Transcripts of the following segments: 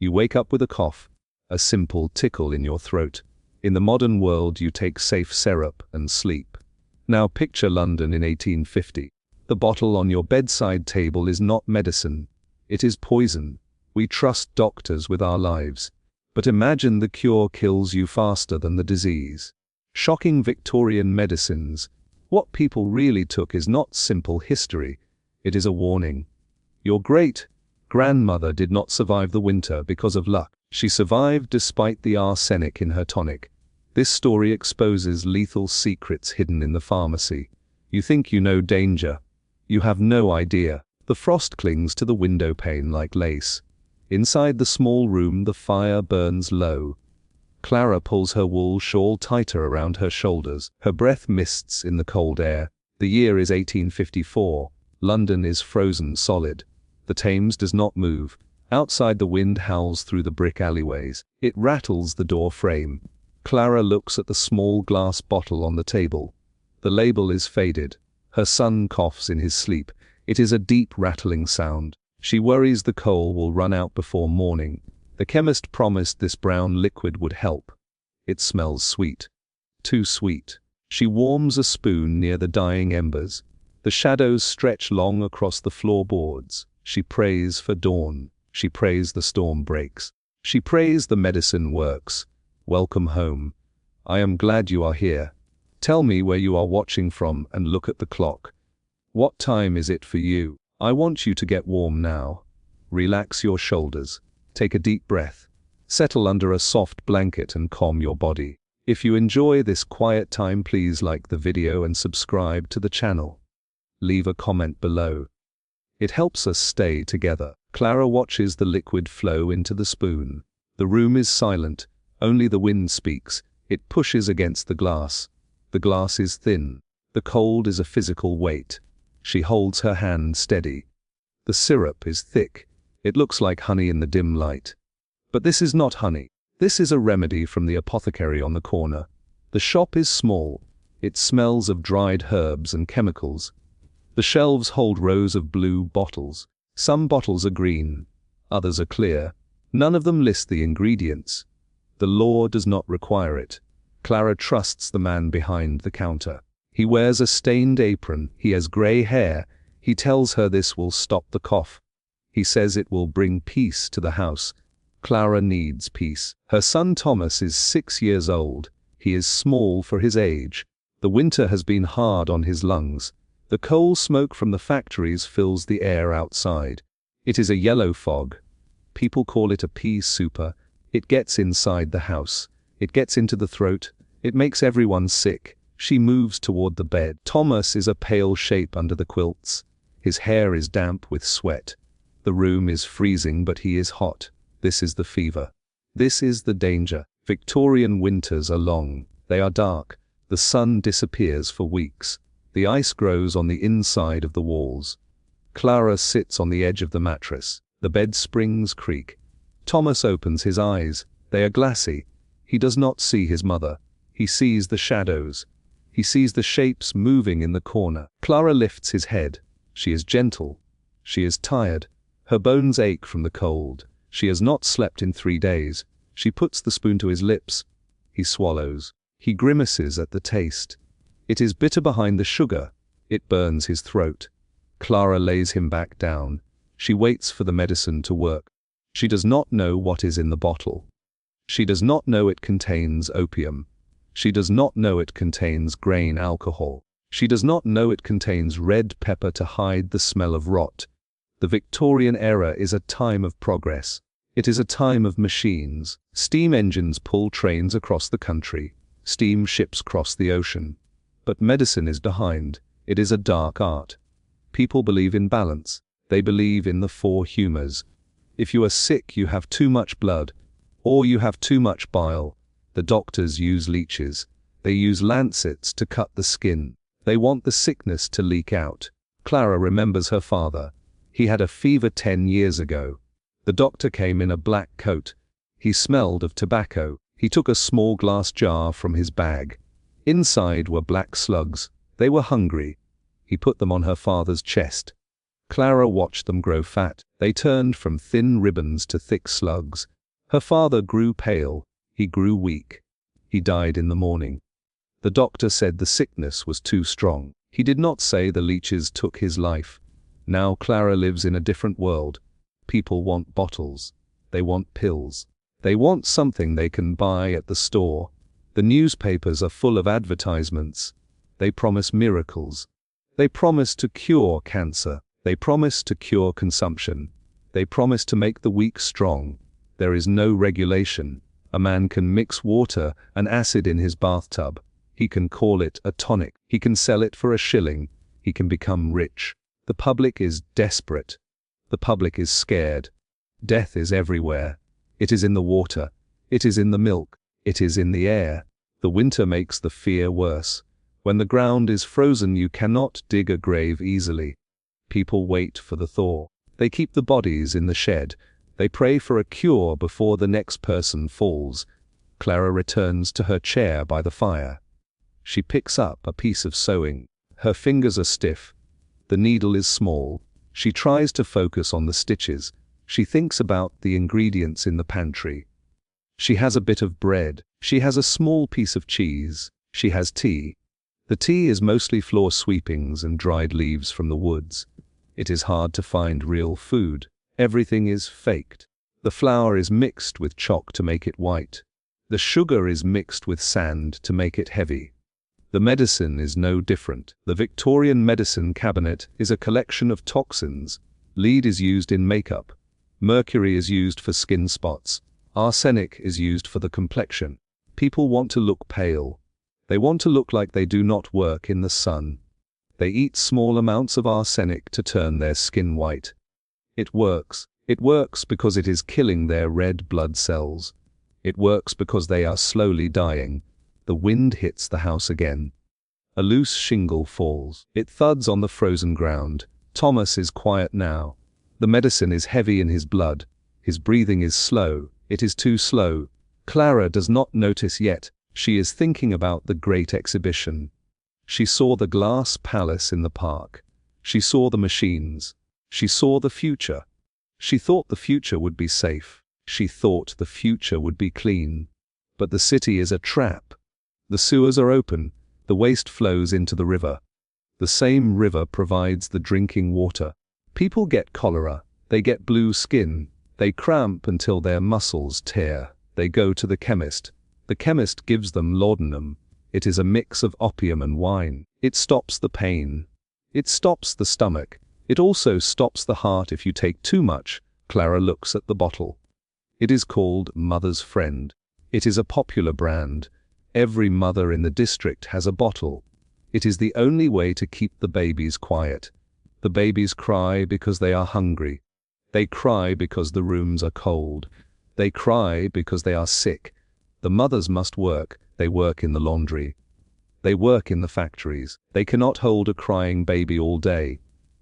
You wake up with a cough, a simple tickle in your throat. In the modern world, you take safe syrup and sleep. Now picture London in 1850. The bottle on your bedside table is not medicine. It is poison. We trust doctors with our lives. But imagine the cure kills you faster than the disease. Shocking Victorian medicines. What people really took is not simple history. It is a warning. Your great-grandmother did not survive the winter because of luck. She survived despite the arsenic in her tonic. This story exposes lethal secrets hidden in the pharmacy. You think you know danger. You have no idea. The frost clings to the window pane like lace. Inside the small room, the fire burns low. Clara pulls her wool shawl tighter around her shoulders. Her breath mists in the cold air. The year is 1854. London is frozen solid. The Thames does not move. Outside, the wind howls through the brick alleyways. It rattles the door frame. Clara looks at the small glass bottle on the table. The label is faded. Her son coughs in his sleep. It is a deep rattling sound. She worries the coal will run out before morning. The chemist promised this brown liquid would help. It smells sweet. Too sweet. She warms a spoon near the dying embers. The shadows stretch long across the floorboards. She prays for dawn. She prays the storm breaks. She prays the medicine works. Welcome home. I am glad you are here. Tell me where you are watching from and look at the clock. What time is it for you? I want you to get warm now. Relax your shoulders. Take a deep breath. Settle under a soft blanket and calm your body. If you enjoy this quiet time, please like the video and subscribe to the channel. Leave a comment below. It helps us stay together. Clara watches the liquid flow into the spoon. The room is silent. Only the wind speaks. It pushes against the glass. The glass is thin. The cold is a physical weight. She holds her hand steady. The syrup is thick. It looks like honey in the dim light. But this is not honey. This is a remedy from the apothecary on the corner. The shop is small. It smells of dried herbs and chemicals. The shelves hold rows of blue bottles. Some bottles are green. Others are clear. None of them list the ingredients. The law does not require it. Clara trusts the man behind the counter. He wears a stained apron. He has gray hair. He tells her this will stop the cough. He says it will bring peace to the house. Clara needs peace. Her son Thomas is 6 years old. He is small for his age. The winter has been hard on his lungs. The coal smoke from the factories fills the air outside. It is a yellow fog. People call it a pea super. It gets inside the house. It gets into the throat. It makes everyone sick. She moves toward the bed. Thomas is a pale shape under the quilts. His hair is damp with sweat. The room is freezing, but he is hot. This is the fever. This is the danger. Victorian winters are long. They are dark. The sun disappears for weeks. The ice grows on the inside of the walls. Clara sits on the edge of the mattress. The bed springs creak. Thomas opens his eyes. They are glassy. He does not see his mother. He sees the shadows. He sees the shapes moving in the corner. Clara lifts his head. She is gentle. She is tired. Her bones ache from the cold. She has not slept in 3 days. She puts the spoon to his lips. He swallows. He grimaces at the taste. It is bitter behind the sugar. It burns his throat. Clara lays him back down. She waits for the medicine to work. She does not know what is in the bottle. She does not know it contains opium. She does not know it contains grain alcohol. She does not know it contains red pepper to hide the smell of rot. The Victorian era is a time of progress. It is a time of machines. Steam engines pull trains across the country. Steam ships cross the ocean. But medicine is behind. It is a dark art. People believe in balance. They believe in the 4 humors. If you are sick, you have too much blood, or you have too much bile. The doctors use leeches. They use lancets to cut the skin. They want the sickness to leak out. Clara remembers her father. He had a fever 10 years ago. The doctor came in a black coat. He smelled of tobacco. He took a small glass jar from his bag. Inside were black slugs. They were hungry. He put them on her father's chest. Clara watched them grow fat. They turned from thin ribbons to thick slugs. Her father grew pale, he grew weak. He died in the morning. The doctor said the sickness was too strong. He did not say the leeches took his life. Now Clara lives in a different world. People want bottles. They want pills. They want something they can buy at the store. The newspapers are full of advertisements. They promise miracles. They promise to cure cancer. They promise to cure consumption. They promise to make the weak strong. There is no regulation. A man can mix water and acid in his bathtub. He can call it a tonic. He can sell it for a shilling. He can become rich. The public is desperate. The public is scared. Death is everywhere. It is in the water. It is in the milk. It is in the air. The winter makes the fear worse. When the ground is frozen, you cannot dig a grave easily. People wait for the thaw. They keep the bodies in the shed. They pray for a cure before the next person falls. Clara returns to her chair by the fire. She picks up a piece of sewing. Her fingers are stiff. The needle is small. She tries to focus on the stitches. She thinks about the ingredients in the pantry. She has a bit of bread. She has a small piece of cheese. She has tea. The tea is mostly floor sweepings and dried leaves from the woods. It is hard to find real food. Everything is faked. The flour is mixed with chalk to make it white. The sugar is mixed with sand to make it heavy. The medicine is no different. The Victorian medicine cabinet is a collection of toxins. Lead is used in makeup. Mercury is used for skin spots. Arsenic is used for the complexion. People want to look pale. They want to look like they do not work in the sun. They eat small amounts of arsenic to turn their skin white. It works. It works because it is killing their red blood cells. It works because they are slowly dying. The wind hits the house again. A loose shingle falls. It thuds on the frozen ground. Thomas is quiet now. The medicine is heavy in his blood. His breathing is slow. It is too slow. Clara does not notice yet. She is thinking about the great exhibition. She saw the glass palace in the park. She saw the machines. She saw the future. She thought the future would be safe. She thought the future would be clean. But the city is a trap. The sewers are open. The waste flows into the river. The same river provides the drinking water. People get cholera. They get blue skin. They cramp until their muscles tear. They go to the chemist. The chemist gives them laudanum. It is a mix of opium and wine. It stops the pain. It stops the stomach. It also stops the heart if you take too much. Clara looks at the bottle. It is called Mother's Friend. It is a popular brand. Every mother in the district has a bottle. It is the only way to keep the babies quiet. The babies cry because they are hungry. They cry because the rooms are cold. They cry because they are sick. The mothers must work. They work in the laundry. They work in the factories. They cannot hold a crying baby all day.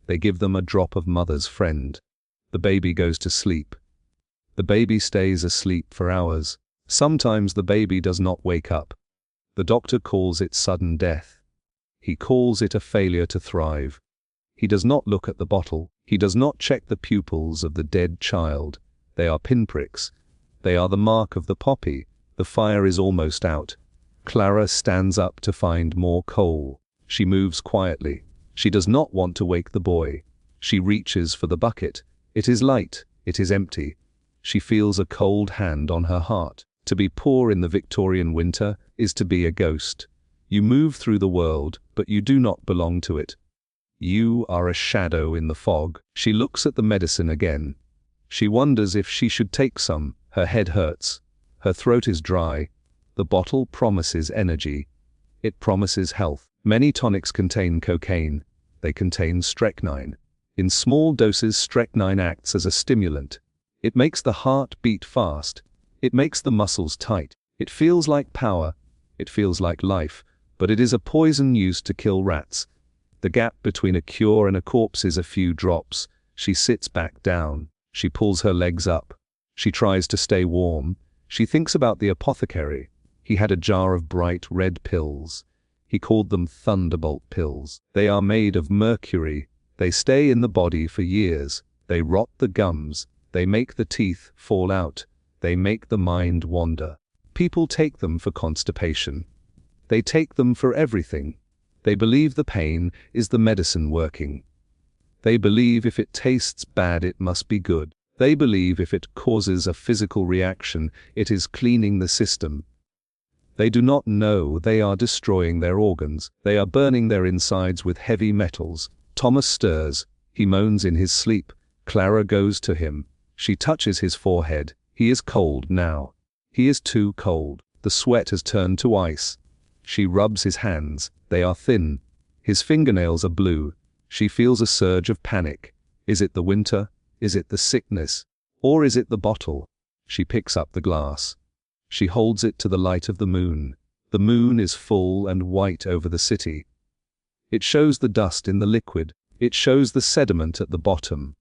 They give them a drop of Mother's Friend. The baby goes to sleep. The baby stays asleep for hours. Sometimes the baby does not wake up. The doctor calls it sudden death. He calls it a failure to thrive. He does not look at the bottle. He does not check the pupils of the dead child. They are pinpricks. They are the mark of the poppy. The fire is almost out. Clara stands up to find more coal. She moves quietly. She does not want to wake the boy. She reaches for the bucket. It is light. It is empty. She feels a cold hand on her heart. To be poor in the Victorian winter is to be a ghost. You move through the world, but you do not belong to it. You are a shadow in the fog. She looks at the medicine again. She wonders if she should take some. Her head hurts. Her throat is dry. The bottle promises energy. It promises health. Many tonics contain cocaine. They contain strychnine. In small doses, strychnine acts as a stimulant. It makes the heart beat fast. It makes the muscles tight. It feels like power. It feels like life. But it is a poison used to kill rats. The gap between a cure and a corpse is a few drops. She sits back down. She pulls her legs up. She tries to stay warm. She thinks about the apothecary. He had a jar of bright red pills. He called them thunderbolt pills. They are made of mercury. They stay in the body for years. They rot the gums. They make the teeth fall out. They make the mind wander. People take them for constipation. They take them for everything. They believe the pain is the medicine working. They believe if it tastes bad it must be good. They believe if it causes a physical reaction it is cleaning the system. They do not know they are destroying their organs. They are burning their insides with heavy metals. Thomas stirs. He moans in his sleep. Clara goes to him. She touches his forehead. He is cold now. He is too cold. The sweat has turned to ice. She rubs his hands. They are thin. His fingernails are blue. She feels a surge of panic. Is it the winter? Is it the sickness? Or is it the bottle? She picks up the glass. She holds it to the light of the moon. The moon is full and white over the city. It shows the dust in the liquid. It shows the sediment at the bottom.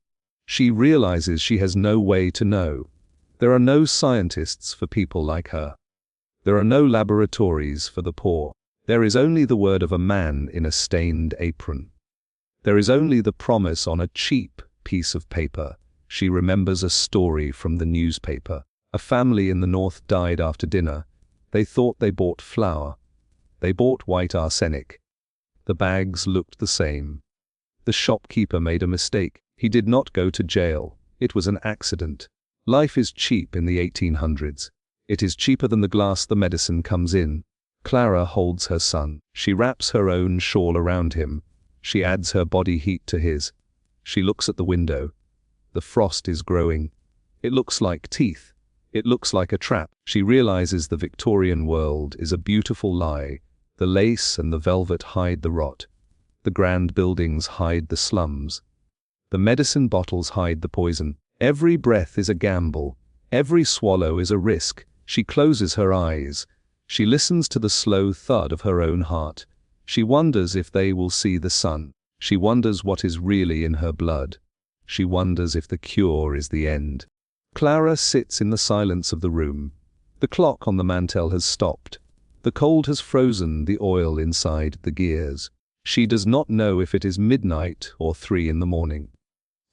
She realizes she has no way to know. There are no scientists for people like her. There are no laboratories for the poor. There is only the word of a man in a stained apron. There is only the promise on a cheap piece of paper. She remembers a story from the newspaper. A family in the north died after dinner. They thought they bought flour. They bought white arsenic. The bags looked the same. The shopkeeper made a mistake. He did not go to jail. It was an accident. Life is cheap in the 1800s. It is cheaper than the glass the medicine comes in. Clara holds her son. She wraps her own shawl around him. She adds her body heat to his. She looks at the window. The frost is growing. It looks like teeth. It looks like a trap. She realizes the Victorian world is a beautiful lie. The lace and the velvet hide the rot. The grand buildings hide the slums. The medicine bottles hide the poison. Every breath is a gamble. Every swallow is a risk. She closes her eyes. She listens to the slow thud of her own heart. She wonders if they will see the sun. She wonders what is really in her blood. She wonders if the cure is the end. Clara sits in the silence of the room. The clock on the mantel has stopped. The cold has frozen the oil inside the gears. She does not know if it is midnight or 3 in the morning.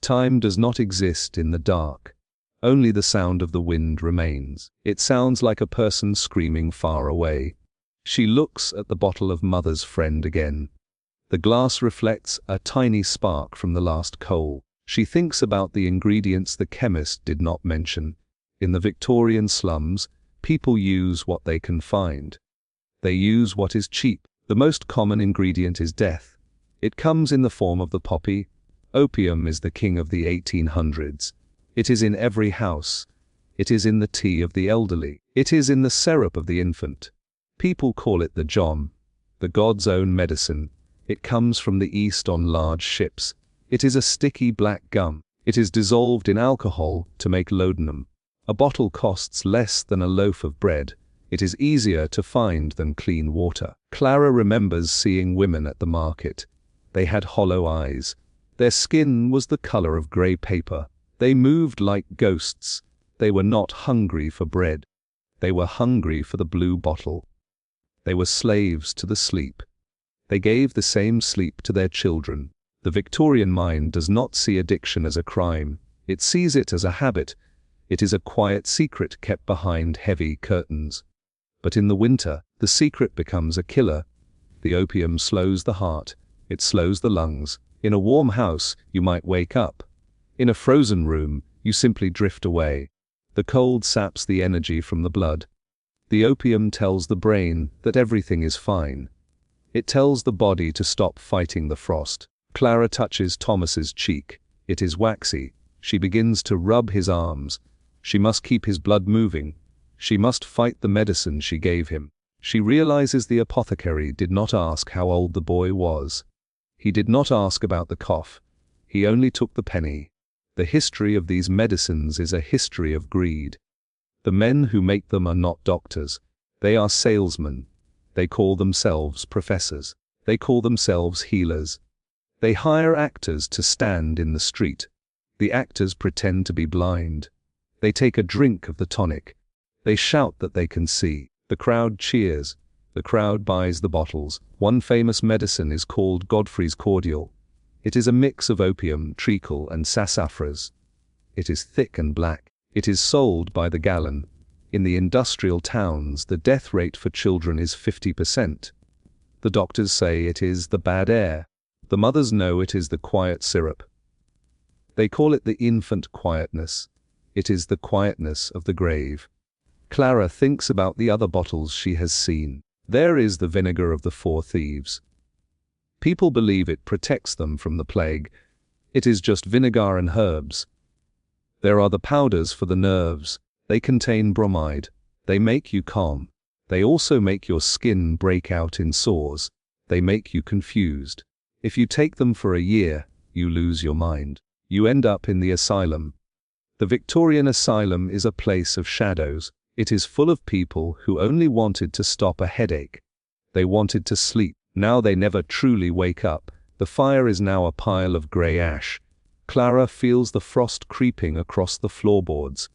Time does not exist in the dark. Only the sound of the wind remains. It sounds like a person screaming far away. She looks at the bottle of mother's friend again. The glass reflects a tiny spark from the last coal. She thinks about the ingredients the chemist did not mention. In the Victorian slums, people use what they can find. They use what is cheap. The most common ingredient is death. It comes in the form of the poppy. Opium is the king of the 1800s. It is in every house. It is in the tea of the elderly. It is in the syrup of the infant. People call it the jom, the God's own medicine. It comes from the east on large ships. It is a sticky black gum. It is dissolved in alcohol to make laudanum. A bottle costs less than a loaf of bread. It is easier to find than clean water. Clara remembers seeing women at the market. They had hollow eyes. Their skin was the color of grey paper. They moved like ghosts. They were not hungry for bread. They were hungry for the blue bottle. They were slaves to the sleep. They gave the same sleep to their children. The Victorian mind does not see addiction as a crime. It sees it as a habit. It is a quiet secret kept behind heavy curtains. But in the winter, the secret becomes a killer. The opium slows the heart. It slows the lungs. In a warm house, you might wake up. In a frozen room, you simply drift away. The cold saps the energy from the blood. The opium tells the brain that everything is fine. It tells the body to stop fighting the frost. Clara touches Thomas's cheek. It is waxy. She begins to rub his arms. She must keep his blood moving. She must fight the medicine she gave him. She realizes the apothecary did not ask how old the boy was. He did not ask about the cough. He only took the penny. The history of these medicines is a history of greed. The men who make them are not doctors. They are salesmen. They call themselves professors. They call themselves healers. They hire actors to stand in the street. The actors pretend to be blind. They take a drink of the tonic. They shout that they can see. The crowd cheers. The crowd buys the bottles. One famous medicine is called Godfrey's cordial. It is a mix of opium, treacle, and sassafras. It is thick and black. It is sold by the gallon. In the industrial towns, the death rate for children is 50%. The doctors say it is the bad air. The mothers know it is the quiet syrup. They call it the infant quietness. It is the quietness of the grave. Clara thinks about the other bottles she has seen. There is the vinegar of the four thieves. People believe it protects them from the plague. It is just vinegar and herbs. There are the powders for the nerves. They contain bromide. They make you calm. They also make your skin break out in sores. They make you confused. If you take them for a year, you lose your mind. You end up in the asylum. The Victorian asylum is a place of shadows. It is full of people who only wanted to stop a headache. They wanted to sleep. Now they never truly wake up. The fire is now a pile of grey ash. Clara feels the frost creeping across the floorboards.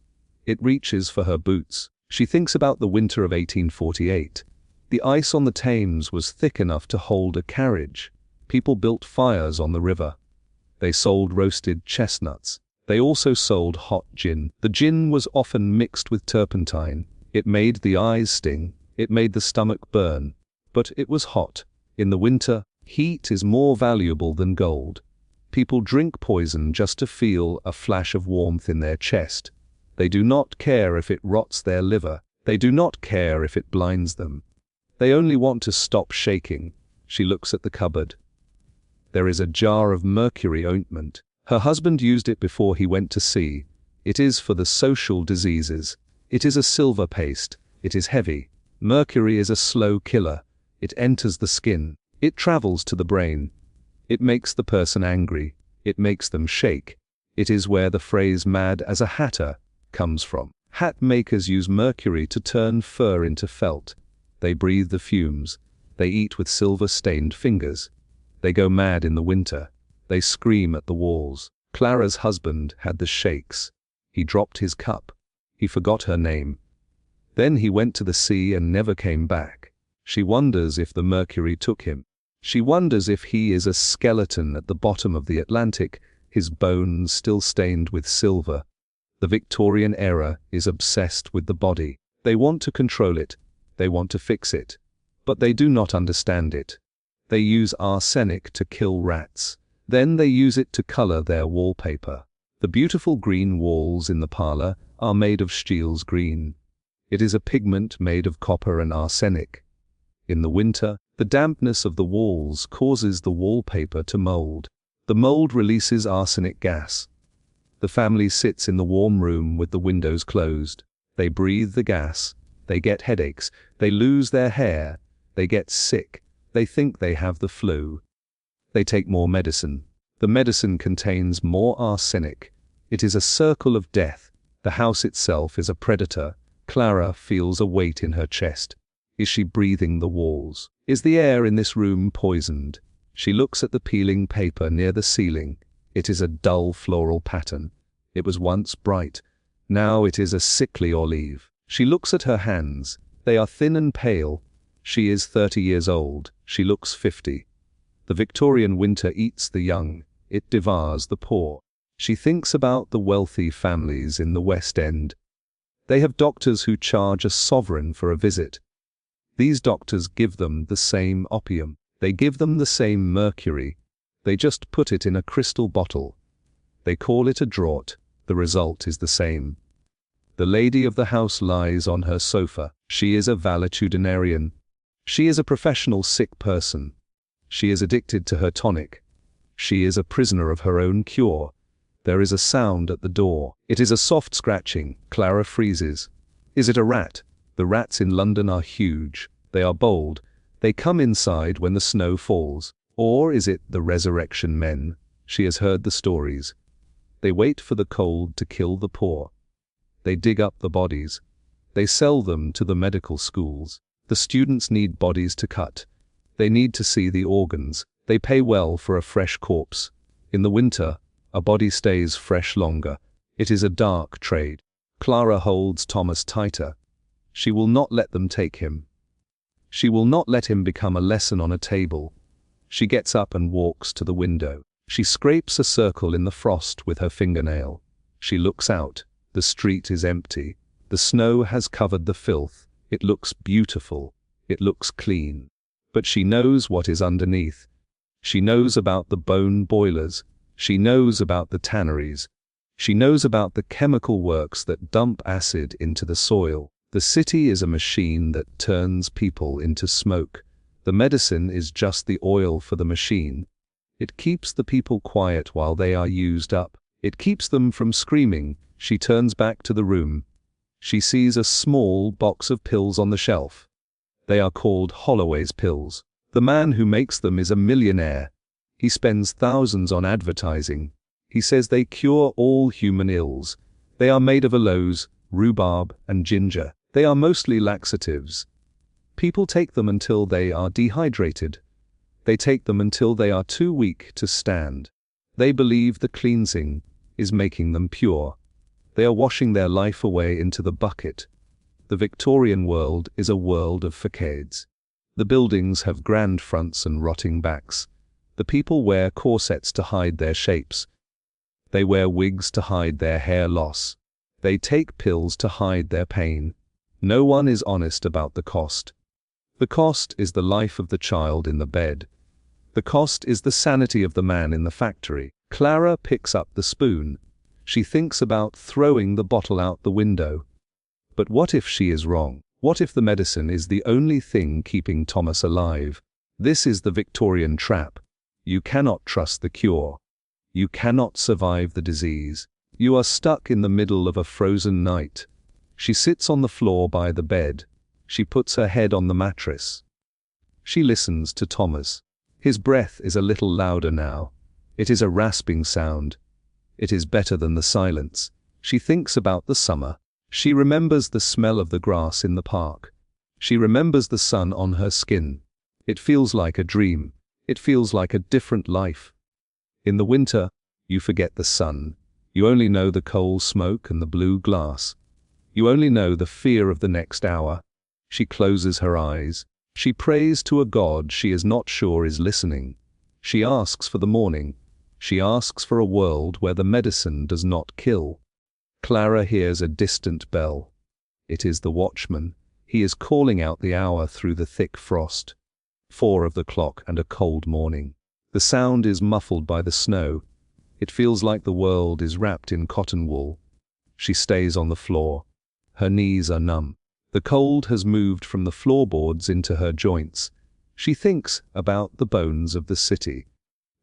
It reaches for her boots. She thinks about the winter of 1848. The ice on the Thames was thick enough to hold a carriage. People built fires on the river. They sold roasted chestnuts. They also sold hot gin. The gin was often mixed with turpentine. It made the eyes sting. It made the stomach burn. But it was hot. In the winter, heat is more valuable than gold. People drink poison just to feel a flash of warmth in their chest. They do not care if it rots their liver. They do not care if it blinds them. They only want to stop shaking. She looks at the cupboard. There is a jar of mercury ointment. Her husband used it before he went to sea. It is for the social diseases. It is a silver paste. It is heavy. Mercury is a slow killer. It enters the skin. It travels to the brain. It makes the person angry. It makes them shake. It is where the phrase "mad as a hatter" comes from. Hat makers use mercury to turn fur into felt. They breathe the fumes. They eat with silver-stained fingers. They go mad in the winter. They scream at the walls. Clara's husband had the shakes. He dropped his cup. He forgot her name. Then he went to the sea and never came back. She wonders if the mercury took him. She wonders if he is a skeleton at the bottom of the Atlantic, his bones still stained with silver. The Victorian era is obsessed with the body. They want to control it. They want to fix it. But they do not understand it. They use arsenic to kill rats. Then they use it to color their wallpaper. The beautiful green walls in the parlor are made of Stiel's green. It is a pigment made of copper and arsenic. In the winter, the dampness of the walls causes the wallpaper to mold. The mold releases arsenic gas. The family sits in the warm room with the windows closed. They breathe the gas. They get headaches. They lose their hair. They get sick. They think they have the flu. They take more medicine. The medicine contains more arsenic. It is a circle of death. The house itself is a predator. Clara feels a weight in her chest. Is she breathing the walls? Is the air in this room poisoned? She looks at the peeling paper near the ceiling. It is a dull floral pattern. It was once bright. Now it is a sickly olive. She looks at her hands. They are thin and pale. She is 30 years old. She looks 50. The Victorian winter eats the young. It devours the poor. She thinks about the wealthy families in the West End. They have doctors who charge a sovereign for a visit. These doctors give them the same opium. They give them the same mercury. They just put it in a crystal bottle. They call it a draught. The result is the same. The lady of the house lies on her sofa. She is a valetudinarian. She is a professional sick person. She is addicted to her tonic. She is a prisoner of her own cure. There is a sound at the door. It is a soft scratching. Clara freezes. Is it a rat? The rats in London are huge. They are bold. They come inside when the snow falls. Or is it the resurrection men? She has heard the stories. They wait for the cold to kill the poor. They dig up the bodies. They sell them to the medical schools. The students need bodies to cut. They need to see the organs. They pay well for a fresh corpse. In the winter, a body stays fresh longer. It is a dark trade. Clara holds Thomas tighter. She will not let them take him. She will not let him become a lesson on a table. She gets up and walks to the window. She scrapes a circle in the frost with her fingernail. She looks out. The street is empty. The snow has covered the filth. It looks beautiful. It looks clean. But she knows what is underneath. She knows about the bone boilers. She knows about the tanneries. She knows about the chemical works that dump acid into the soil. The city is a machine that turns people into smoke. The medicine is just the oil for the machine. It keeps the people quiet while they are used up. It keeps them from screaming. She turns back to the room. She sees a small box of pills on the shelf. They are called Holloway's pills. The man who makes them is a millionaire. He spends thousands on advertising. He says they cure all human ills. They are made of aloes, rhubarb, and ginger. They are mostly laxatives. People take them until they are dehydrated. They take them until they are too weak to stand. They believe the cleansing is making them pure. They are washing their life away into the bucket. The Victorian world is a world of facades. The buildings have grand fronts and rotting backs. The people wear corsets to hide their shapes. They wear wigs to hide their hair loss. They take pills to hide their pain. No one is honest about the cost. The cost is the life of the child in the bed. The cost is the sanity of the man in the factory. Clara picks up the spoon. She thinks about throwing the bottle out the window. But what if she is wrong? What if the medicine is the only thing keeping Thomas alive? This is the Victorian trap. You cannot trust the cure. You cannot survive the disease. You are stuck in the middle of a frozen night. She sits on the floor by the bed. She puts her head on the mattress. She listens to Thomas. His breath is a little louder now. It is a rasping sound. It is better than the silence. She thinks about the summer. She remembers the smell of the grass in the park. She remembers the sun on her skin. It feels like a dream. It feels like a different life. In the winter, you forget the sun. You only know the coal smoke and the blue glass. You only know the fear of the next hour. She closes her eyes. She prays to a God she is not sure is listening. She asks for the morning. She asks for a world where the medicine does not kill. Clara hears a distant bell. It is the watchman. He is calling out the hour through the thick frost. 4 of the clock and a cold morning. The sound is muffled by the snow. It feels like the world is wrapped in cotton wool. She stays on the floor. Her knees are numb. The cold has moved from the floorboards into her joints. She thinks about the bones of the city.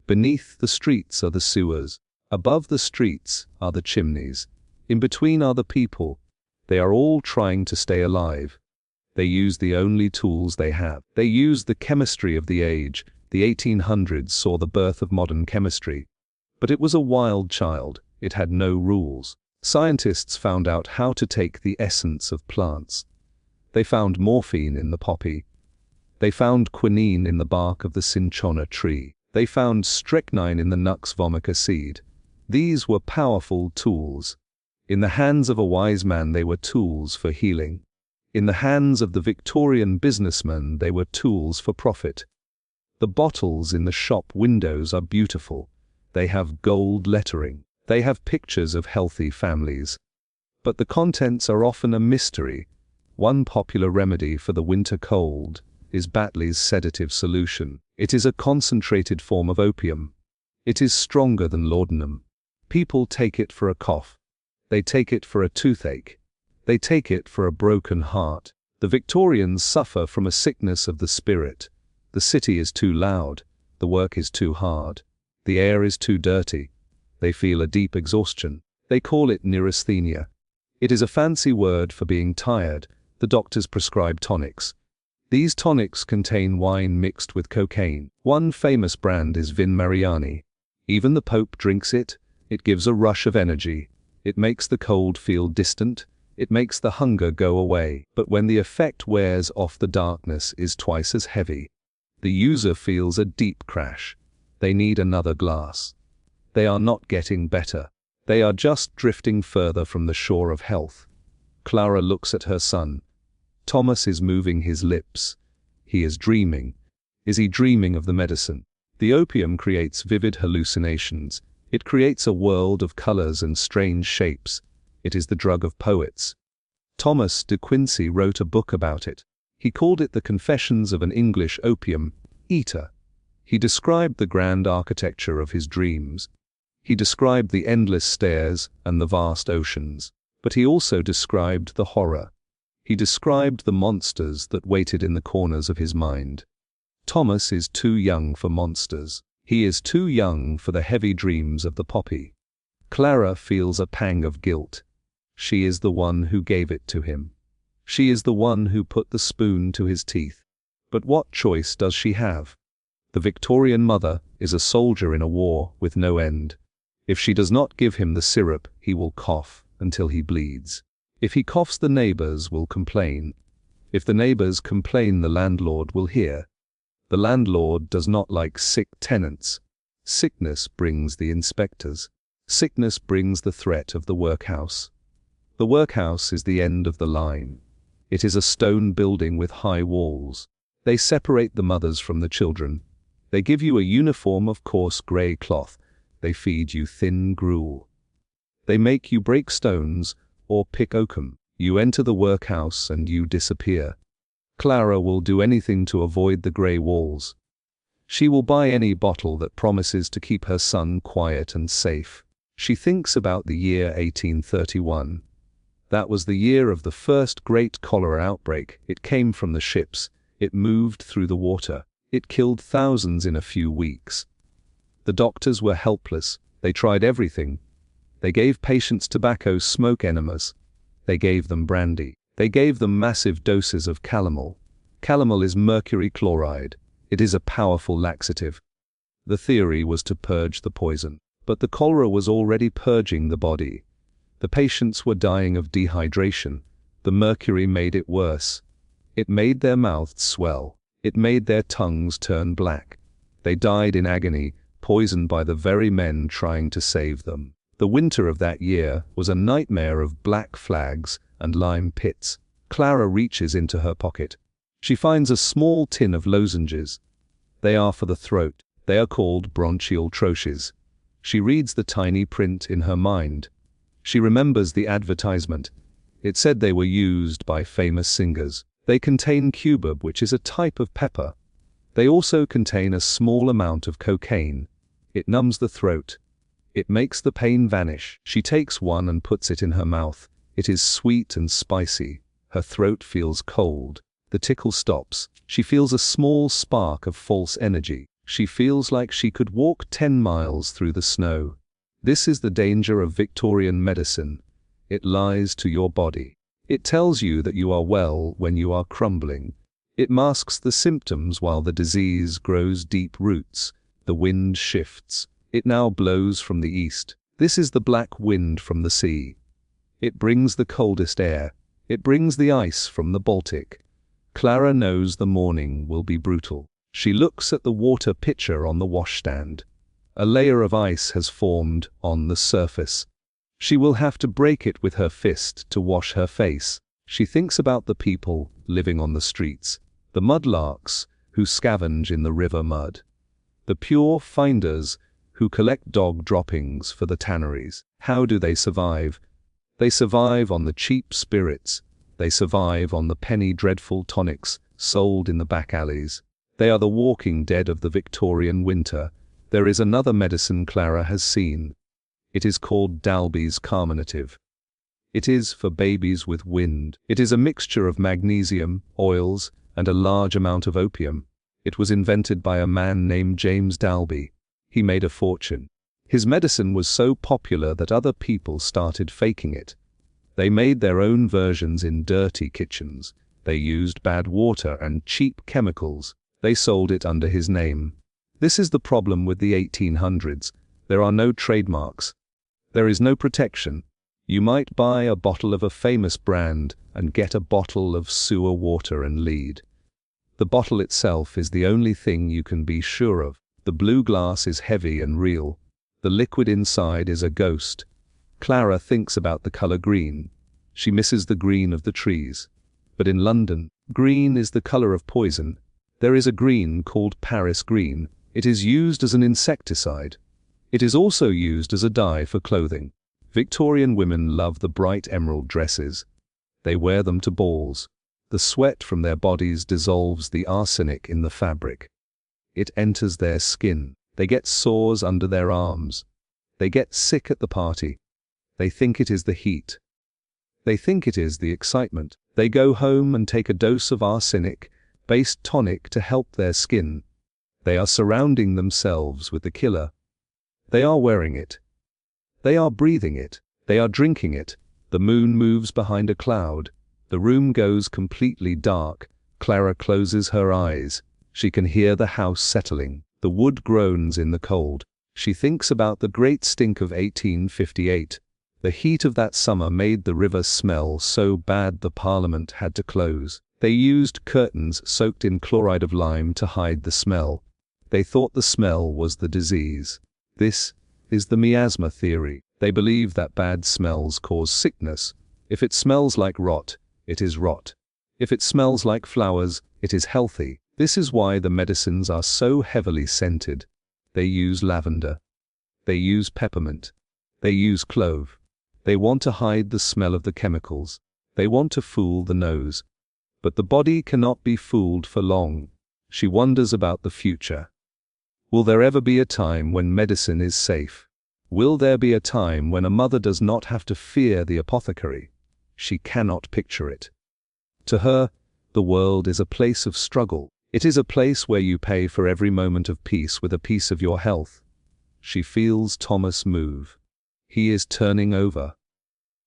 Beneath the streets are the sewers. Above the streets are the chimneys. In between are the people. They are all trying to stay alive. They use the only tools they have. They use the chemistry of the age. The 1800s saw the birth of modern chemistry. But it was a wild child. It had no rules. Scientists found out how to take the essence of plants. They found morphine in the poppy. They found quinine in the bark of the cinchona tree. They found strychnine in the nux vomica seed. These were powerful tools. In the hands of a wise man they were tools for healing. In the hands of the Victorian businessman they were tools for profit. The bottles in the shop windows are beautiful. They have gold lettering. They have pictures of healthy families. But the contents are often a mystery. One popular remedy for the winter cold is Batley's sedative solution. It is a concentrated form of opium. It is stronger than laudanum. People take it for a cough. They take it for a toothache. They take it for a broken heart. The Victorians suffer from a sickness of the spirit. The city is too loud. The work is too hard. The air is too dirty. They feel a deep exhaustion. They call it neurasthenia. It is a fancy word for being tired. The doctors prescribe tonics. These tonics contain wine mixed with cocaine. One famous brand is Vin Mariani. Even the Pope drinks it. It gives a rush of energy. It makes the cold feel distant. It makes the hunger go away. But when the effect wears off, the darkness is twice as heavy. The user feels a deep crash. They need another glass. They are not getting better. They are just drifting further from the shore of health. Clara looks at her son. Thomas is moving his lips. He is dreaming. Is he dreaming of the medicine? The opium creates vivid hallucinations. It creates a world of colors and strange shapes. It is the drug of poets. Thomas de Quincey wrote a book about it. He called it The Confessions of an English Opium Eater. He described the grand architecture of his dreams. He described the endless stairs and the vast oceans. But he also described the horror. He described the monsters that waited in the corners of his mind. Thomas is too young for monsters. He is too young for the heavy dreams of the poppy. Clara feels a pang of guilt. She is the one who gave it to him. She is the one who put the spoon to his teeth. But what choice does she have? The Victorian mother is a soldier in a war with no end. If she does not give him the syrup, he will cough until he bleeds. If he coughs, the neighbors will complain. If the neighbors complain, the landlord will hear. The landlord does not like sick tenants. Sickness brings the inspectors. Sickness brings the threat of the workhouse. The workhouse is the end of the line. It is a stone building with high walls. They separate the mothers from the children. They give you a uniform of coarse grey cloth. They feed you thin gruel. They make you break stones or pick oakum. You enter the workhouse and you disappear. Clara will do anything to avoid the grey walls. She will buy any bottle that promises to keep her son quiet and safe. She thinks about the year 1831. That was the year of the first great cholera outbreak. It came from the ships. It moved through the water. It killed thousands in a few weeks. The doctors were helpless. They tried everything. They gave patients tobacco smoke enemas. They gave them brandy. They gave them massive doses of calomel. Calomel is mercury chloride. It is a powerful laxative. The theory was to purge the poison. But the cholera was already purging the body. The patients were dying of dehydration. The mercury made it worse. It made their mouths swell. It made their tongues turn black. They died in agony, poisoned by the very men trying to save them. The winter of that year was a nightmare of black flags and lime pits. Clara reaches into her pocket. She finds a small tin of lozenges. They are for the throat. They are called bronchial troches. She reads the tiny print in her mind. She remembers the advertisement. It said they were used by famous singers. They contain cubeb, which is a type of pepper. They also contain a small amount of cocaine. It numbs the throat. It makes the pain vanish. She takes one and puts it in her mouth. It is sweet and spicy. Her throat feels cold. The tickle stops. She feels a small spark of false energy. She feels like she could walk 10 miles through the snow. This is the danger of Victorian medicine. It lies to your body. It tells you that you are well when you are crumbling. It masks the symptoms while the disease grows deep roots. The wind shifts. It now blows from the east. This is the black wind from the sea. It brings the coldest air. It brings the ice from the Baltic. Clara knows the morning will be brutal. She looks at the water pitcher on the washstand. A layer of ice has formed on the surface. She will have to break it with her fist to wash her face. She thinks about the people living on the streets, the mudlarks who scavenge in the river mud, the pure finders who collect dog droppings for the tanneries. How do they survive? They survive on the cheap spirits. They survive on the penny dreadful tonics sold in the back alleys. They are the walking dead of the Victorian winter. There is another medicine Clara has seen. It is called Dalby's carminative. It is for babies with wind. It is a mixture of magnesium, oils, and a large amount of opium. It was invented by a man named James Dalby. He made a fortune. His medicine was so popular that other people started faking it. They made their own versions in dirty kitchens. They used bad water and cheap chemicals. They sold it under his name. This is the problem with the 1800s. There are no trademarks. There is no protection. You might buy a bottle of a famous brand and get a bottle of sewer water and lead. The bottle itself is the only thing you can be sure of. The blue glass is heavy and real. The liquid inside is a ghost. Clara thinks about the color green. She misses the green of the trees. But in London, green is the color of poison. There is a green called Paris green. It is used as an insecticide. It is also used as a dye for clothing. Victorian women love the bright emerald dresses. They wear them to balls. The sweat from their bodies dissolves the arsenic in the fabric. It enters their skin. They get sores under their arms. They get sick at the party. They think it is the heat. They think it is the excitement. They go home and take a dose of arsenic-based tonic to help their skin. They are surrounding themselves with the killer. They are wearing it. They are breathing it. They are drinking it. The moon moves behind a cloud. The room goes completely dark. Clara closes her eyes. She can hear the house settling. The wood groans in the cold. She thinks about the great stink of 1858. The heat of that summer made the river smell so bad the Parliament had to close. They used curtains soaked in chloride of lime to hide the smell. They thought the smell was the disease. This is the miasma theory. They believe that bad smells cause sickness. If it smells like rot, it is rot. If it smells like flowers, it is healthy. This is why the medicines are so heavily scented. They use lavender. They use peppermint. They use clove. They want to hide the smell of the chemicals. They want to fool the nose. But the body cannot be fooled for long. She wonders about the future. Will there ever be a time when medicine is safe? Will there be a time when a mother does not have to fear the apothecary? She cannot picture it. To her, the world is a place of struggle. It is a place where you pay for every moment of peace with a piece of your health. She feels Thomas move. He is turning over.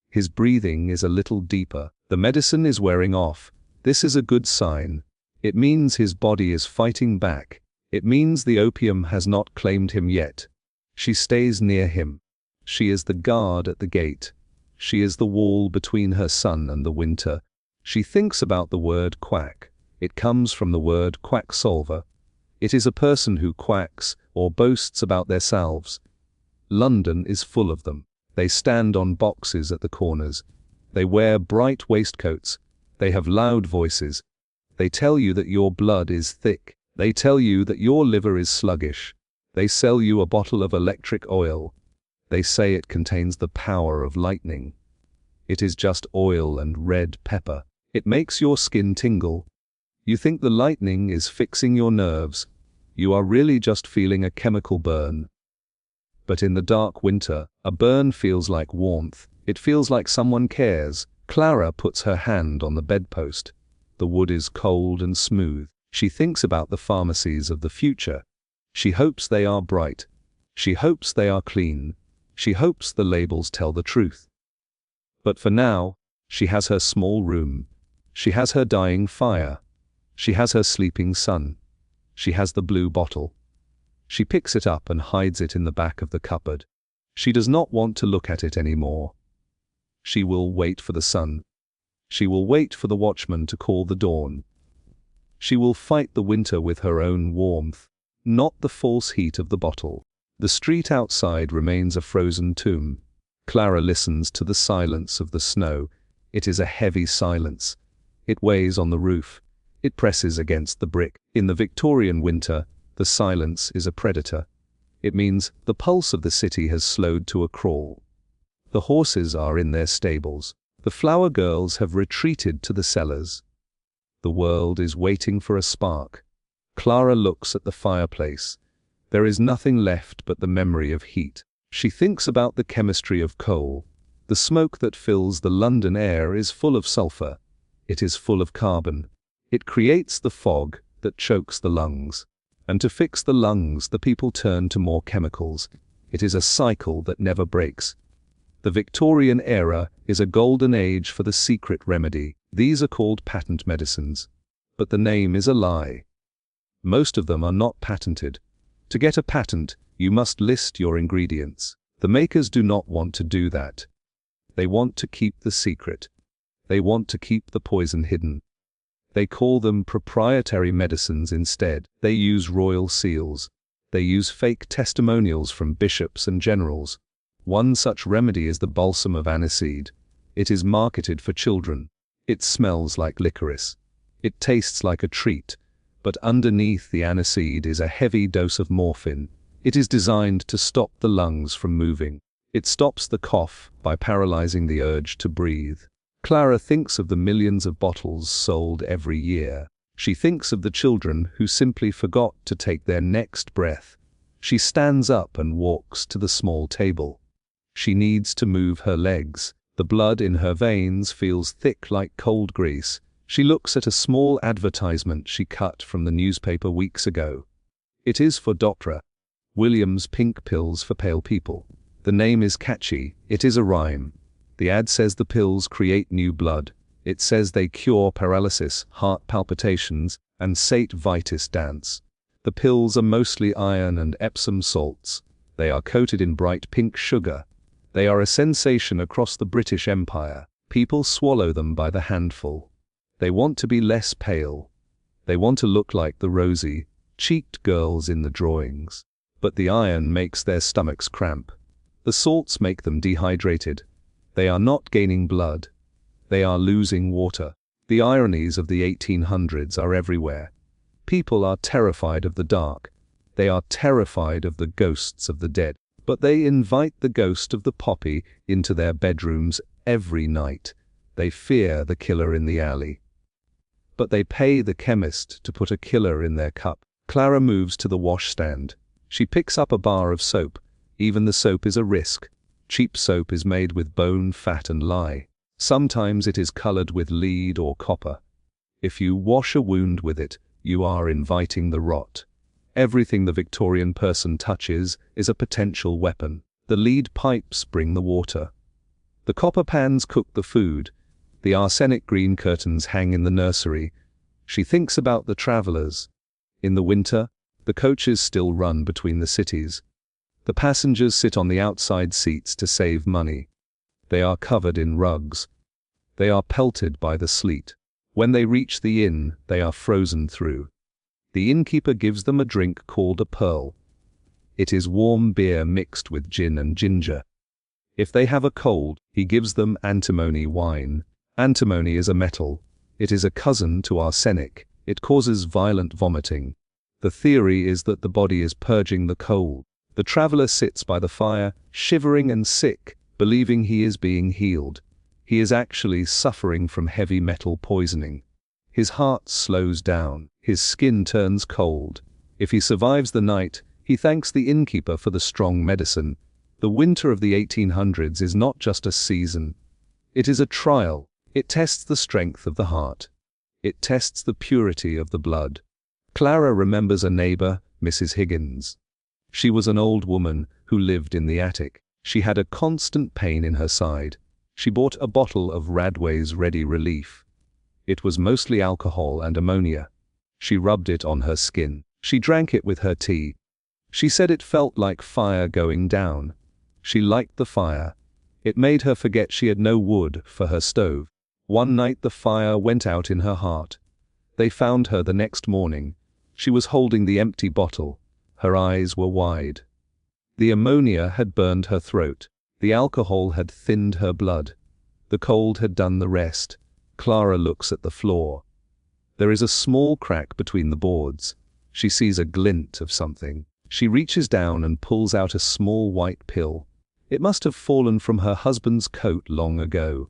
His breathing is a little deeper. The medicine is wearing off. This is a good sign. It means his body is fighting back. It means the opium has not claimed him yet. She stays near him. She is the guard at the gate. She is the wall between her son and the winter. She thinks about the word quack. It comes from the word quacksalver. It is a person who quacks or boasts about their salves. London is full of them. They stand on boxes at the corners. They wear bright waistcoats. They have loud voices. They tell you that your blood is thick. They tell you that your liver is sluggish. They sell you a bottle of electric oil. They say it contains the power of lightning. It is just oil and red pepper. It makes your skin tingle. You think the lightning is fixing your nerves. You are really just feeling a chemical burn. But in the dark winter, a burn feels like warmth. It feels like someone cares. Clara puts her hand on the bedpost. The wood is cold and smooth. She thinks about the pharmacies of the future. She hopes they are bright. She hopes they are clean. She hopes the labels tell the truth. But for now, she has her small room. She has her dying fire. She has her sleeping son. She has the blue bottle. She picks it up and hides it in the back of the cupboard. She does not want to look at it anymore. She will wait for the sun. She will wait for the watchman to call the dawn. She will fight the winter with her own warmth, not the false heat of the bottle. The street outside remains a frozen tomb. Clara listens to the silence of the snow. It is a heavy silence. It weighs on the roof. It presses against the brick. In the Victorian winter, the silence is a predator. It means the pulse of the city has slowed to a crawl. The horses are in their stables. The flower girls have retreated to the cellars. The world is waiting for a spark. Clara looks at the fireplace. There is nothing left but the memory of heat. She thinks about the chemistry of coal. The smoke that fills the London air is full of sulfur. It is full of carbon. It creates the fog that chokes the lungs. And to fix the lungs, the people turn to more chemicals. It is a cycle that never breaks. The Victorian era is a golden age for the secret remedy. These are called patent medicines. But the name is a lie. Most of them are not patented. To get a patent, you must list your ingredients. The makers do not want to do that. They want to keep the secret. They want to keep the poison hidden. They call them proprietary medicines instead. They use royal seals. They use fake testimonials from bishops and generals. One such remedy is the balsam of aniseed. It is marketed for children. It smells like licorice. It tastes like a treat. But underneath the aniseed is a heavy dose of morphine. It is designed to stop the lungs from moving. It stops the cough by paralyzing the urge to breathe. Clara thinks of the millions of bottles sold every year. She thinks of the children who simply forgot to take their next breath. She stands up and walks to the small table. She needs to move her legs. The blood in her veins feels thick like cold grease. She looks at a small advertisement she cut from the newspaper weeks ago. It is for Dr. William's pink pills for pale people. The name is catchy. It is a rhyme. The ad says the pills create new blood. It says they cure paralysis, heart palpitations, and sate vitis dance. The pills are mostly iron and Epsom salts. They are coated in bright pink sugar. They are a sensation across the British Empire. People swallow them by the handful. They want to be less pale. They want to look like the rosy, cheeked girls in the drawings. But the iron makes their stomachs cramp. The salts make them dehydrated. They are not gaining blood. They are losing water. The ironies of the 1800s are everywhere. People are terrified of the dark. They are terrified of the ghosts of the dead. But they invite the ghost of the poppy into their bedrooms every night. They fear the killer in the alley. But they pay the chemist to put a killer in their cup. Clara moves to the washstand. She picks up a bar of soap. Even the soap is a risk. Cheap soap is made with bone, fat and lye. Sometimes it is colored with lead or copper. If you wash a wound with it, you are inviting the rot. Everything the Victorian person touches is a potential weapon. The lead pipes bring the water. The copper pans cook the food. The arsenic green curtains hang in the nursery. She thinks about the travelers. In the winter, the coaches still run between the cities. The passengers sit on the outside seats to save money. They are covered in rugs. They are pelted by the sleet. When they reach the inn, they are frozen through. The innkeeper gives them a drink called a pearl. It is warm beer mixed with gin and ginger. If they have a cold, he gives them antimony wine. Antimony is a metal. It is a cousin to arsenic. It causes violent vomiting. The theory is that the body is purging the cold. The traveler sits by the fire, shivering and sick, believing he is being healed. He is actually suffering from heavy metal poisoning. His heart slows down. His skin turns cold. If he survives the night, he thanks the innkeeper for the strong medicine. The winter of the 1800s is not just a season. It is a trial. It tests the strength of the heart. It tests the purity of the blood. Clara remembers a neighbor, Mrs. Higgins. She was an old woman who lived in the attic. She had a constant pain in her side. She bought a bottle of Radway's Ready Relief. It was mostly alcohol and ammonia. She rubbed it on her skin. She drank it with her tea. She said it felt like fire going down. She liked the fire. It made her forget she had no wood for her stove. One night the fire went out in her heart. They found her the next morning. She was holding the empty bottle. Her eyes were wide. The ammonia had burned her throat. The alcohol had thinned her blood. The cold had done the rest. Clara looks at the floor. There is a small crack between the boards. She sees a glint of something. She reaches down and pulls out a small white pill. It must have fallen from her husband's coat long ago.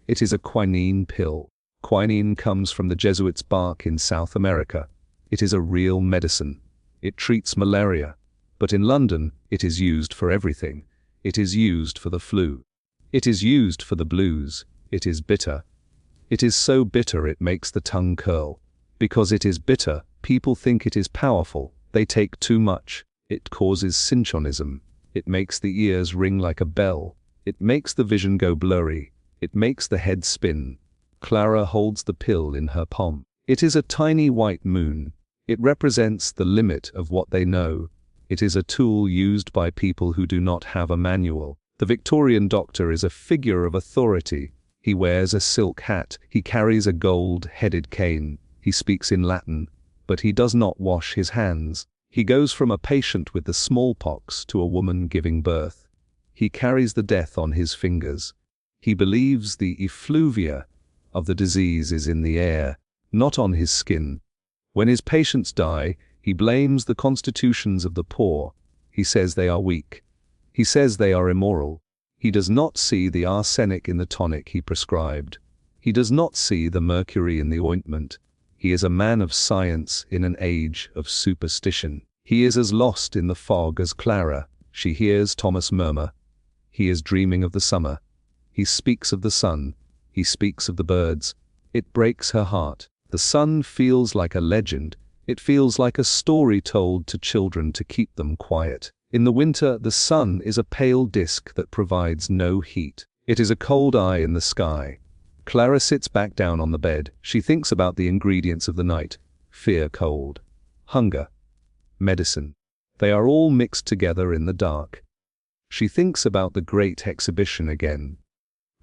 It is a quinine pill. Quinine comes from the Jesuits' bark in South America. It is a real medicine. It treats malaria. But in London, it is used for everything. It is used for the flu. It is used for the blues. It is bitter. It is so bitter it makes the tongue curl. Because it is bitter, people think it is powerful. They take too much. It causes synchonism. It makes the ears ring like a bell. It makes the vision go blurry. It makes the head spin. Clara holds the pill in her palm. It is a tiny white moon. It represents the limit of what they know. It is a tool used by people who do not have a manual. The Victorian doctor is a figure of authority. He wears a silk hat. He carries a gold-headed cane. He speaks in Latin, but he does not wash his hands. He goes from a patient with the smallpox to a woman giving birth. He carries the death on his fingers. He believes the effluvia of the disease is in the air, not on his skin. When his patients die, he blames the constitutions of the poor. He says they are weak. He says they are immoral. He does not see the arsenic in the tonic he prescribed. He does not see the mercury in the ointment. He is a man of science in an age of superstition. He is as lost in the fog as Clara. She hears Thomas murmur. He is dreaming of the summer. He speaks of the sun. He speaks of the birds. It breaks her heart. The sun feels like a legend. It feels like a story told to children to keep them quiet. In the winter, the sun is a pale disk that provides no heat. It is a cold eye in the sky. Clara sits back down on the bed. She thinks about the ingredients of the night. Fear, cold, hunger, medicine. They are all mixed together in the dark. She thinks about the great exhibition again.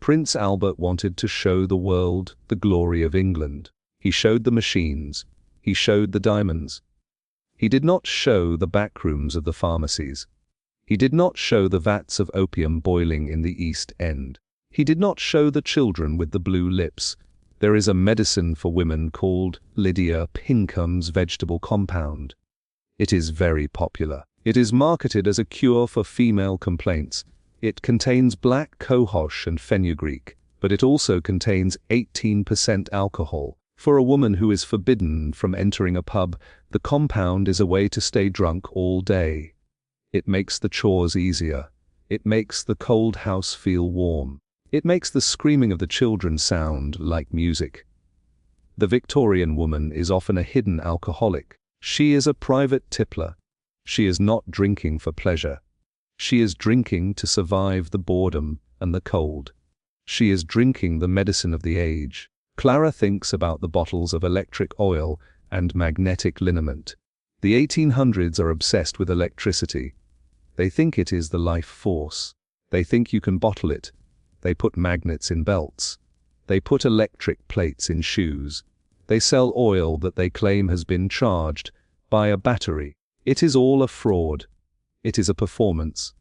Prince Albert wanted to show the world the glory of England. He showed the machines. He showed the diamonds. He did not show the back rooms of the pharmacies. He did not show the vats of opium boiling in the East End. He did not show the children with the blue lips. There is a medicine for women called Lydia Pinkham's vegetable compound. It is very popular. It is marketed as a cure for female complaints. It contains black cohosh and fenugreek, but it also contains 18% alcohol. For a woman who is forbidden from entering a pub, the compound is a way to stay drunk all day. It makes the chores easier. It makes the cold house feel warm. It makes the screaming of the children sound like music. The Victorian woman is often a hidden alcoholic. She is a private tippler. She is not drinking for pleasure. She is drinking to survive the boredom and the cold. She is drinking the medicine of the age. Clara thinks about the bottles of electric oil and magnetic liniment. The 1800s are obsessed with electricity. They think it is the life force. They think you can bottle it. They put magnets in belts. They put electric plates in shoes. They sell oil that they claim has been charged by a battery. It is all a fraud. It is a performance.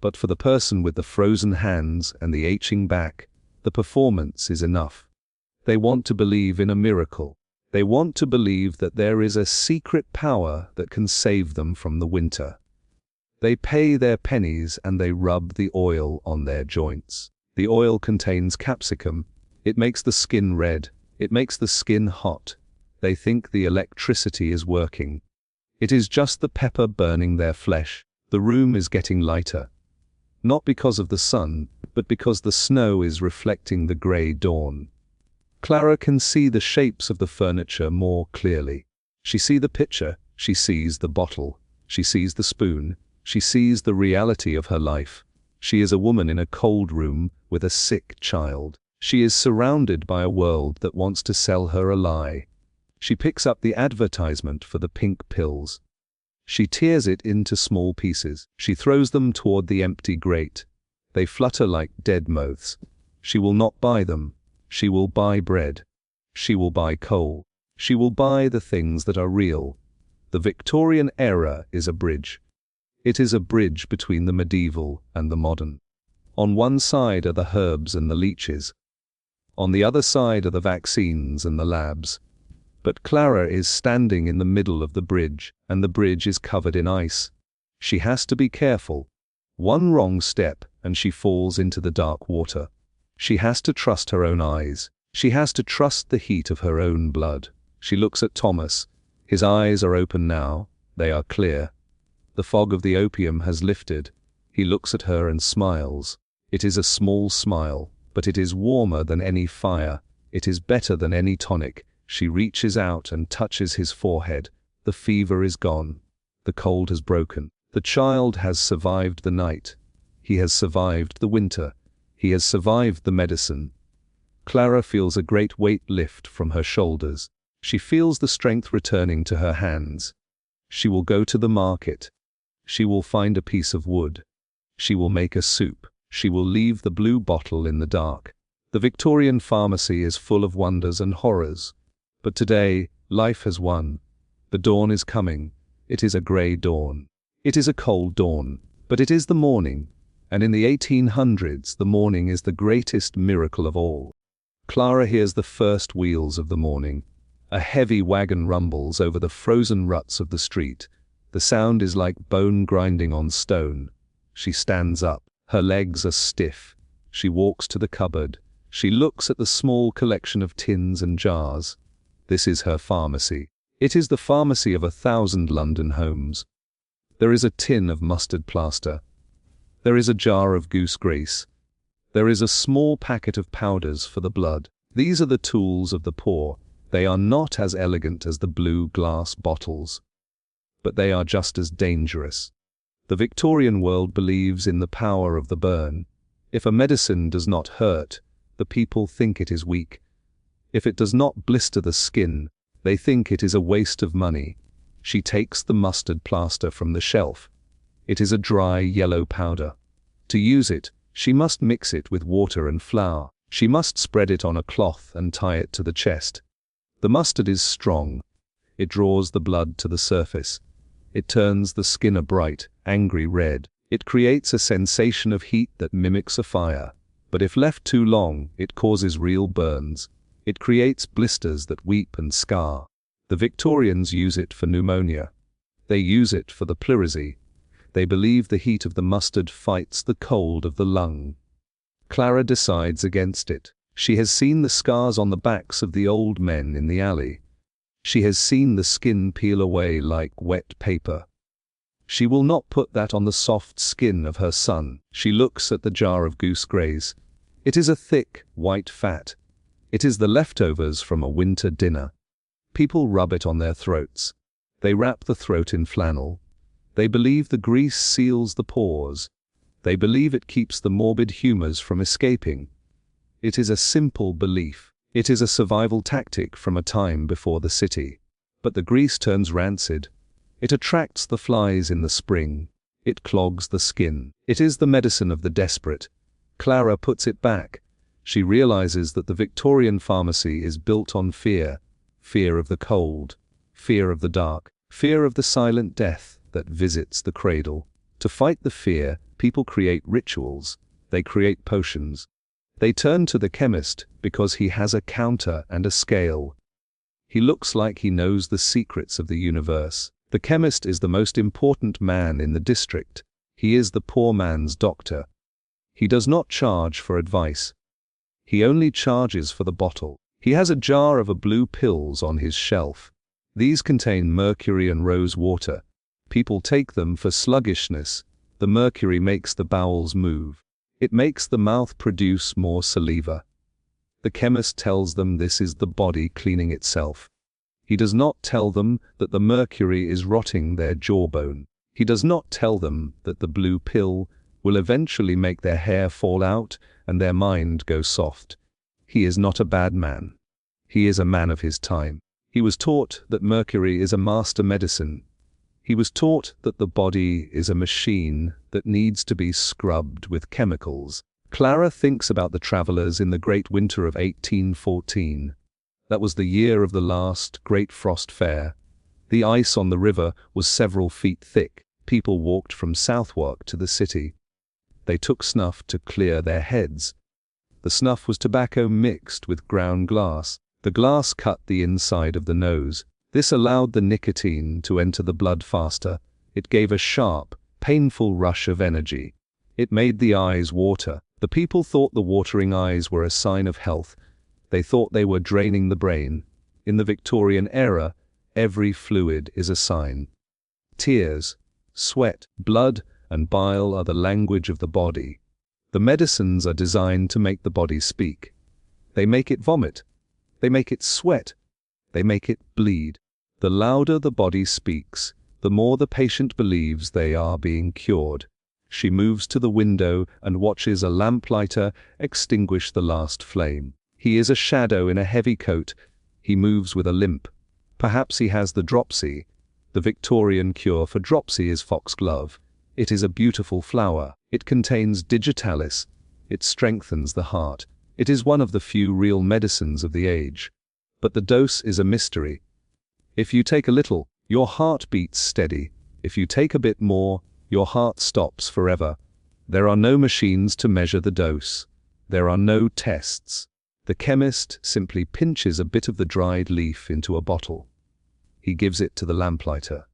But for the person with the frozen hands and the aching back, the performance is enough. They want to believe in a miracle. They want to believe that there is a secret power that can save them from the winter. They pay their pennies and they rub the oil on their joints. The oil contains capsicum. It makes the skin red. It makes the skin hot. They think the electricity is working. It is just the pepper burning their flesh. The room is getting lighter. Not because of the sun, but because the snow is reflecting the grey dawn. Clara can see the shapes of the furniture more clearly. She sees the pitcher. She sees the bottle. She sees the spoon. She sees the reality of her life. She is a woman in a cold room with a sick child. She is surrounded by a world that wants to sell her a lie. She picks up the advertisement for the pink pills. She tears it into small pieces. She throws them toward the empty grate. They flutter like dead moths. She will not buy them. She will buy bread. She will buy coal. She will buy the things that are real. The Victorian era is a bridge. It is a bridge between the medieval and the modern. On one side are the herbs and the leeches. On the other side are the vaccines and the labs. But Clara is standing in the middle of the bridge, and the bridge is covered in ice. She has to be careful. One wrong step, and she falls into the dark water. She has to trust her own eyes. She has to trust the heat of her own blood. She looks at Thomas. His eyes are open now. They are clear. The fog of the opium has lifted. He looks at her and smiles. It is a small smile, but it is warmer than any fire. It is better than any tonic. She reaches out and touches his forehead. The fever is gone. The cold has broken. The child has survived the night. He has survived the winter. He has survived the medicine. Clara feels a great weight lift from her shoulders. She feels the strength returning to her hands. She will go to the market. She will find a piece of wood. She will make a soup. She will leave the blue bottle in the dark. The Victorian pharmacy is full of wonders and horrors. But today, life has won. The dawn is coming. It is a grey dawn. It is a cold dawn, but it is the morning. And in the 1800s, the morning is the greatest miracle of all. Clara hears the first wheels of the morning. A heavy wagon rumbles over the frozen ruts of the street. The sound is like bone grinding on stone. She stands up. Her legs are stiff. She walks to the cupboard. She looks at the small collection of tins and jars. This is her pharmacy. It is the pharmacy of 1,000 London homes. There is a tin of mustard plaster. There is a jar of goose grease. There is a small packet of powders for the blood. These are the tools of the poor. They are not as elegant as the blue glass bottles, but they are just as dangerous. The Victorian world believes in the power of the burn. If a medicine does not hurt, the people think it is weak. If it does not blister the skin, they think it is a waste of money. She takes the mustard plaster from the shelf. It is a dry yellow powder. To use it, she must mix it with water and flour. She must spread it on a cloth and tie it to the chest. The mustard is strong. It draws the blood to the surface. It turns the skin a bright, angry red. It creates a sensation of heat that mimics a fire. But if left too long, it causes real burns. It creates blisters that weep and scar. The Victorians use it for pneumonia. They use it for the pleurisy. They believe the heat of the mustard fights the cold of the lung. Clara decides against it. She has seen the scars on the backs of the old men in the alley. She has seen the skin peel away like wet paper. She will not put that on the soft skin of her son. She looks at the jar of goose graze. It is a thick, white fat. It is the leftovers from a winter dinner. People rub it on their throats. They wrap the throat in flannel. They believe the grease seals the pores. They believe it keeps the morbid humors from escaping. It is a simple belief. It is a survival tactic from a time before the city. But the grease turns rancid. It attracts the flies in the spring. It clogs the skin. It is the medicine of the desperate. Clara puts it back. She realizes that the Victorian pharmacy is built on fear. Fear of the cold. Fear of the dark. Fear of the silent death that visits the cradle. To fight the fear, people create rituals. They create potions. They turn to the chemist because he has a counter and a scale. He looks like he knows the secrets of the universe. The chemist is the most important man in the district. He is the poor man's doctor. He does not charge for advice. He only charges for the bottle. He has a jar of blue pills on his shelf. These contain mercury and rose water. People take them for sluggishness. The mercury makes the bowels move. It makes the mouth produce more saliva. The chemist tells them this is the body cleaning itself. He does not tell them that the mercury is rotting their jawbone. He does not tell them that the blue pill will eventually make their hair fall out and their mind go soft. He is not a bad man. He is a man of his time. He was taught that mercury is a master medicine. He was taught that the body is a machine that needs to be scrubbed with chemicals. Clara thinks about the travelers in the great winter of 1814. That was the year of the last great frost fair. The ice on the river was several feet thick. People walked from Southwark to the city. They took snuff to clear their heads. The snuff was tobacco mixed with ground glass. The glass cut the inside of the nose. This allowed the nicotine to enter the blood faster. It gave a sharp, painful rush of energy. It made the eyes water. The people thought the watering eyes were a sign of health. They thought they were draining the brain. In the Victorian era, every fluid is a sign. Tears, sweat, blood, and bile are the language of the body. The medicines are designed to make the body speak. They make it vomit. They make it sweat. They make it bleed. The louder the body speaks, the more the patient believes they are being cured. She moves to the window and watches a lamplighter extinguish the last flame. He is a shadow in a heavy coat. He moves with a limp. Perhaps he has the dropsy. The Victorian cure for dropsy is foxglove. It is a beautiful flower. It contains digitalis. It strengthens the heart. It is one of the few real medicines of the age. But the dose is a mystery. If you take a little, your heart beats steady. If you take a bit more, your heart stops forever. There are no machines to measure the dose. There are no tests. The chemist simply pinches a bit of the dried leaf into a bottle. He gives it to the lamplighter.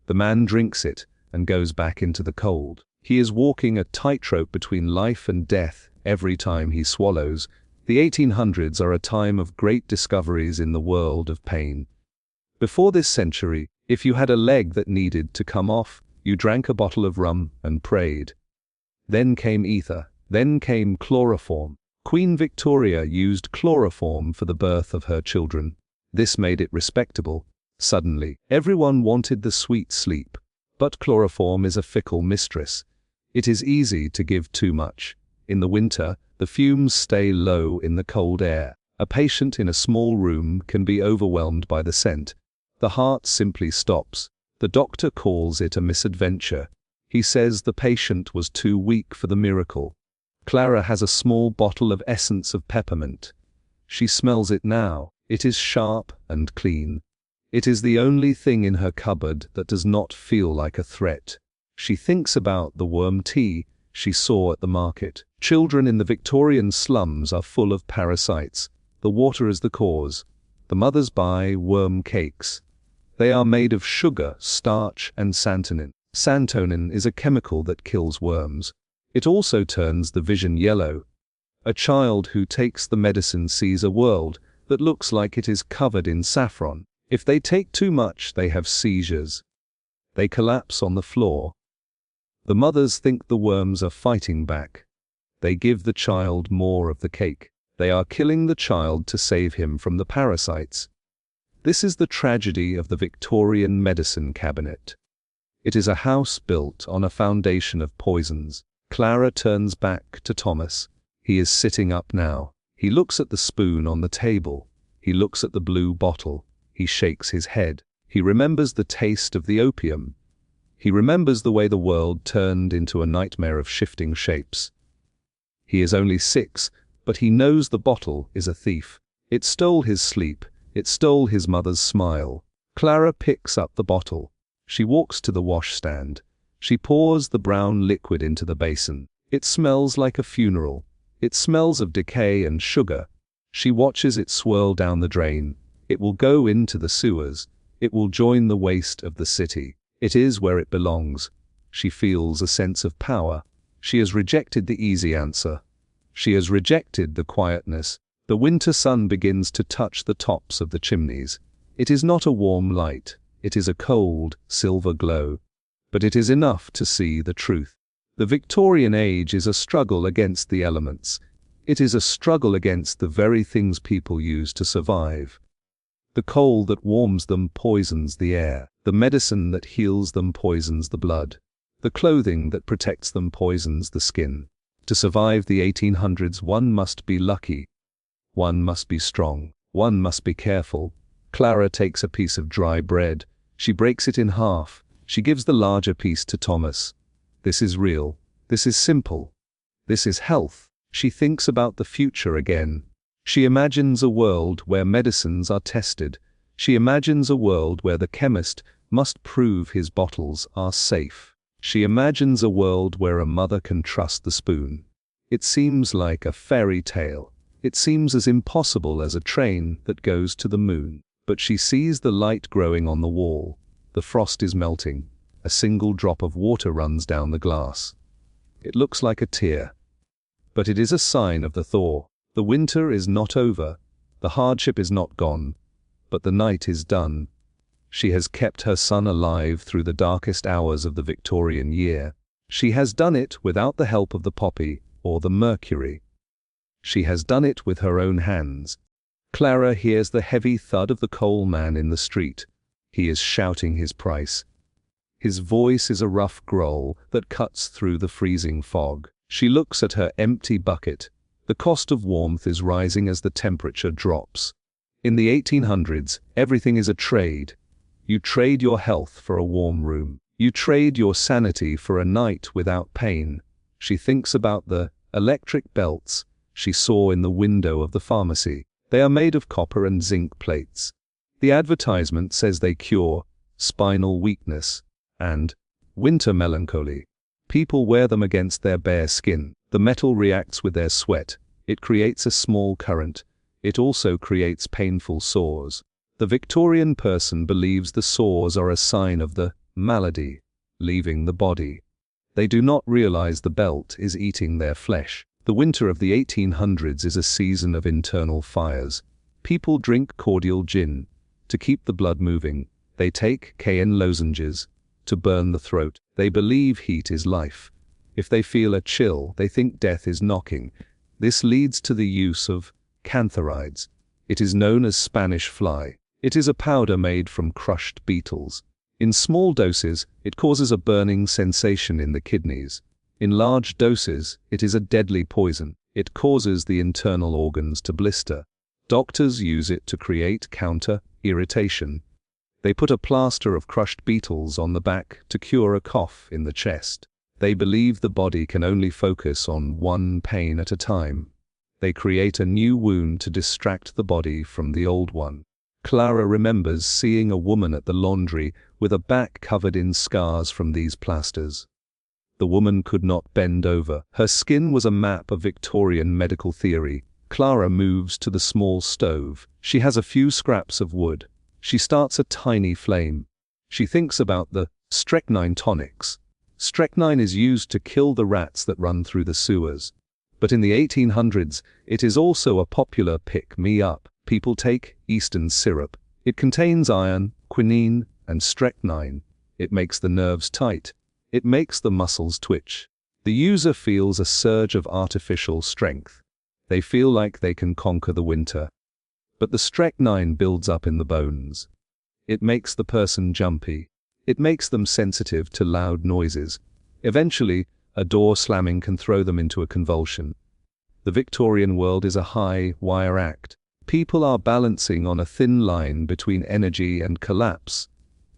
The man drinks it and goes back into the cold. He is walking a tightrope between life and death every time he swallows. The 1800s are a time of great discoveries in the world of pain. Before this century, if you had a leg that needed to come off, you drank a bottle of rum and prayed. Then came ether, then came chloroform. Queen Victoria used chloroform for the birth of her children. This made it respectable. Suddenly, everyone wanted the sweet sleep. But chloroform is a fickle mistress. It is easy to give too much. In the winter, the fumes stay low in the cold air. A patient in a small room can be overwhelmed by the scent. The heart simply stops. The doctor calls it a misadventure. He says the patient was too weak for the miracle. Clara has a small bottle of essence of peppermint. She smells it now. It is sharp and clean. It is the only thing in her cupboard that does not feel like a threat. She thinks about the worm tea she saw at the market. Children in the Victorian slums are full of parasites. The water is the cause. The mothers buy worm cakes. They are made of sugar, starch, and santonin. Santonin is a chemical that kills worms. It also turns the vision yellow. A child who takes the medicine sees a world that looks like it is covered in saffron. If they take too much, they have seizures. They collapse on the floor. The mothers think the worms are fighting back. They give the child more of the cake. They are killing the child to save him from the parasites. This is the tragedy of the Victorian medicine cabinet. It is a house built on a foundation of poisons. Clara turns back to Thomas. He is sitting up now. He looks at the spoon on the table. He looks at the blue bottle. He shakes his head. He remembers the taste of the opium. He remembers the way the world turned into a nightmare of shifting shapes. He is only 6, but he knows the bottle is a thief. It stole his sleep. It stole his mother's smile. Clara picks up the bottle. She walks to the washstand. She pours the brown liquid into the basin. It smells like a funeral. It smells of decay and sugar. She watches it swirl down the drain. It will go into the sewers. It will join the waste of the city. It is where it belongs. She feels a sense of power. She has rejected the easy answer. She has rejected the quietness. The winter sun begins to touch the tops of the chimneys. It is not a warm light. It is a cold, silver glow. But it is enough to see the truth. The Victorian age is a struggle against the elements. It is a struggle against the very things people use to survive. The coal that warms them poisons the air. The medicine that heals them poisons the blood. The clothing that protects them poisons the skin. To survive the 1800s, one must be lucky. One must be strong. One must be careful. Clara takes a piece of dry bread. She breaks it in half. She gives the larger piece to Thomas. This is real. This is simple. This is health. She thinks about the future again. She imagines a world where medicines are tested. She imagines a world where the chemist must prove his bottles are safe. She imagines a world where a mother can trust the spoon. It seems like a fairy tale. It seems as impossible as a train that goes to the moon. But she sees the light growing on the wall. The frost is melting. A single drop of water runs down the glass. It looks like a tear. But it is a sign of the thaw. The winter is not over. The hardship is not gone. But the night is done. She has kept her son alive through the darkest hours of the Victorian year. She has done it without the help of the poppy or the mercury. She has done it with her own hands. Clara hears the heavy thud of the coal man in the street. He is shouting his price. His voice is a rough growl that cuts through the freezing fog. She looks at her empty bucket. The cost of warmth is rising as the temperature drops. In the 1800s, everything is a trade. You trade your health for a warm room. You trade your sanity for a night without pain. She thinks about the electric belts she saw in the window of the pharmacy. They are made of copper and zinc plates. The advertisement says they cure spinal weakness and winter melancholy. People wear them against their bare skin. The metal reacts with their sweat. It creates a small current. It also creates painful sores. The Victorian person believes the sores are a sign of the malady leaving the body. They do not realize the belt is eating their flesh. The winter of the 1800s is a season of internal fires. People drink cordial gin to keep the blood moving. They take cayenne lozenges to burn the throat. They believe heat is life. If they feel a chill, they think death is knocking. This leads to the use of cantharides. It is known as Spanish fly. It is a powder made from crushed beetles. In small doses, it causes a burning sensation in the kidneys. In large doses, it is a deadly poison. It causes the internal organs to blister. Doctors use it to create counter-irritation. They put a plaster of crushed beetles on the back to cure a cough in the chest. They believe the body can only focus on one pain at a time. They create a new wound to distract the body from the old one. Clara remembers seeing a woman at the laundry with a back covered in scars from these plasters. The woman could not bend over. Her skin was a map of Victorian medical theory. Clara moves to the small stove. She has a few scraps of wood. She starts a tiny flame. She thinks about the strychnine tonics. Strychnine is used to kill the rats that run through the sewers. But in the 1800s, it is also a popular pick-me-up. People take Eastern syrup. It contains iron, quinine, and strychnine. It makes the nerves tight. It makes the muscles twitch. The user feels a surge of artificial strength. They feel like they can conquer the winter. But the strychnine builds up in the bones. It makes the person jumpy. It makes them sensitive to loud noises. Eventually, a door slamming can throw them into a convulsion. The Victorian world is a high-wire act. People are balancing on a thin line between energy and collapse.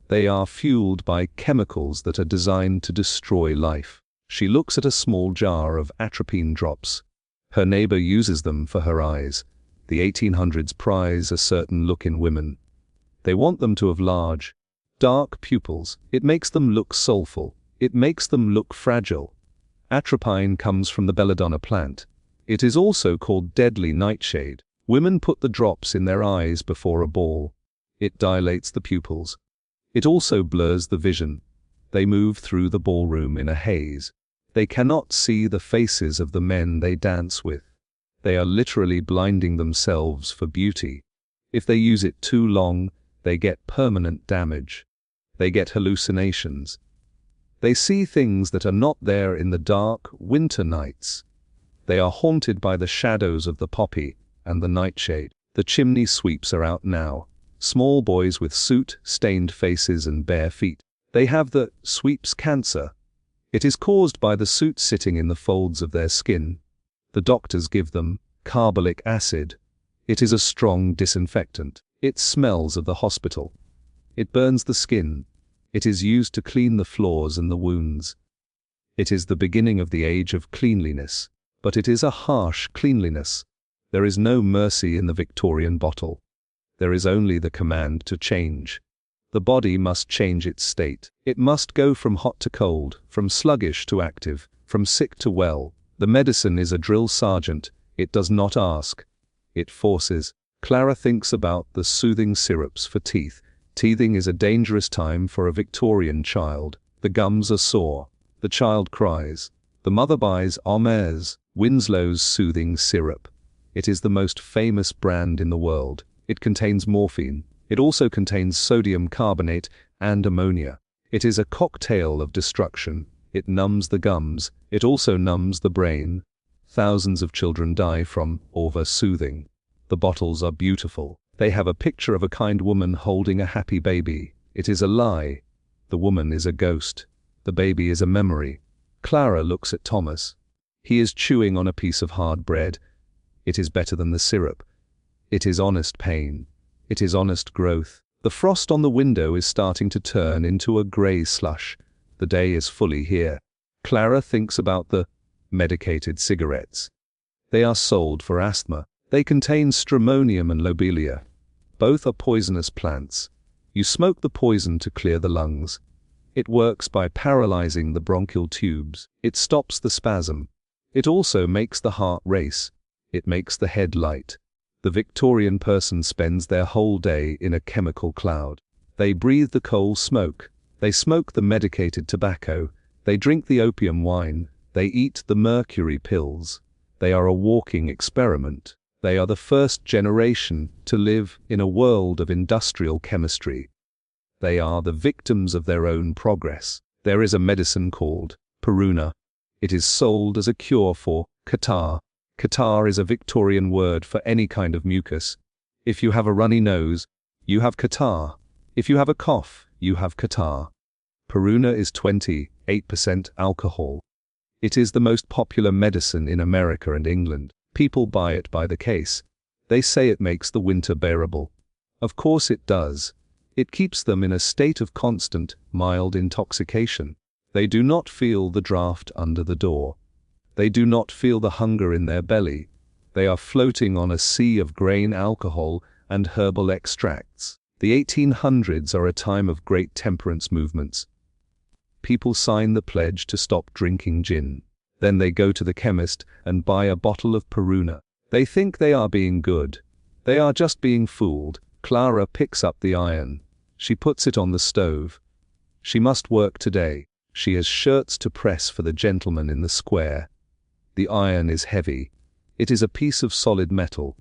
They are fueled by chemicals that are designed to destroy life. She looks at a small jar of atropine drops. Her neighbor uses them for her eyes. The 1800s prize a certain look in women. They want them to have large, dark pupils. It makes them look soulful. It makes them look fragile. Atropine comes from the belladonna plant. It is also called deadly nightshade. Women put the drops in their eyes before a ball. It dilates the pupils. It also blurs the vision. They move through the ballroom in a haze. They cannot see the faces of the men they dance with. They are literally blinding themselves for beauty. If they use it too long, they get permanent damage. They get hallucinations. They see things that are not there in the dark winter nights. They are haunted by the shadows of the poppy and the nightshade. The chimney sweeps are out now. Small boys with soot-stained faces and bare feet. They have the sweeps cancer. It is caused by the soot sitting in the folds of their skin. The doctors give them carbolic acid. It is a strong disinfectant. It smells of the hospital. It burns the skin. It is used to clean the floors and the wounds. It is the beginning of the age of cleanliness, but it is a harsh cleanliness. There is no mercy in the Victorian bottle. There is only the command to change. The body must change its state. It must go from hot to cold, from sluggish to active, from sick to well. The medicine is a drill sergeant. It does not ask. It forces. Clara thinks about the soothing syrups for teeth. Teething is a dangerous time for a Victorian child. The gums are sore. The child cries. The mother buys Hermes, Winslow's soothing syrup. It is the most famous brand in the world. It contains morphine. It also contains sodium carbonate and ammonia. It is a cocktail of destruction. It numbs the gums. It also numbs the brain. Thousands of children die from over-soothing. The bottles are beautiful. They have a picture of a kind woman holding a happy baby. It is a lie. The woman is a ghost. The baby is a memory. Clara looks at Thomas. He is chewing on a piece of hard bread. It is better than the syrup. It is honest pain. It is honest growth. The frost on the window is starting to turn into a grey slush. The day is fully here. Clara thinks about the medicated cigarettes. They are sold for asthma. They contain stramonium and lobelia. Both are poisonous plants. You smoke the poison to clear the lungs. It works by paralyzing the bronchial tubes. It stops the spasm. It also makes the heart race. It makes the head light. The Victorian person spends their whole day in a chemical cloud. They breathe the coal smoke. They smoke the medicated tobacco. They drink the opium wine. They eat the mercury pills. They are a walking experiment. They are the first generation to live in a world of industrial chemistry. They are the victims of their own progress. There is a medicine called Puruna. It is sold as a cure for catarrh. Catarrh is a Victorian word for any kind of mucus. If you have a runny nose, you have catarrh. If you have a cough, you have catarrh. Puruna is 28% alcohol. It is the most popular medicine in America and England. People buy it by the case. They say it makes the winter bearable. Of course it does. It keeps them in a state of constant, mild intoxication. They do not feel the draft under the door. They do not feel the hunger in their belly. They are floating on a sea of grain alcohol and herbal extracts. The 1800s are a time of great temperance movements. People sign the pledge to stop drinking gin. Then they go to the chemist and buy a bottle of Puruna. They think they are being good. They are just being fooled. Clara picks up the iron. She puts it on the stove. She must work today. She has shirts to press for the gentleman in the square. The iron is heavy. It is a piece of solid metal.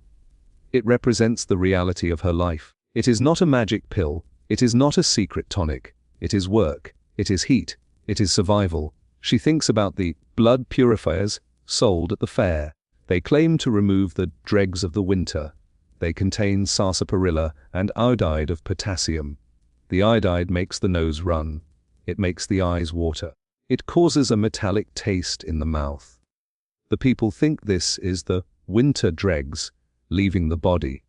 It represents the reality of her life. It is not a magic pill. It is not a secret tonic. It is work. It is heat. It is survival. She thinks about the blood purifiers sold at the fair. They claim to remove the dregs of the winter. They contain sarsaparilla and iodide of potassium. The iodide makes the nose run. It makes the eyes water. It causes a metallic taste in the mouth. The people think this is the winter dregs leaving the body.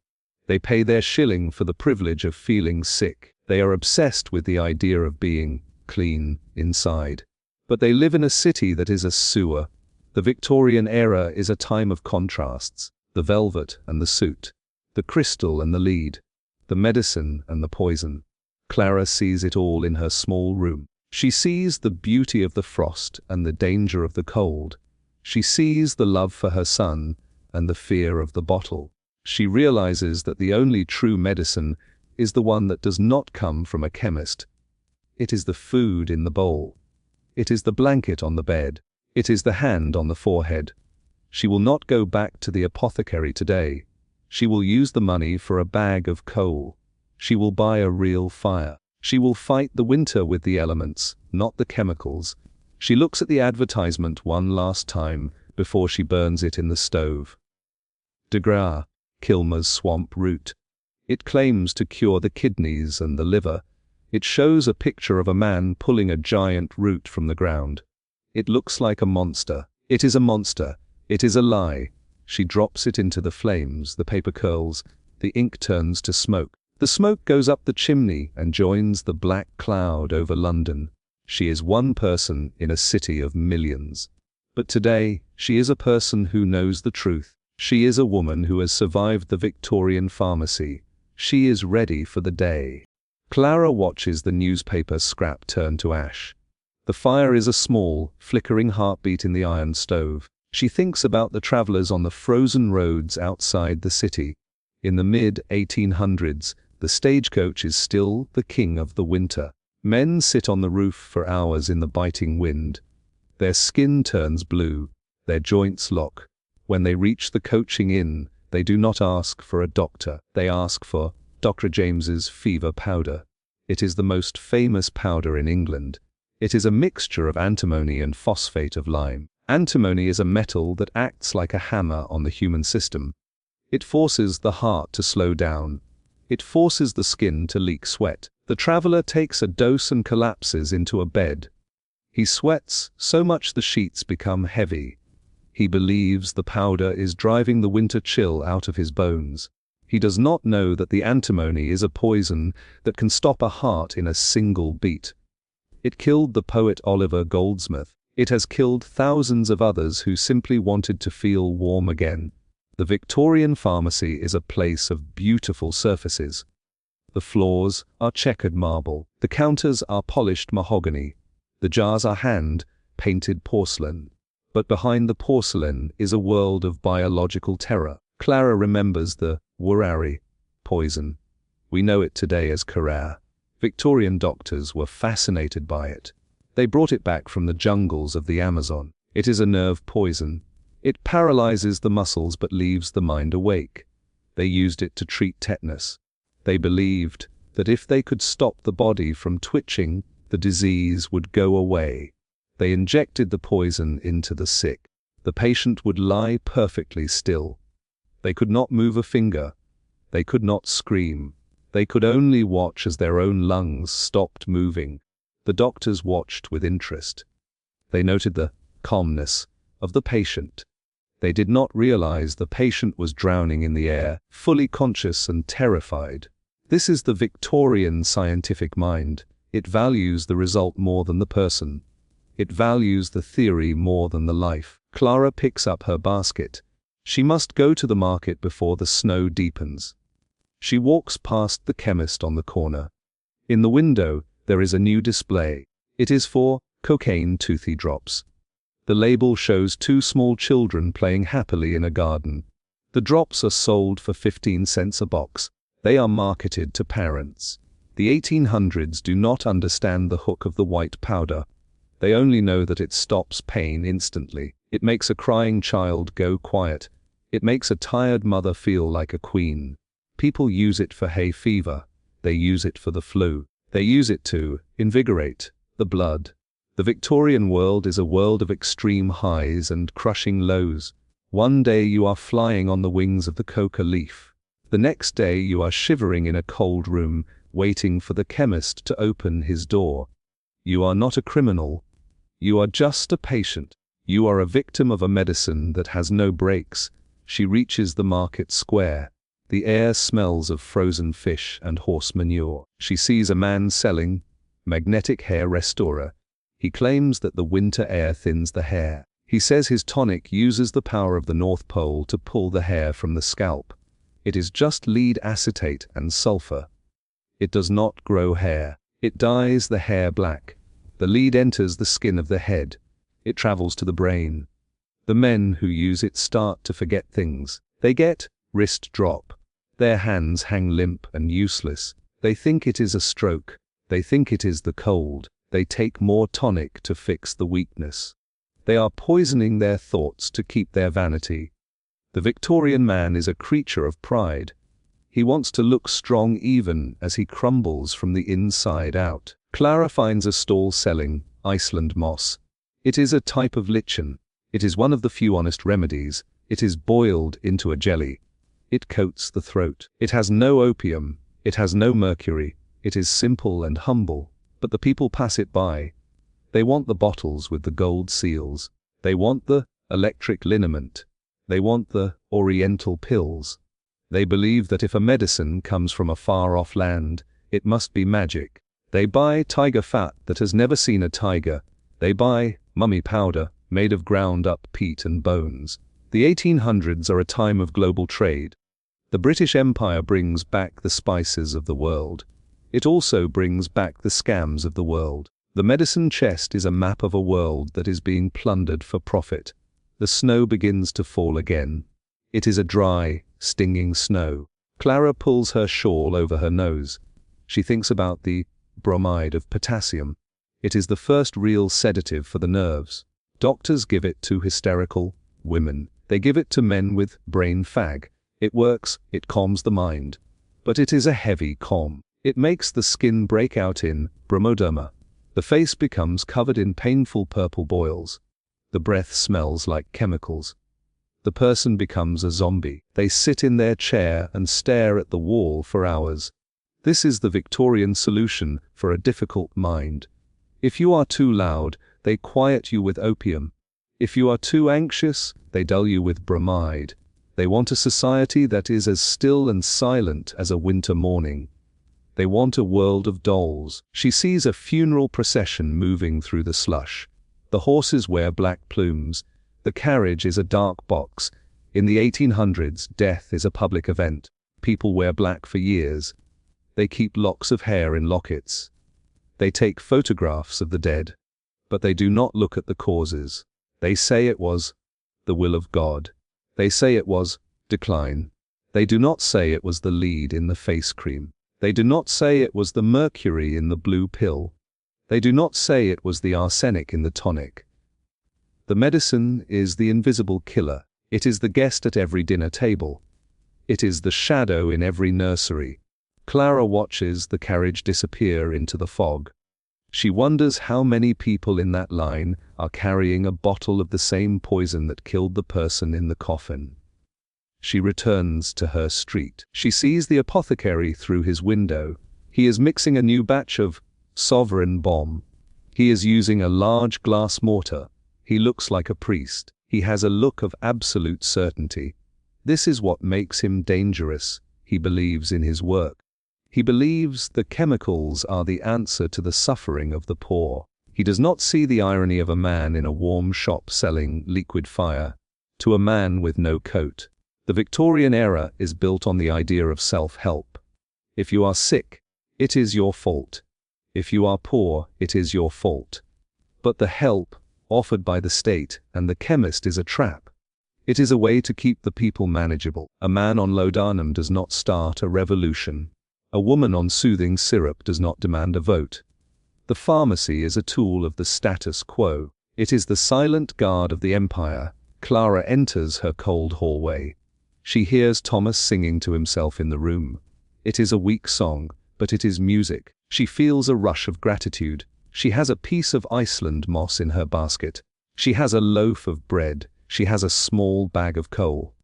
They pay their shilling for the privilege of feeling sick. They are obsessed with the idea of being clean inside. But they live in a city that is a sewer. The Victorian era is a time of contrasts. The velvet and the suit. The crystal and the lead. The medicine and the poison. Clara sees it all in her small room. She sees the beauty of the frost and the danger of the cold. She sees the love for her son and the fear of the bottle. She realizes that the only true medicine is the one that does not come from a chemist. It is the food in the bowl. It is the blanket on the bed. It is the hand on the forehead. She will not go back to the apothecary today. She will use the money for a bag of coal. She will buy a real fire. She will fight the winter with the elements, not the chemicals. She looks at the advertisement one last time before she burns it in the stove. De Gras, Kilmer's swamp root. It claims to cure the kidneys and the liver. It shows a picture of a man pulling a giant root from the ground. It looks like a monster. It is a monster. It is a lie. She drops it into the flames. The paper curls. The ink turns to smoke. The smoke goes up the chimney and joins the black cloud over London. She is one person in a city of millions. But today, she is a person who knows the truth. She is a woman who has survived the Victorian pharmacy. She is ready for the day. Clara watches the newspaper scrap turn to ash. The fire is a small, flickering heartbeat in the iron stove. She thinks about the travelers on the frozen roads outside the city. In the mid-1800s, the stagecoach is still the king of the winter. Men sit on the roof for hours in the biting wind. Their skin turns blue. Their joints lock. When they reach the coaching inn, they do not ask for a doctor. They ask for Dr. James's fever powder. It is the most famous powder in England. It is a mixture of antimony and phosphate of lime. Antimony is a metal that acts like a hammer on the human system. It forces the heart to slow down. It forces the skin to leak sweat. The traveler takes a dose and collapses into a bed. He sweats so much the sheets become heavy. He believes the powder is driving the winter chill out of his bones. He does not know that the antimony is a poison that can stop a heart in a single beat. It killed the poet Oliver Goldsmith. It has killed thousands of others who simply wanted to feel warm again. The Victorian pharmacy is a place of beautiful surfaces. The floors are checkered marble. The counters are polished mahogany. The jars are hand-painted porcelain. But behind the porcelain is a world of biological terror. Clara remembers the wurari poison. We know it today as curare. Victorian doctors were fascinated by it. They brought it back from the jungles of the Amazon. It is a nerve poison. It paralyzes the muscles but leaves the mind awake. They used it to treat tetanus. They believed that if they could stop the body from twitching, the disease would go away. They injected the poison into the sick. The patient would lie perfectly still. They could not move a finger. They could not scream. They could only watch as their own lungs stopped moving. The doctors watched with interest. They noted the calmness of the patient. They did not realize the patient was drowning in the air, fully conscious and terrified. This is the Victorian scientific mind. It values the result more than the person. It values the theory more than the life. Clara picks up her basket. She must go to the market before the snow deepens. She walks past the chemist on the corner. In the window, there is a new display. It is for cocaine toothy drops. The label shows two small children playing happily in a garden. The drops are sold for 15 cents a box. They are marketed to parents. The 1800s do not understand the hook of the white powder. They only know that it stops pain instantly. It makes a crying child go quiet. It makes a tired mother feel like a queen. People use it for hay fever. They use it for the flu. They use it to invigorate the blood. The Victorian world is a world of extreme highs and crushing lows. One day you are flying on the wings of the coca leaf. The next day you are shivering in a cold room, waiting for the chemist to open his door. You are not a criminal. You are just a patient. You are a victim of a medicine that has no brakes. She reaches the market square. The air smells of frozen fish and horse manure. She sees a man selling magnetic hair restorer. He claims that the winter air thins the hair. He says his tonic uses the power of the North Pole to pull the hair from the scalp. It is just lead acetate and sulfur. It does not grow hair. It dyes the hair black. The lead enters the skin of the head. It travels to the brain. The men who use it start to forget things. They get wrist drop. Their hands hang limp and useless. They think it is a stroke. They think it is the cold. They take more tonic to fix the weakness. They are poisoning their thoughts to keep their vanity. The Victorian man is a creature of pride. He wants to look strong even as he crumbles from the inside out. Clara finds a stall selling Iceland moss. It is a type of lichen. It is one of the few honest remedies. It is boiled into a jelly. It coats the throat. It has no opium. It has no mercury. It is simple and humble. But the people pass it by. They want the bottles with the gold seals. They want the electric liniment. They want the oriental pills. They believe that if a medicine comes from a far-off land, it must be magic. They buy tiger fat that has never seen a tiger. They buy mummy powder made of ground-up peat and bones. The 1800s are a time of global trade. The British Empire brings back the spices of the world. It also brings back the scams of the world. The medicine chest is a map of a world that is being plundered for profit. The snow begins to fall again. It is a dry, stinging snow. Clara pulls her shawl over her nose. She thinks about the bromide of potassium. It is the first real sedative for the nerves. Doctors give it to hysterical women. They give it to men with brain fag. It works, it calms the mind. But it is a heavy calm. It makes the skin break out in bromoderma. The face becomes covered in painful purple boils. The breath smells like chemicals. The person becomes a zombie. They sit in their chair and stare at the wall for hours. This is the Victorian solution for a difficult mind. If you are too loud, they quiet you with opium. If you are too anxious, they dull you with bromide. They want a society that is as still and silent as a winter morning. They want a world of dolls. She sees a funeral procession moving through the slush. The horses wear black plumes. The carriage is a dark box. In the 1800s, death is a public event. People wear black for years. They keep locks of hair in lockets. They take photographs of the dead. But they do not look at the causes. They say it was the will of God. They say it was decline. They do not say it was the lead in the face cream. They do not say it was the mercury in the blue pill. They do not say it was the arsenic in the tonic. The medicine is the invisible killer. It is the guest at every dinner table. It is the shadow in every nursery. Clara watches the carriage disappear into the fog. She wonders how many people in that line are carrying a bottle of the same poison that killed the person in the coffin. She returns to her street. She sees the apothecary through his window. He is mixing a new batch of sovereign bomb. He is using a large glass mortar. He looks like a priest. He has a look of absolute certainty. This is what makes him dangerous. He believes in his work. He believes the chemicals are the answer to the suffering of the poor. He does not see the irony of a man in a warm shop selling liquid fire to a man with no coat. The Victorian era is built on the idea of self-help. If you are sick, it is your fault. If you are poor, it is your fault. But the help offered by the state and the chemist is a trap. It is a way to keep the people manageable. A man on Laudanum does not start a revolution. A woman on soothing syrup does not demand a vote. The pharmacy is a tool of the status quo. It is the silent guard of the empire. Clara enters her cold hallway. She hears Thomas singing to himself in the room. It is a weak song, but it is music. She feels a rush of gratitude. She has a piece of Iceland moss in her basket. She has a loaf of bread. She has a small bag of coal.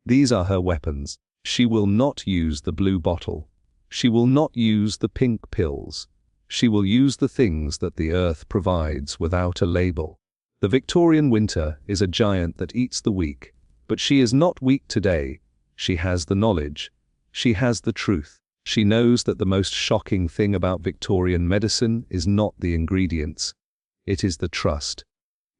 These are her weapons. She will not use the blue bottle. She will not use the pink pills. She will use the things that the earth provides without a label. The Victorian winter is a giant that eats the weak, but she is not weak today. She has the knowledge. She has the truth. She knows that the most shocking thing about Victorian medicine is not the ingredients. It is the trust.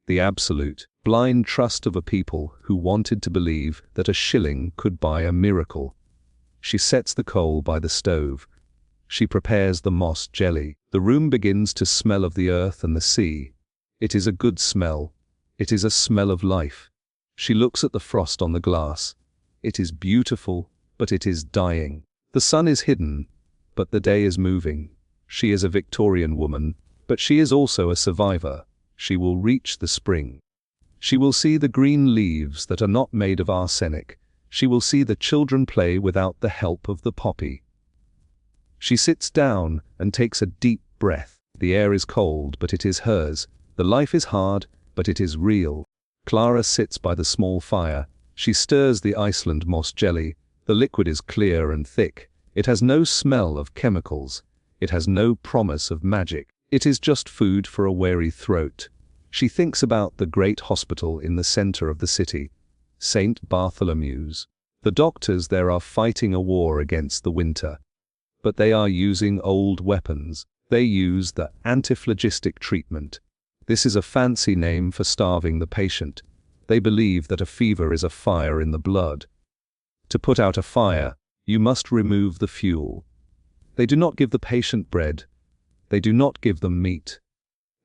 The absolute, blind trust of a people who wanted to believe that a shilling could buy a miracle. She sets the coal by the stove. She prepares the moss jelly. The room begins to smell of the earth and the sea. It is a good smell. It is a smell of life. She looks at the frost on the glass. It is beautiful, but it is dying. The sun is hidden, but the day is moving. She is a Victorian woman, but she is also a survivor. She will reach the spring. She will see the green leaves that are not made of arsenic. She will see the children play without the help of the poppy. She sits down and takes a deep breath. The air is cold, but it is hers. The life is hard, but it is real. Clara sits by the small fire. She stirs the Iceland moss jelly. The liquid is clear and thick. It has no smell of chemicals. It has no promise of magic. It is just food for a weary throat. She thinks about the great hospital in the center of the city, St. Bartholomew's. The doctors there are fighting a war against the winter. But they are using old weapons. They use the antiphlogistic treatment. This is a fancy name for starving the patient. They believe that a fever is a fire in the blood. To put out a fire, you must remove the fuel. They do not give the patient bread. They do not give them meat.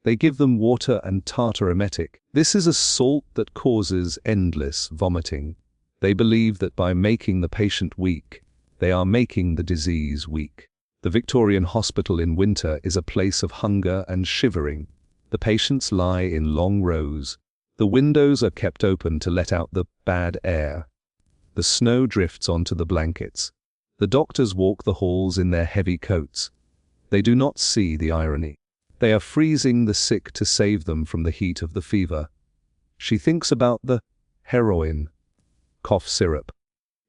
They give them water and tartar emetic. This is a salt that causes endless vomiting. They believe that by making the patient weak, they are making the disease weak. The Victorian hospital in winter is a place of hunger and shivering. The patients lie in long rows. The windows are kept open to let out the bad air. The snow drifts onto the blankets. The doctors walk the halls in their heavy coats. They do not see the irony. They are freezing the sick to save them from the heat of the fever. She thinks about the heroin, cough syrup.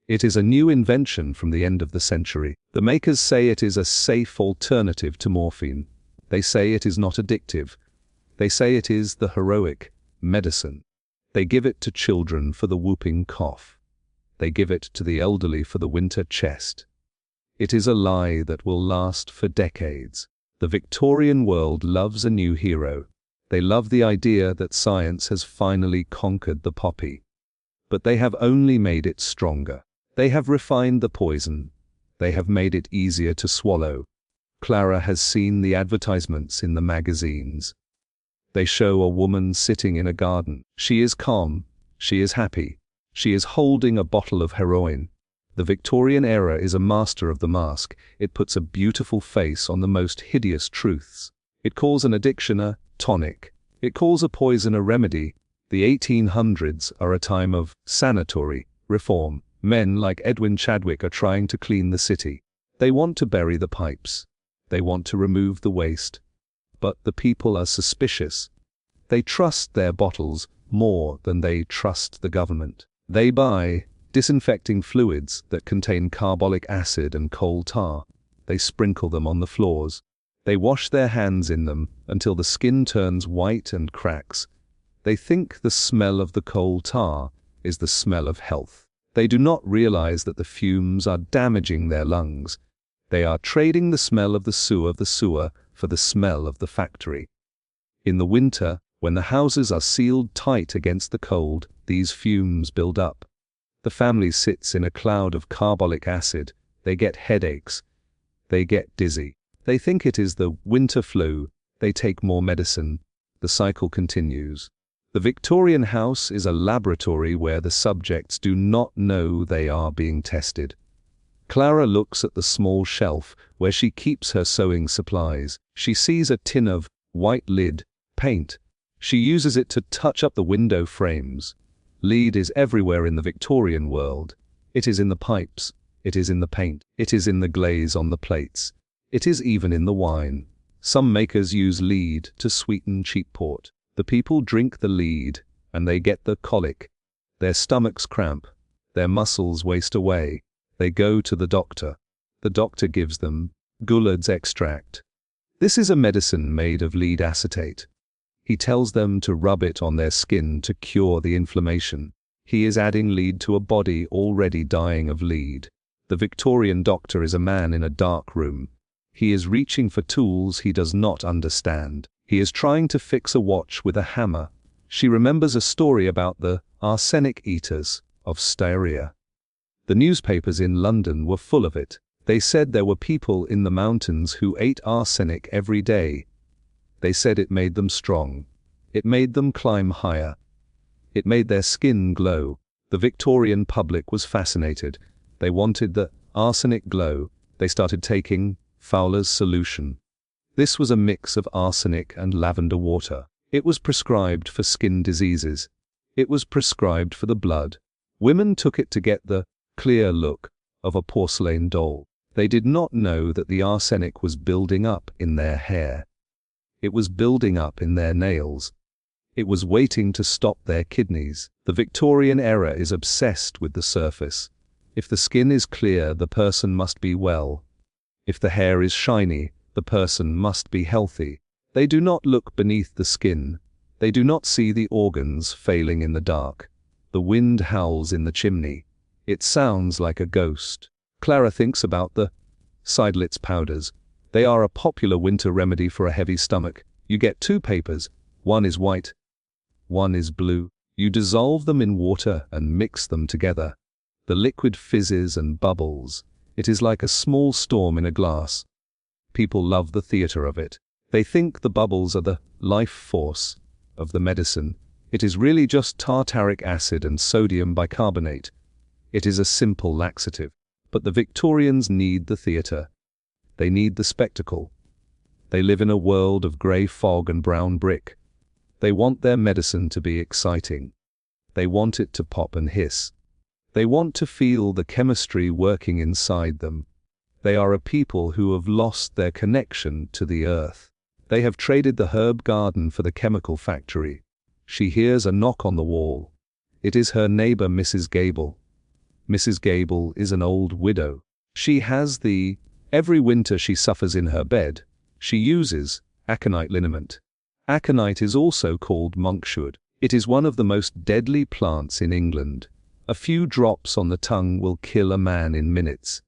It is a new invention from the end of the century. The makers say it is a safe alternative to morphine. They say it is not addictive. They say it is the heroic medicine. They give it to children for the whooping cough. They give it to the elderly for the winter chest. It is a lie that will last for decades. The Victorian world loves a new hero. They love the idea that science has finally conquered the poppy. But they have only made it stronger. They have refined the poison. They have made it easier to swallow. Clara has seen the advertisements in the magazines. They show a woman sitting in a garden. She is calm. She is happy. She is holding a bottle of heroin. The Victorian era is a master of the mask. It puts a beautiful face on the most hideous truths. It calls an addiction a tonic. It calls a poison a remedy. The 1800s are a time of sanatory reform. Men like Edwin Chadwick are trying to clean the city. They want to bury the pipes. They want to remove the waste. But the people are suspicious. They trust their bottles more than they trust the government. They buy disinfecting fluids that contain carbolic acid and coal tar. They sprinkle them on the floors. They wash their hands in them until the skin turns white and cracks. They think the smell of the coal tar is the smell of health. They do not realize that the fumes are damaging their lungs. They are trading the smell of the sewer for the smell of the factory. In the winter, when the houses are sealed tight against the cold, these fumes build up. The family sits in a cloud of carbolic acid. They get headaches. They get dizzy. They think it is the winter flu. They take more medicine. The cycle continues. The Victorian house is a laboratory where the subjects do not know they are being tested. Clara looks at the small shelf where she keeps her sewing supplies. She sees a tin of white lid paint. She uses it to touch up the window frames. Lead is everywhere in the Victorian world. It is in the pipes. It is in the paint. It is in the glaze on the plates. It is even in the wine. Some makers use lead to sweeten cheap port. The people drink the lead, and they get the colic. Their stomachs cramp. Their muscles waste away. They go to the doctor. The doctor gives them Goulard's extract. This is a medicine made of lead acetate. He tells them to rub it on their skin to cure the inflammation. He is adding lead to a body already dying of lead. The Victorian doctor is a man in a dark room. He is reaching for tools he does not understand. He is trying to fix a watch with a hammer. She remembers a story about the arsenic eaters of Styria. The newspapers in London were full of it. They said there were people in the mountains who ate arsenic every day. They said it made them strong. It made them climb higher. It made their skin glow. The Victorian public was fascinated. They wanted the arsenic glow. They started taking Fowler's solution. This was a mix of arsenic and lavender water. It was prescribed for skin diseases. It was prescribed for the blood. Women took it to get the clear look of a porcelain doll. They did not know that the arsenic was building up in their hair. It was building up in their nails. It was waiting to stop their kidneys. The Victorian era is obsessed with the surface. If the skin is clear, the person must be well. If the hair is shiny, the person must be healthy. They do not look beneath the skin. They do not see the organs failing in the dark. The wind howls in the chimney. It sounds like a ghost. Clara thinks about the Seidlitz powders. They are a popular winter remedy for a heavy stomach. You get 2 papers. One is white. One is blue. You dissolve them in water and mix them together. The liquid fizzes and bubbles. It is like a small storm in a glass. People love the theater of it. They think the bubbles are the life force of the medicine. It is really just tartaric acid and sodium bicarbonate. It is a simple laxative. But the Victorians need the theater. They need the spectacle. They live in a world of grey fog and brown brick. They want their medicine to be exciting. They want it to pop and hiss. They want to feel the chemistry working inside them. They are a people who have lost their connection to the earth. They have traded the herb garden for the chemical factory. She hears a knock on the wall. It is her neighbor, Mrs. Gable. Mrs. Gable is an old widow. She has every winter she suffers in her bed. She uses aconite liniment. Aconite is also called monkshood. It is one of the most deadly plants in England. A few drops on the tongue will kill a man in minutes.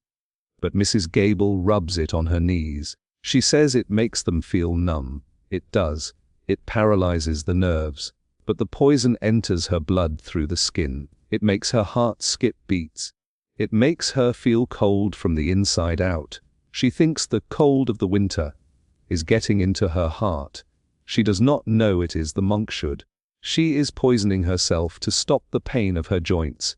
But Mrs. Gable rubs it on her knees. She says it makes them feel numb. It does. It paralyzes the nerves. But the poison enters her blood through the skin. It makes her heart skip beats. It makes her feel cold from the inside out. She thinks the cold of the winter is getting into her heart. She does not know it is the monkshood. She is poisoning herself to stop the pain of her joints.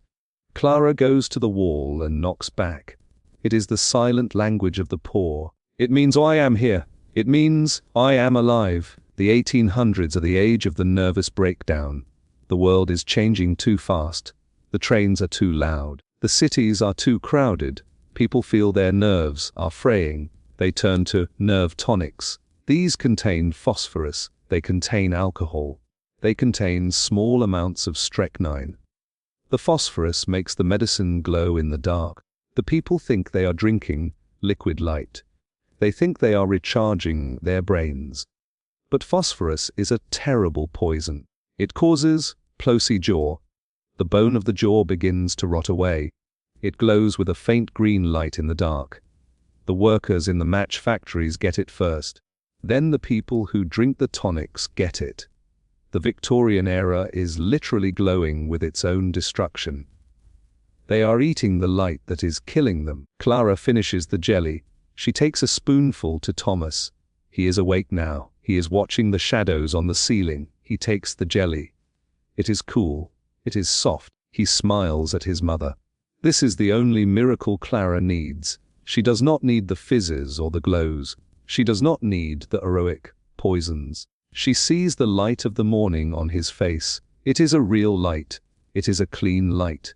Clara goes to the wall and knocks back. It is the silent language of the poor. It means I am here. It means, I am alive. The 1800s are the age of the nervous breakdown. The world is changing too fast. The trains are too loud. The cities are too crowded. People feel their nerves are fraying. They turn to nerve tonics. These contain phosphorus. They contain alcohol. They contain small amounts of strychnine. The phosphorus makes the medicine glow in the dark. The people think they are drinking liquid light. They think they are recharging their brains. But phosphorus is a terrible poison. It causes plosy jaw. The bone of the jaw begins to rot away. It glows with a faint green light in the dark. The workers in the match factories get it first. Then the people who drink the tonics get it. The Victorian era is literally glowing with its own destruction. They are eating the light that is killing them. Clara finishes the jelly. She takes a spoonful to Thomas. He is awake now. He is watching the shadows on the ceiling. He takes the jelly. It is cool. It is soft. He smiles at his mother. This is the only miracle Clara needs. She does not need the fizzes or the glows. She does not need the heroic poisons. She sees the light of the morning on his face. It is a real light. It is a clean light.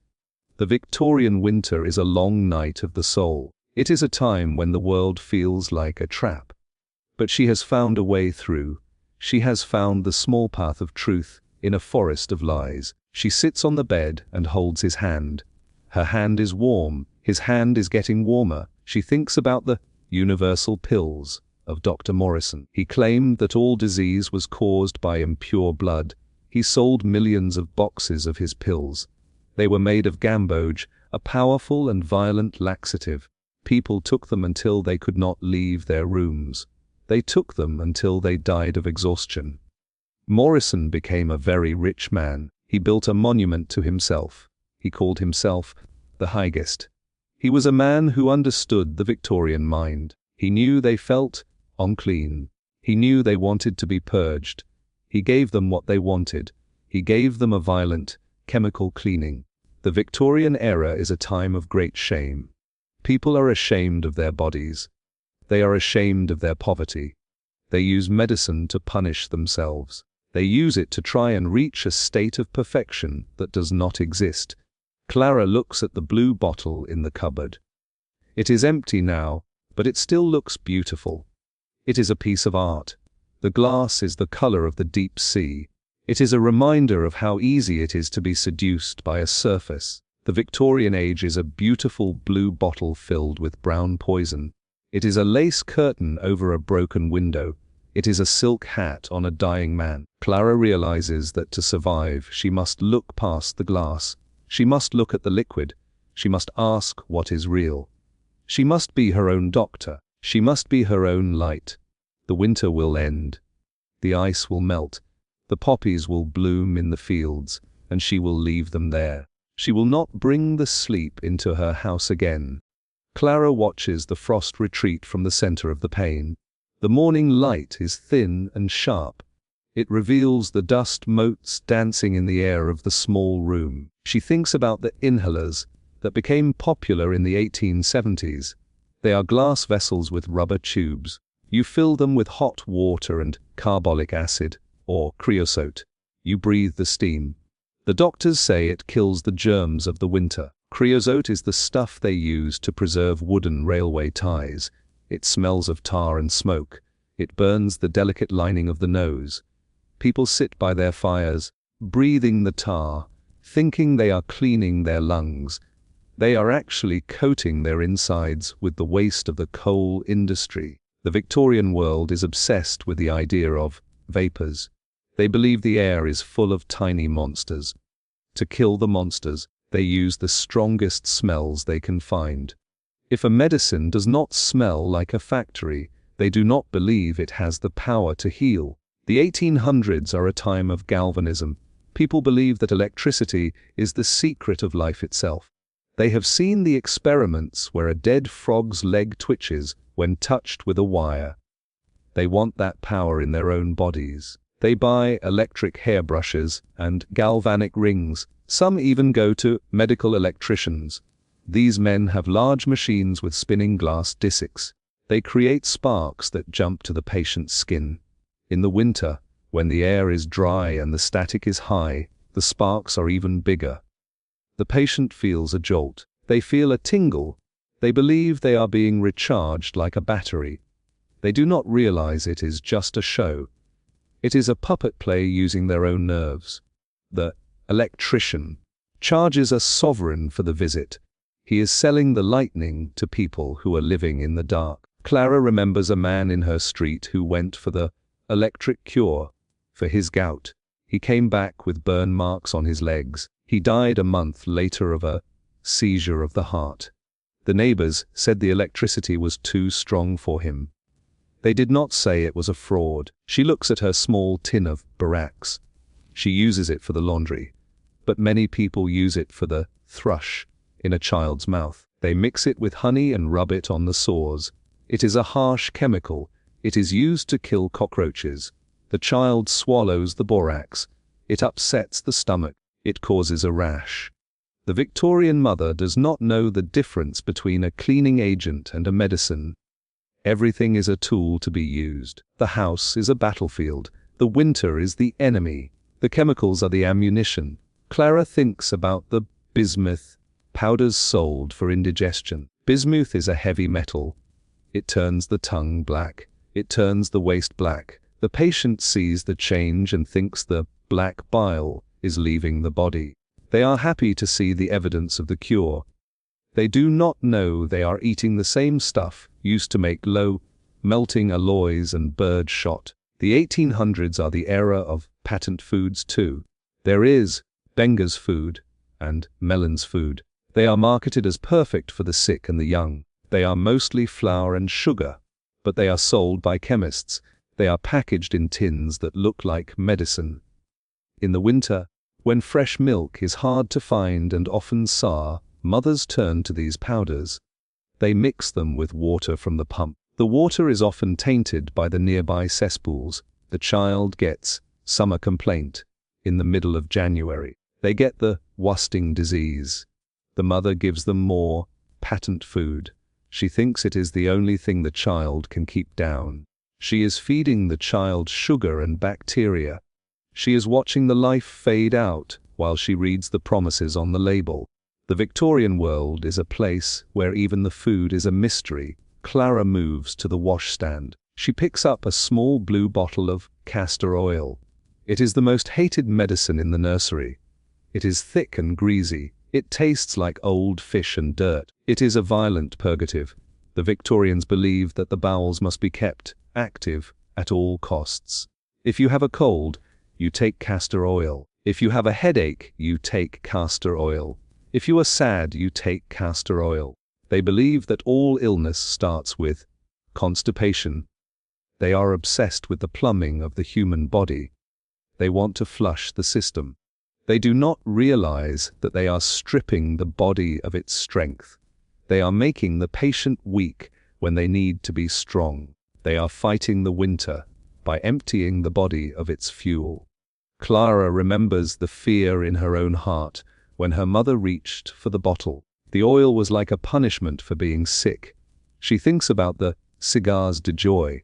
The Victorian winter is a long night of the soul. It is a time when the world feels like a trap. But she has found a way through. She has found the small path of truth in a forest of lies. She sits on the bed and holds his hand. Her hand is warm. His hand is getting warmer. She thinks about the universal pills of Dr. Morrison. He claimed that all disease was caused by impure blood. He sold millions of boxes of his pills. They were made of gamboge, a powerful and violent laxative. People took them until they could not leave their rooms. They took them until they died of exhaustion. Morrison became a very rich man. He built a monument to himself. He called himself the Highest. He was a man who understood the Victorian mind. He knew they felt unclean. He knew they wanted to be purged. He gave them what they wanted. He gave them a violent, chemical cleaning. The Victorian era is a time of great shame. People are ashamed of their bodies. They are ashamed of their poverty. They use medicine to punish themselves. They use it to try and reach a state of perfection that does not exist. Clara looks at the blue bottle in the cupboard. It is empty now, but it still looks beautiful. It is a piece of art. The glass is the color of the deep sea. It is a reminder of how easy it is to be seduced by a surface. The Victorian age is a beautiful blue bottle filled with brown poison. It is a lace curtain over a broken window. It is a silk hat on a dying man. Clara realizes that to survive, she must look past the glass. She must look at the liquid. She must ask what is real. She must be her own doctor. She must be her own light. The winter will end. The ice will melt. The poppies will bloom in the fields, and she will leave them there. She will not bring the sleep into her house again. Clara watches the frost retreat from the center of the pane. The morning light is thin and sharp. It reveals the dust motes dancing in the air of the small room. She thinks about the inhalers that became popular in the 1870s. They are glass vessels with rubber tubes. You fill them with hot water and carbolic acid, or creosote. You breathe the steam. The doctors say it kills the germs of the winter. Creosote is the stuff they use to preserve wooden railway ties. It smells of tar and smoke. It burns the delicate lining of the nose. People sit by their fires, breathing the tar, thinking they are cleaning their lungs. They are actually coating their insides with the waste of the coal industry. The Victorian world is obsessed with the idea of vapors. They believe the air is full of tiny monsters. To kill the monsters, they use the strongest smells they can find. If a medicine does not smell like a factory, they do not believe it has the power to heal. The 1800s are a time of galvanism. People believe that electricity is the secret of life itself. They have seen the experiments where a dead frog's leg twitches when touched with a wire. They want that power in their own bodies. They buy electric hairbrushes and galvanic rings. Some even go to medical electricians. These men have large machines with spinning glass discs. They create sparks that jump to the patient's skin. In the winter, when the air is dry and the static is high, the sparks are even bigger. The patient feels a jolt. They feel a tingle. They believe they are being recharged like a battery. They do not realize it is just a show. It is a puppet play using their own nerves. The electrician charges a sovereign for the visit. He is selling the lightning to people who are living in the dark. Clara remembers a man in her street who went for the electric cure for his gout. He came back with burn marks on his legs. He died a month later of a seizure of the heart. The neighbors said the electricity was too strong for him. They did not say it was a fraud. She looks at her small tin of borax. She uses it for the laundry. But many people use it for the thrush in a child's mouth. They mix it with honey and rub it on the sores. It is a harsh chemical. It is used to kill cockroaches. The child swallows the borax. It upsets the stomach. It causes a rash. The Victorian mother does not know the difference between a cleaning agent and a medicine. Everything is a tool to be used. The house is a battlefield. The winter is the enemy. The chemicals are the ammunition. Clara thinks about the bismuth powders sold for indigestion. Bismuth is a heavy metal. It turns the tongue black. It turns the waist black. The patient sees the change and thinks the black bile is leaving the body. They are happy to see the evidence of the cure. They do not know they are eating the same stuff used to make low melting alloys and bird shot. The 1800s are the era of patent foods too. There is Benger's food and Mellon's food. They are marketed as perfect for the sick and the young. They are mostly flour and sugar, but they are sold by chemists. They are packaged in tins that look like medicine. In the winter, when fresh milk is hard to find and often sour, mothers turn to these powders. They mix them with water from the pump. The water is often tainted by the nearby cesspools. The child gets summer complaint in the middle of January. They get the wasting disease. The mother gives them more patent food. She thinks it is the only thing the child can keep down. She is feeding the child sugar and bacteria. She is watching the life fade out while she reads the promises on the label. The Victorian world is a place where even the food is a mystery. Clara moves to the washstand. She picks up a small blue bottle of castor oil. It is the most hated medicine in the nursery. It is thick and greasy. It tastes like old fish and dirt. It is a violent purgative. The Victorians believed that the bowels must be kept active at all costs. If you have a cold, you take castor oil. If you have a headache, you take castor oil. If you are sad, you take castor oil. They believe that all illness starts with constipation. They are obsessed with the plumbing of the human body. They want to flush the system. They do not realize that they are stripping the body of its strength. They are making the patient weak when they need to be strong. They are fighting the winter by emptying the body of its fuel. Clara remembers the fear in her own heart when her mother reached for the bottle. The oil was like a punishment for being sick. She thinks about the cigars de joy.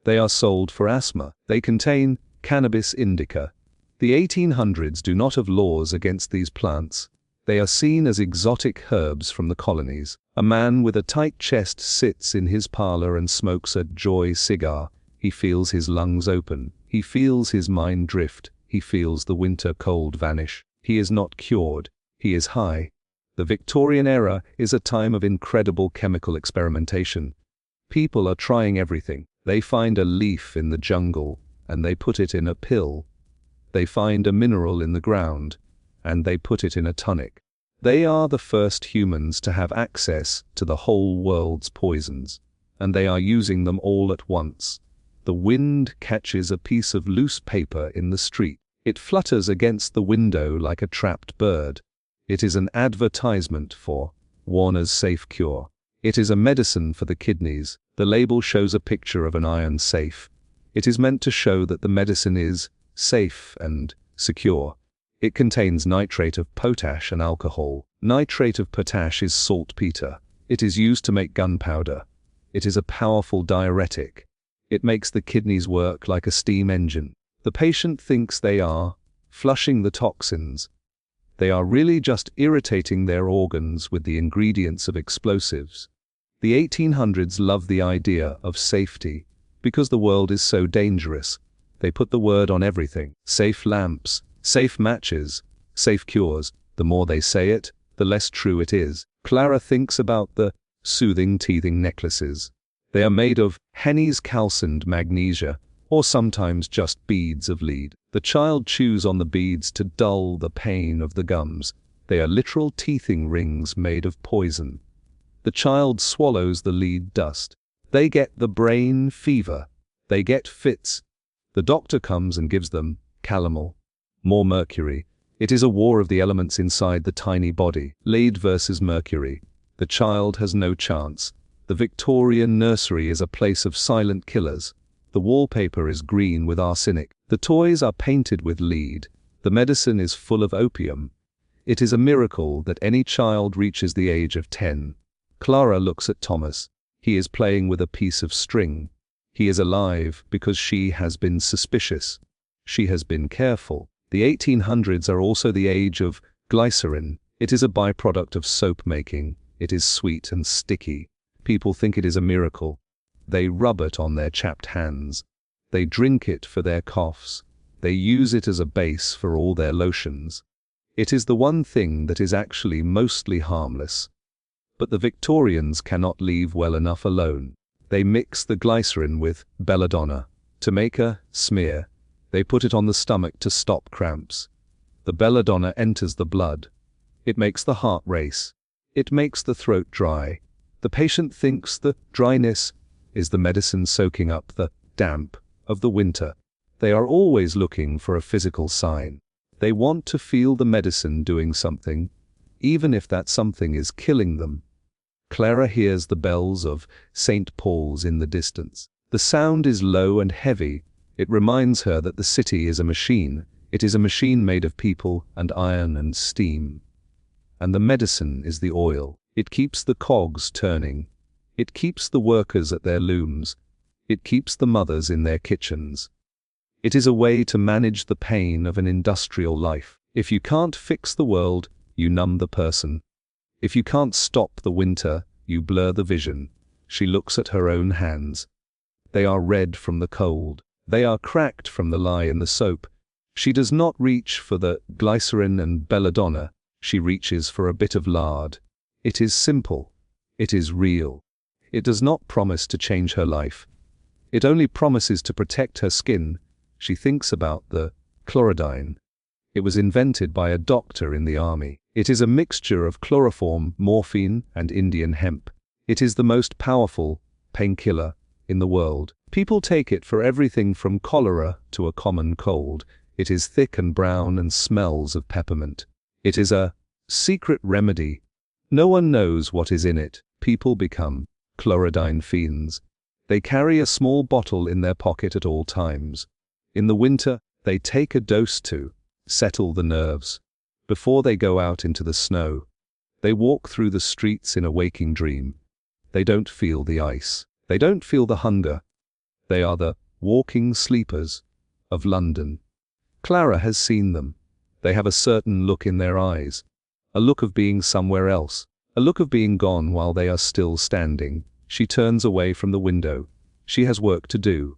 They are sold for asthma. They contain cannabis indica. The 1800s do not have laws against these plants. They are seen as exotic herbs from the colonies. A man with a tight chest sits in his parlor and smokes a joy cigar. He feels his lungs open. He feels his mind drift. He feels the winter cold vanish. He is not cured. He is high. The Victorian era is a time of incredible chemical experimentation. People are trying everything. They find a leaf in the jungle, and they put it in a pill. They find a mineral in the ground, and they put it in a tonic. They are the first humans to have access to the whole world's poisons, and they are using them all at once. The wind catches a piece of loose paper in the street. It flutters against the window like a trapped bird. It is an advertisement for Warner's Safe Cure. It is a medicine for the kidneys. The label shows a picture of an iron safe. It is meant to show that the medicine is safe and secure. It contains nitrate of potash and alcohol. Nitrate of potash is saltpeter. It is used to make gunpowder. It is a powerful diuretic. It makes the kidneys work like a steam engine. The patient thinks they are flushing the toxins. They are really just irritating their organs with the ingredients of explosives. The 1800s loved the idea of safety. Because the world is so dangerous, they put the word on everything. Safe lamps, safe matches, safe cures. The more they say it, the less true it is. Clara thinks about the soothing teething necklaces. They are made of Henny's calcined magnesia, or sometimes just beads of lead. The child chews on the beads to dull the pain of the gums. They are literal teething rings made of poison. The child swallows the lead dust. They get the brain fever. They get fits. The doctor comes and gives them calomel. More mercury. It is a war of the elements inside the tiny body. Lead versus mercury. The child has no chance. The Victorian nursery is a place of silent killers. The wallpaper is green with arsenic. The toys are painted with lead. The medicine is full of opium. It is a miracle that any child reaches the age of 10. Clara looks at Thomas. He is playing with a piece of string. He is alive because she has been suspicious. She has been careful. The 1800s are also the age of glycerin. It is a byproduct of soap making. It is sweet and sticky. People think it is a miracle. They rub it on their chapped hands. They drink it for their coughs. They use it as a base for all their lotions. It is the one thing that is actually mostly harmless. But the Victorians cannot leave well enough alone. They mix the glycerin with belladonna to make a smear. They put it on the stomach to stop cramps. The belladonna enters the blood. It makes the heart race. It makes the throat dry. The patient thinks the dryness is the medicine soaking up the damp of the winter. They are always looking for a physical sign. They want to feel the medicine doing something, even if that something is killing them. Clara hears the bells of St. Paul's in the distance. The sound is low and heavy. It reminds her that the city is a machine. It is a machine made of people and iron and steam. And the medicine is the oil. It keeps the cogs turning. It keeps the workers at their looms. It keeps the mothers in their kitchens. It is a way to manage the pain of an industrial life. If you can't fix the world, you numb the person. If you can't stop the winter, you blur the vision. She looks at her own hands. They are red from the cold. They are cracked from the lye in the soap. She does not reach for the glycerin and belladonna. She reaches for a bit of lard. It is simple. It is real. It does not promise to change her life. It only promises to protect her skin. She thinks about the chlorodyne. It was invented by a doctor in the army. It is a mixture of chloroform, morphine, and Indian hemp. It is the most powerful painkiller in the world. People take it for everything from cholera to a common cold. It is thick and brown and smells of peppermint. It is a secret remedy. No one knows what is in it. People become chlorodyne fiends. They carry a small bottle in their pocket at all times. In the winter, they take a dose to settle the nerves. Before they go out into the snow, they walk through the streets in a waking dream. They don't feel the ice. They don't feel the hunger. They are the walking sleepers of London. Clara has seen them. They have a certain look in their eyes, a look of being somewhere else, a look of being gone while they are still standing. She turns away from the window. She has work to do.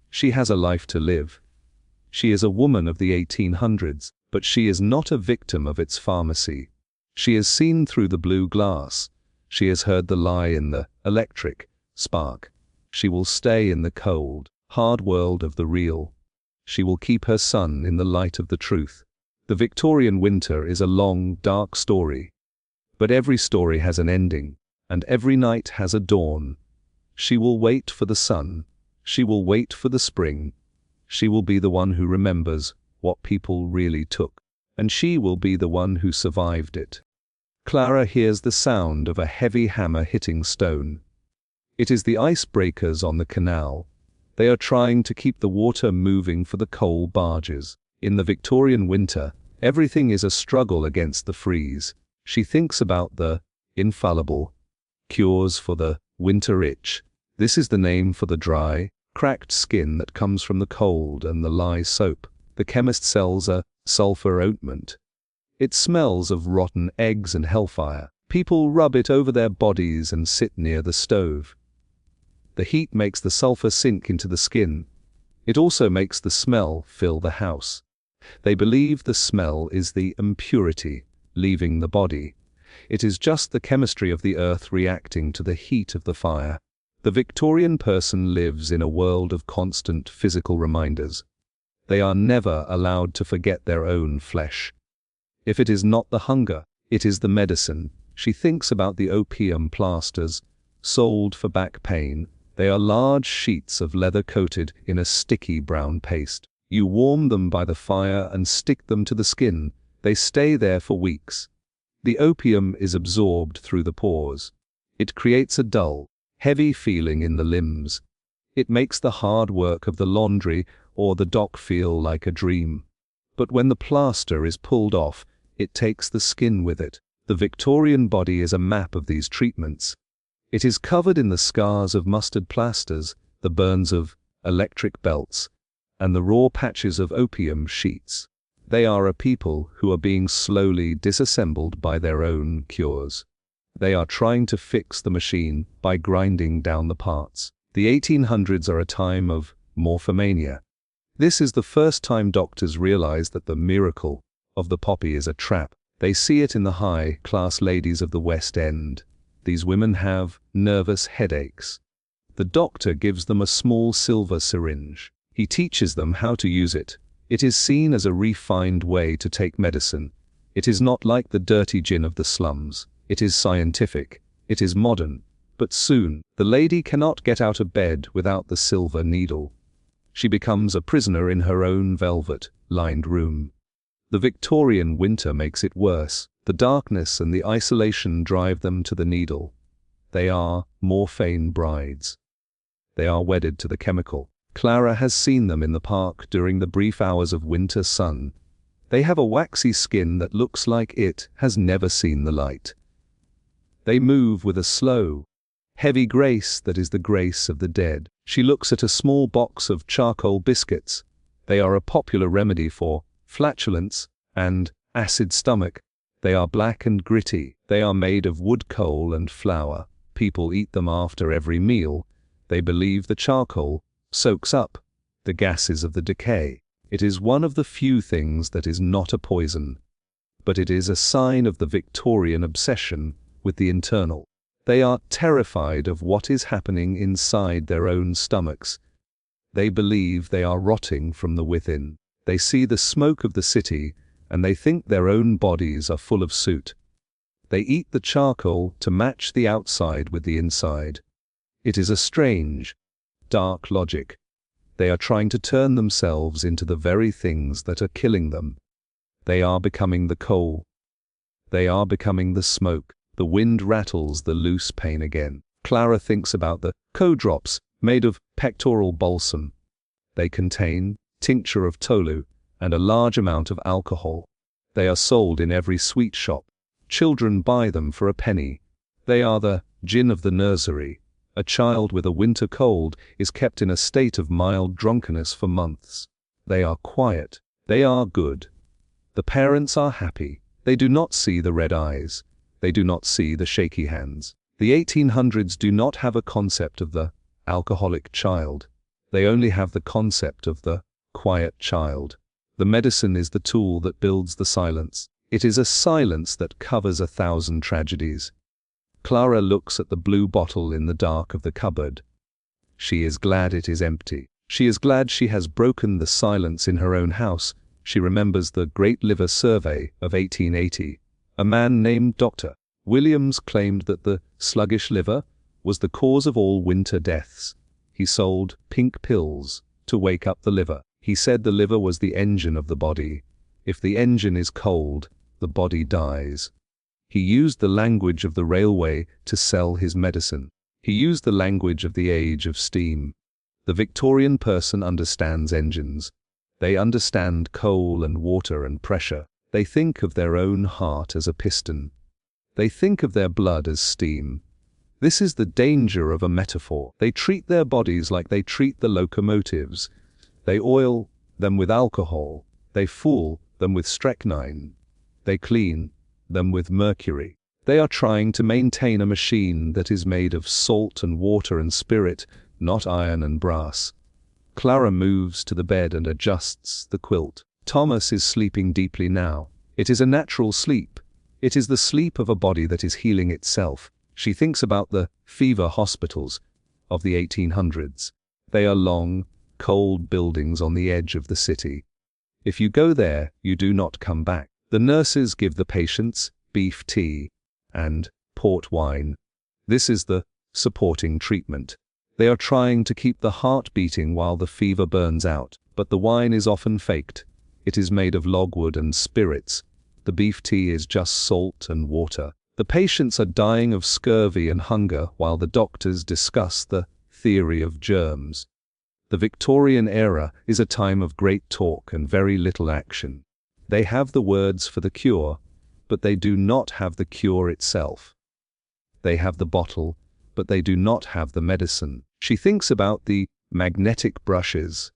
She has a life to live. She is a woman of the 1800s, but she is not a victim of its pharmacy. She has seen through the blue glass. She has heard the lie in the electric spark. She will stay in the cold, hard world of the real. She will keep her son in the light of the truth. The Victorian winter is a long, dark story. But every story has an ending, and every night has a dawn. She will wait for the sun. She will wait for the spring. She will be the one who remembers what people really took, and she will be the one who survived it. Clara hears the sound of a heavy hammer hitting stone. It is the icebreakers on the canal. They are trying to keep the water moving for the coal barges. In the Victorian winter, everything is a struggle against the freeze. She thinks about the infallible cures for the Winter itch. This is the name for the dry, cracked skin that comes from the cold and the lye soap. The chemist sells a sulfur ointment. It smells of rotten eggs and hellfire. People rub it over their bodies and sit near the stove. The heat makes the sulfur sink into the skin. It also makes the smell fill the house. They believe the smell is the impurity leaving the body. It is just the chemistry of the earth reacting to the heat of the fire. The Victorian person lives in a world of constant physical reminders. They are never allowed to forget their own flesh. If it is not the hunger, it is the medicine. She thinks about the opium plasters, sold for back pain. They are large sheets of leather coated in a sticky brown paste. You warm them by the fire and stick them to the skin. They stay there for weeks. The opium is absorbed through the pores. It creates a dull, heavy feeling in the limbs. It makes the hard work of the laundry or the dock feel like a dream. But when the plaster is pulled off, it takes the skin with it. The Victorian body is a map of these treatments. It is covered in the scars of mustard plasters, the burns of electric belts, and the raw patches of opium sheets. They are a people who are being slowly disassembled by their own cures. They are trying to fix the machine by grinding down the parts. The 1800s are a time of morphomania. This is the first time doctors realize that the miracle of the poppy is a trap. They see it in the high-class ladies of the West End. These women have nervous headaches. The doctor gives them a small silver syringe. He teaches them how to use it. It is seen as a refined way to take medicine. It is not like the dirty gin of the slums. It is scientific. It is modern. But soon, the lady cannot get out of bed without the silver needle. She becomes a prisoner in her own velvet-lined room. The Victorian winter makes it worse. The darkness and the isolation drive them to the needle. They are morphine brides. They are wedded to the chemical. Clara has seen them in the park during the brief hours of winter sun. They have a waxy skin that looks like it has never seen the light. They move with a slow, heavy grace that is the grace of the dead. She looks at a small box of charcoal biscuits. They are a popular remedy for flatulence and acid stomach. They are black and gritty. They are made of wood coal and flour. People eat them after every meal. They believe the charcoal soaks up the gases of the decay. It is one of the few things that is not a poison, but it is a sign of the Victorian obsession with the internal. They are terrified of what is happening inside their own stomachs. They believe they are rotting from the within. They see the smoke of the city, and they think their own bodies are full of soot. They eat the charcoal to match the outside with the inside. It is a strange, dark logic. They are trying to turn themselves into the very things that are killing them. They are becoming the coal. They are becoming the smoke. The wind rattles the loose pain again. Clara thinks about the drops made of pectoral balsam. They contain tincture of tolu and a large amount of alcohol. They are sold in every sweet shop. Children buy them for a penny. They are the gin of the nursery. A child with a winter cold is kept in a state of mild drunkenness for months. They are quiet. They are good. The parents are happy. They do not see the red eyes. They do not see the shaky hands. The 1800s do not have a concept of the alcoholic child. They only have the concept of the quiet child. The medicine is the tool that builds the silence. It is a silence that covers 1,000 tragedies. Clara looks at the blue bottle in the dark of the cupboard. She is glad it is empty. She is glad she has broken the silence in her own house. She remembers the Great Liver Survey of 1880. A man named Dr. Williams claimed that the sluggish liver was the cause of all winter deaths. He sold pink pills to wake up the liver. He said the liver was the engine of the body. If the engine is cold, the body dies. He used the language of the railway to sell his medicine. He used the language of the age of steam. The Victorian person understands engines. They understand coal and water and pressure. They think of their own heart as a piston. They think of their blood as steam. This is the danger of a metaphor. They treat their bodies like they treat the locomotives. They oil them with alcohol. They fool them with strychnine. They clean them with mercury. They are trying to maintain a machine that is made of salt and water and spirit, not iron and brass. Clara moves to the bed and adjusts the quilt. Thomas is sleeping deeply now. It is a natural sleep. It is the sleep of a body that is healing itself. She thinks about the fever hospitals of the 1800s. They are long, cold buildings on the edge of the city. If you go there, you do not come back. The nurses give the patients beef tea and port wine. This is the supporting treatment. They are trying to keep the heart beating while the fever burns out, but the wine is often faked. It is made of logwood and spirits. The beef tea is just salt and water. The patients are dying of scurvy and hunger while the doctors discuss the theory of germs. The Victorian era is a time of great talk and very little action. They have the words for the cure, but they do not have the cure itself. They have the bottle, but they do not have the medicine. She thinks about the magnetic brushes.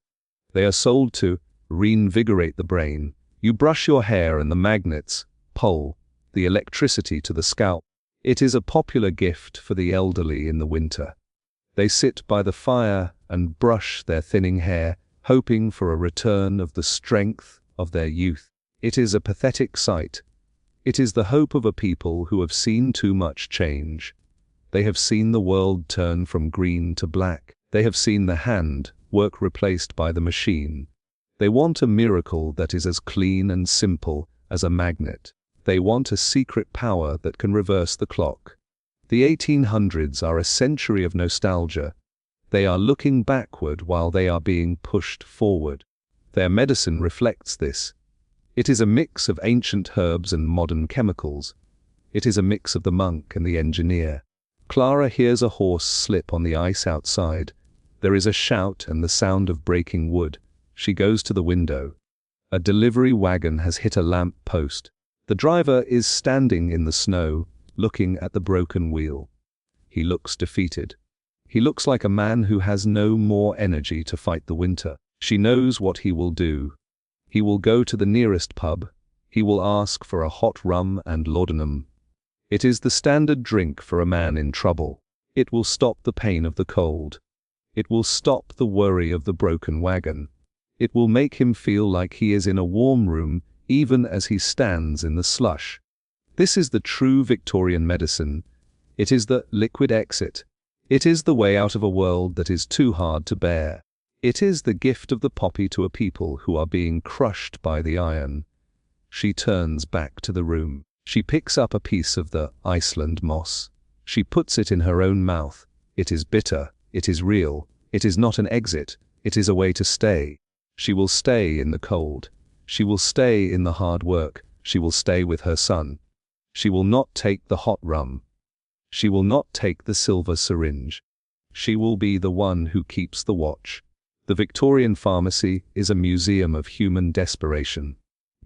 They are sold to reinvigorate the brain. You brush your hair and the magnets pull the electricity to the scalp. It is a popular gift for the elderly in the winter. They sit by the fire and brush their thinning hair, hoping for a return of the strength of their youth. It is a pathetic sight. It is the hope of a people who have seen too much change. They have seen the world turn from green to black. They have seen the hand work replaced by the machine. They want a miracle that is as clean and simple as a magnet. They want a secret power that can reverse the clock. The 1800s are a century of nostalgia. They are looking backward while they are being pushed forward. Their medicine reflects this. It is a mix of ancient herbs and modern chemicals. It is a mix of the monk and the engineer. Clara hears a horse slip on the ice outside. There is a shout and the sound of breaking wood. She goes to the window. A delivery wagon has hit a lamp post. The driver is standing in the snow, looking at the broken wheel. He looks defeated. He looks like a man who has no more energy to fight the winter. She knows what he will do. He will go to the nearest pub. He will ask for a hot rum and laudanum. It is the standard drink for a man in trouble. It will stop the pain of the cold. It will stop the worry of the broken wagon. It will make him feel like he is in a warm room even as he stands in the slush. This is the true Victorian medicine. It is the liquid exit. It is the way out of a world that is too hard to bear. It is the gift of the poppy to a people who are being crushed by the iron. She turns back to the room. She picks up a piece of the Iceland moss. She puts it in her own mouth. It is bitter. It is real. It is not an exit. It is a way to stay. She will stay in the cold. She will stay in the hard work. She will stay with her son. She will not take the hot rum. She will not take the silver syringe. She will be the one who keeps the watch. The Victorian pharmacy is a museum of human desperation.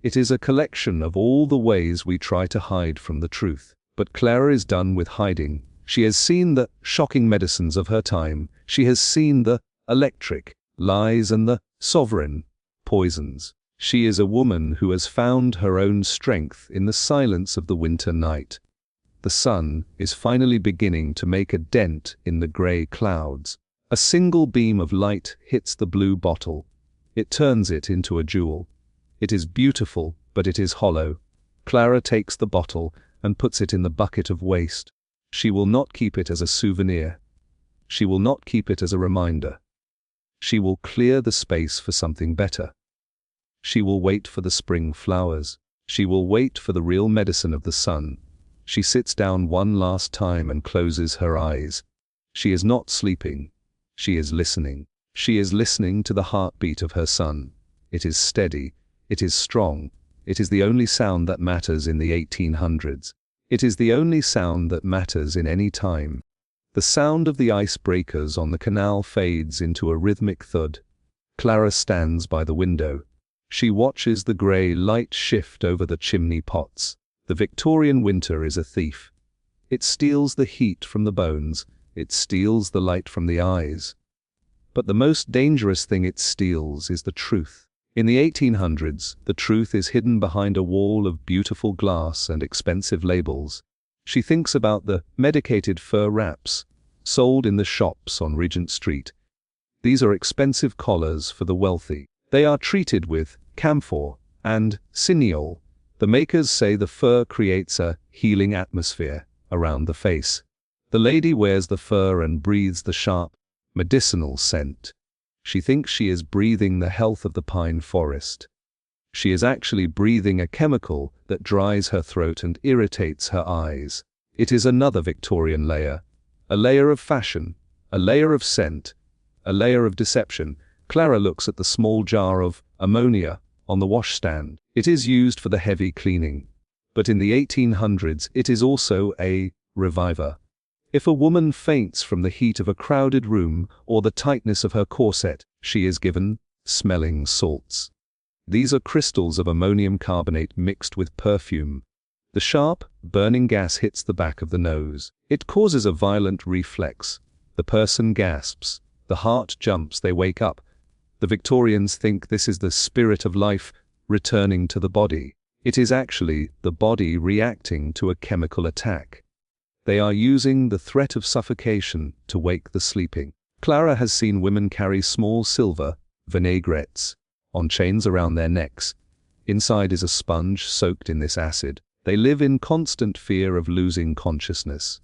It is a collection of all the ways we try to hide from the truth. But Clara is done with hiding. She has seen the shocking medicines of her time. She has seen the electric lies and the sovereign poisons. She is a woman who has found her own strength in the silence of the winter night. The sun is finally beginning to make a dent in the grey clouds. A single beam of light hits the blue bottle. It turns it into a jewel. It is beautiful, but it is hollow. Clara takes the bottle and puts it in the bucket of waste. She will not keep it as a souvenir. She will not keep it as a reminder. She will clear the space for something better. She will wait for the spring flowers. She will wait for the real medicine of the sun. She sits down one last time and closes her eyes. She is not sleeping. She is listening. She is listening to the heartbeat of her son. It is steady. It is strong. It is the only sound that matters in the 1800s. It is the only sound that matters in any time. The sound of the ice breakers on the canal fades into a rhythmic thud. Clara stands by the window. She watches the grey light shift over the chimney pots. The Victorian winter is a thief. It steals the heat from the bones. It steals the light from the eyes. But the most dangerous thing it steals is the truth. In the 1800s, the truth is hidden behind a wall of beautiful glass and expensive labels. She thinks about the medicated fur wraps sold in the shops on Regent Street. These are expensive collars for the wealthy. They are treated with camphor and cineol. The makers say the fur creates a healing atmosphere around the face. The lady wears the fur and breathes the sharp, medicinal scent. She thinks she is breathing the health of the pine forest. She is actually breathing a chemical that dries her throat and irritates her eyes. It is another Victorian layer. A layer of fashion, a layer of scent, a layer of deception. Clara looks at the small jar of ammonia on the washstand. It is used for the heavy cleaning. But in the 1800s, it is also a reviver. If a woman faints from the heat of a crowded room or the tightness of her corset, she is given smelling salts. These are crystals of ammonium carbonate mixed with perfume. The sharp, burning gas hits the back of the nose. It causes a violent reflex. The person gasps. The heart jumps. They wake up. The Victorians think this is the spirit of life returning to the body. It is actually the body reacting to a chemical attack. They are using the threat of suffocation to wake the sleeping. Clara has seen women carry small silver vinaigrettes on chains around their necks. Inside is a sponge soaked in this acid. They live in constant fear of losing consciousness.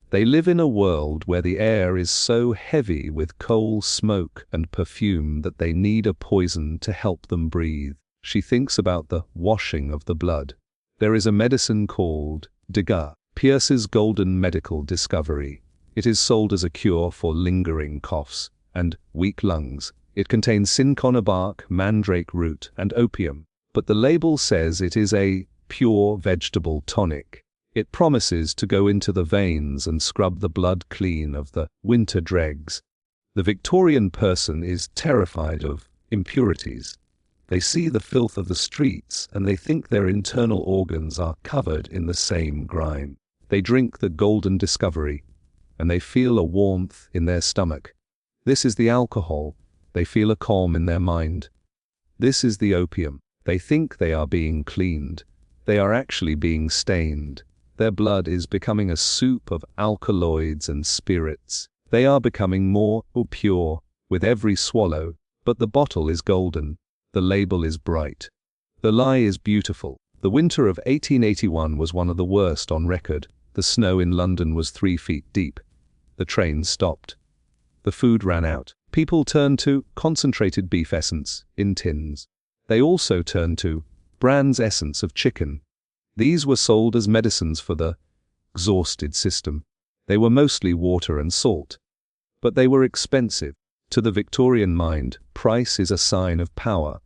They live in a world where the air is so heavy with coal, smoke, and perfume that they need a poison to help them breathe. She thinks about the washing of the blood. There is a medicine called Degas, Pierce's golden medical discovery. It is sold as a cure for lingering coughs and weak lungs. It contains cinchona bark, mandrake root, and opium. But the label says it is a pure vegetable tonic. It promises to go into the veins and scrub the blood clean of the winter dregs. The Victorian person is terrified of impurities. They see the filth of the streets and they think their internal organs are covered in the same grime. They drink the golden discovery and they feel a warmth in their stomach. This is the alcohol. They feel a calm in their mind. This is the opium. They think they are being cleaned. They are actually being stained. Their blood is becoming a soup of alkaloids and spirits. They are becoming more pure with every swallow, but the bottle is golden. The label is bright. The lie is beautiful. The winter of 1881 was one of the worst on record. The snow in London was 3 feet deep. The trains stopped. The food ran out. People turned to concentrated beef essence in tins. They also turned to Brand's essence of chicken. These were sold as medicines for the exhausted system. They were mostly water and salt. But they were expensive. To the Victorian mind, price is a sign of power.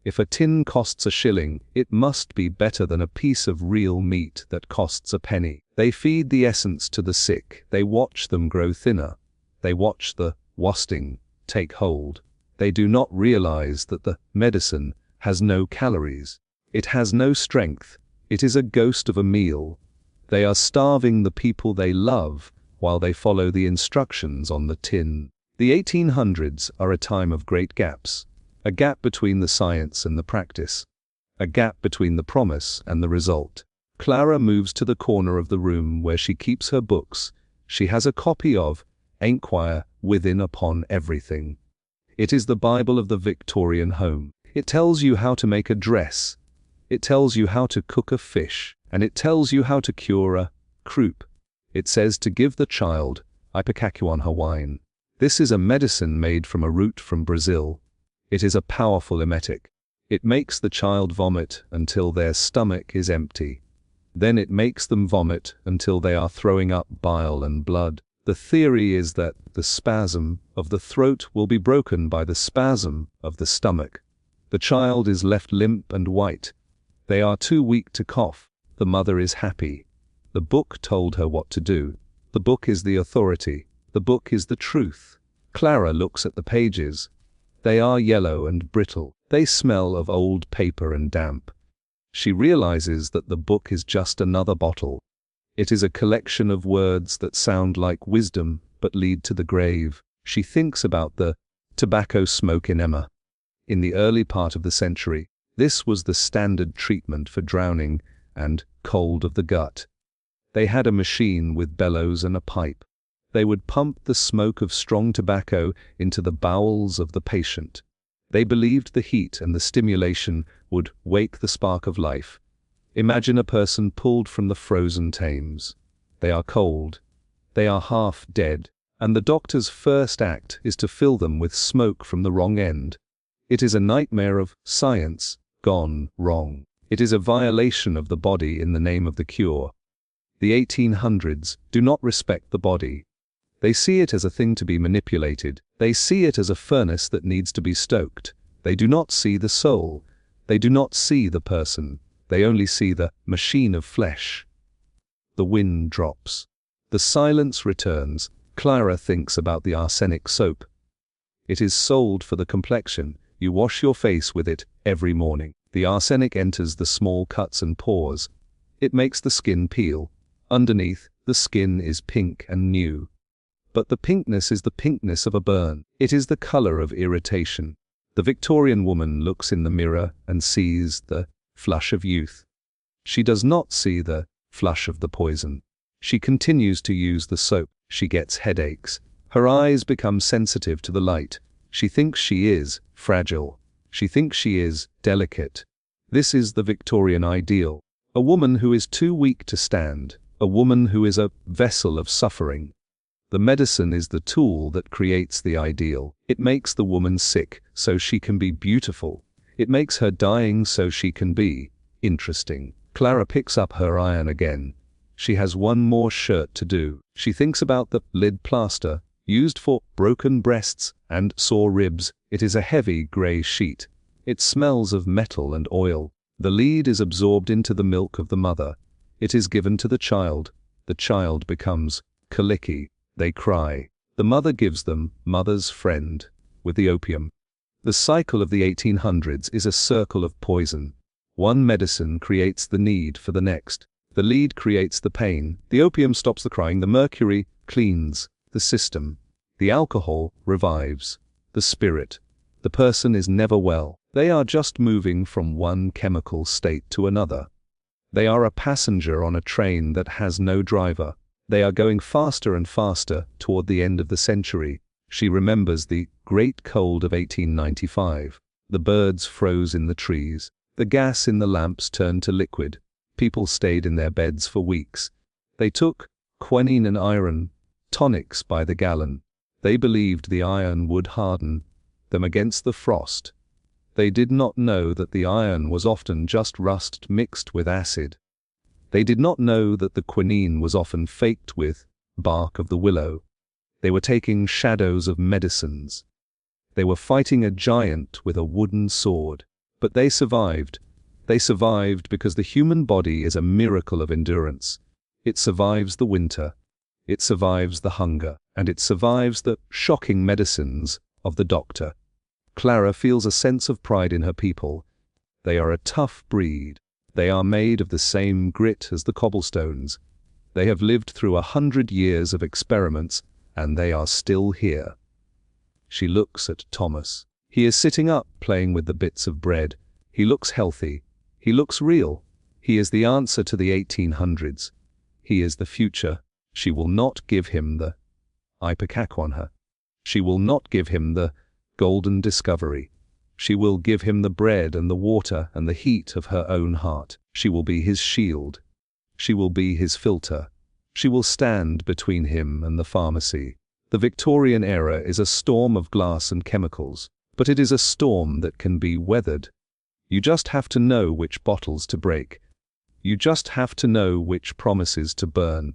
If a tin costs a shilling, it must be better than a piece of real meat that costs a penny. They feed the essence to the sick. They watch them grow thinner. They watch the wasting take hold. They do not realize that the medicine has no calories. It has no strength. It is a ghost of a meal. They are starving the people they love while they follow the instructions on the tin. The 1800s are a time of great gaps. A gap between the science and the practice. A gap between the promise and the result. Clara moves to the corner of the room where she keeps her books. She has a copy of Enquire Within Upon Everything. It is the Bible of the Victorian home. It tells you how to make a dress. It tells you how to cook a fish. And it tells you how to cure a croup. It says to give the child ipecacuan Hawaiian. This is a medicine made from a root from Brazil. It is a powerful emetic. It makes the child vomit until their stomach is empty. Then it makes them vomit until they are throwing up bile and blood. The theory is that the spasm of the throat will be broken by the spasm of the stomach. The child is left limp and white. They are too weak to cough. The mother is happy. The book told her what to do. The book is the authority. The book is the truth. Clara looks at the pages. They are yellow and brittle. They smell of old paper and damp. She realizes that the book is just another bottle. It is a collection of words that sound like wisdom but lead to the grave. She thinks about the tobacco smoke enema. In the early part of the century, this was the standard treatment for drowning and cold of the gut. They had a machine with bellows and a pipe. They would pump the smoke of strong tobacco into the bowels of the patient. They believed the heat and the stimulation would wake the spark of life. Imagine a person pulled from the frozen Thames. They are cold. They are half dead. And the doctor's first act is to fill them with smoke from the wrong end. It is a nightmare of science gone wrong. It is a violation of the body in the name of the cure. The 1800s do not respect the body. They see it as a thing to be manipulated. They see it as a furnace that needs to be stoked. They do not see the soul. They do not see the person. They only see the machine of flesh. The wind drops. The silence returns. Clara thinks about the arsenic soap. It is sold for the complexion. You wash your face with it every morning. The arsenic enters the small cuts and pores. It makes the skin peel. Underneath, the skin is pink and new. But the pinkness is the pinkness of a burn. It is the color of irritation. The Victorian woman looks in the mirror and sees the flush of youth. She does not see the flush of the poison. She continues to use the soap. She gets headaches. Her eyes become sensitive to the light. She thinks she is fragile. She thinks she is delicate. This is the Victorian ideal. A woman who is too weak to stand. A woman who is a vessel of suffering. The medicine is the tool that creates the ideal. It makes the woman sick so she can be beautiful. It makes her dying so she can be interesting. Clara picks up her iron again. She has one more shirt to do. She thinks about the lid plaster, used for broken breasts and sore ribs. It is a heavy grey sheet. It smells of metal and oil. The lead is absorbed into the milk of the mother. It is given to the child. The child becomes colicky. They cry. The mother gives them mother's friend with the opium. The cycle of the 1800s is a circle of poison. One medicine creates the need for the next. The lead creates the pain. The opium stops the crying. The mercury cleans the system. The alcohol revives the spirit. The person is never well. They are just moving from one chemical state to another. They are a passenger on a train that has no driver. They are going faster and faster toward the end of the century. She remembers the great cold of 1895. The birds froze in the trees. The gas in the lamps turned to liquid. People stayed in their beds for weeks. They took quinine and iron tonics by the gallon. They believed the iron would harden them against the frost. They did not know that the iron was often just rust mixed with acid. They did not know that the quinine was often faked with bark of the willow. They were taking shadows of medicines. They were fighting a giant with a wooden sword. But they survived. They survived because the human body is a miracle of endurance. It survives the winter. It survives the hunger. And it survives the shocking medicines of the doctor. Clara feels a sense of pride in her people. They are a tough breed. They are made of the same grit as the cobblestones. They have lived through 100 years of experiments, and they are still here. She looks at Thomas. He is sitting up, playing with the bits of bread. He looks healthy. He looks real. He is the answer to the 1800s. He is the future. She will not give him the ipecacuanha. She will not give him the golden discovery. She will give him the bread and the water and the heat of her own heart. She will be his shield. She will be his filter. She will stand between him and the pharmacy. The Victorian era is a storm of glass and chemicals, but it is a storm that can be weathered. You just have to know which bottles to break. You just have to know which promises to burn.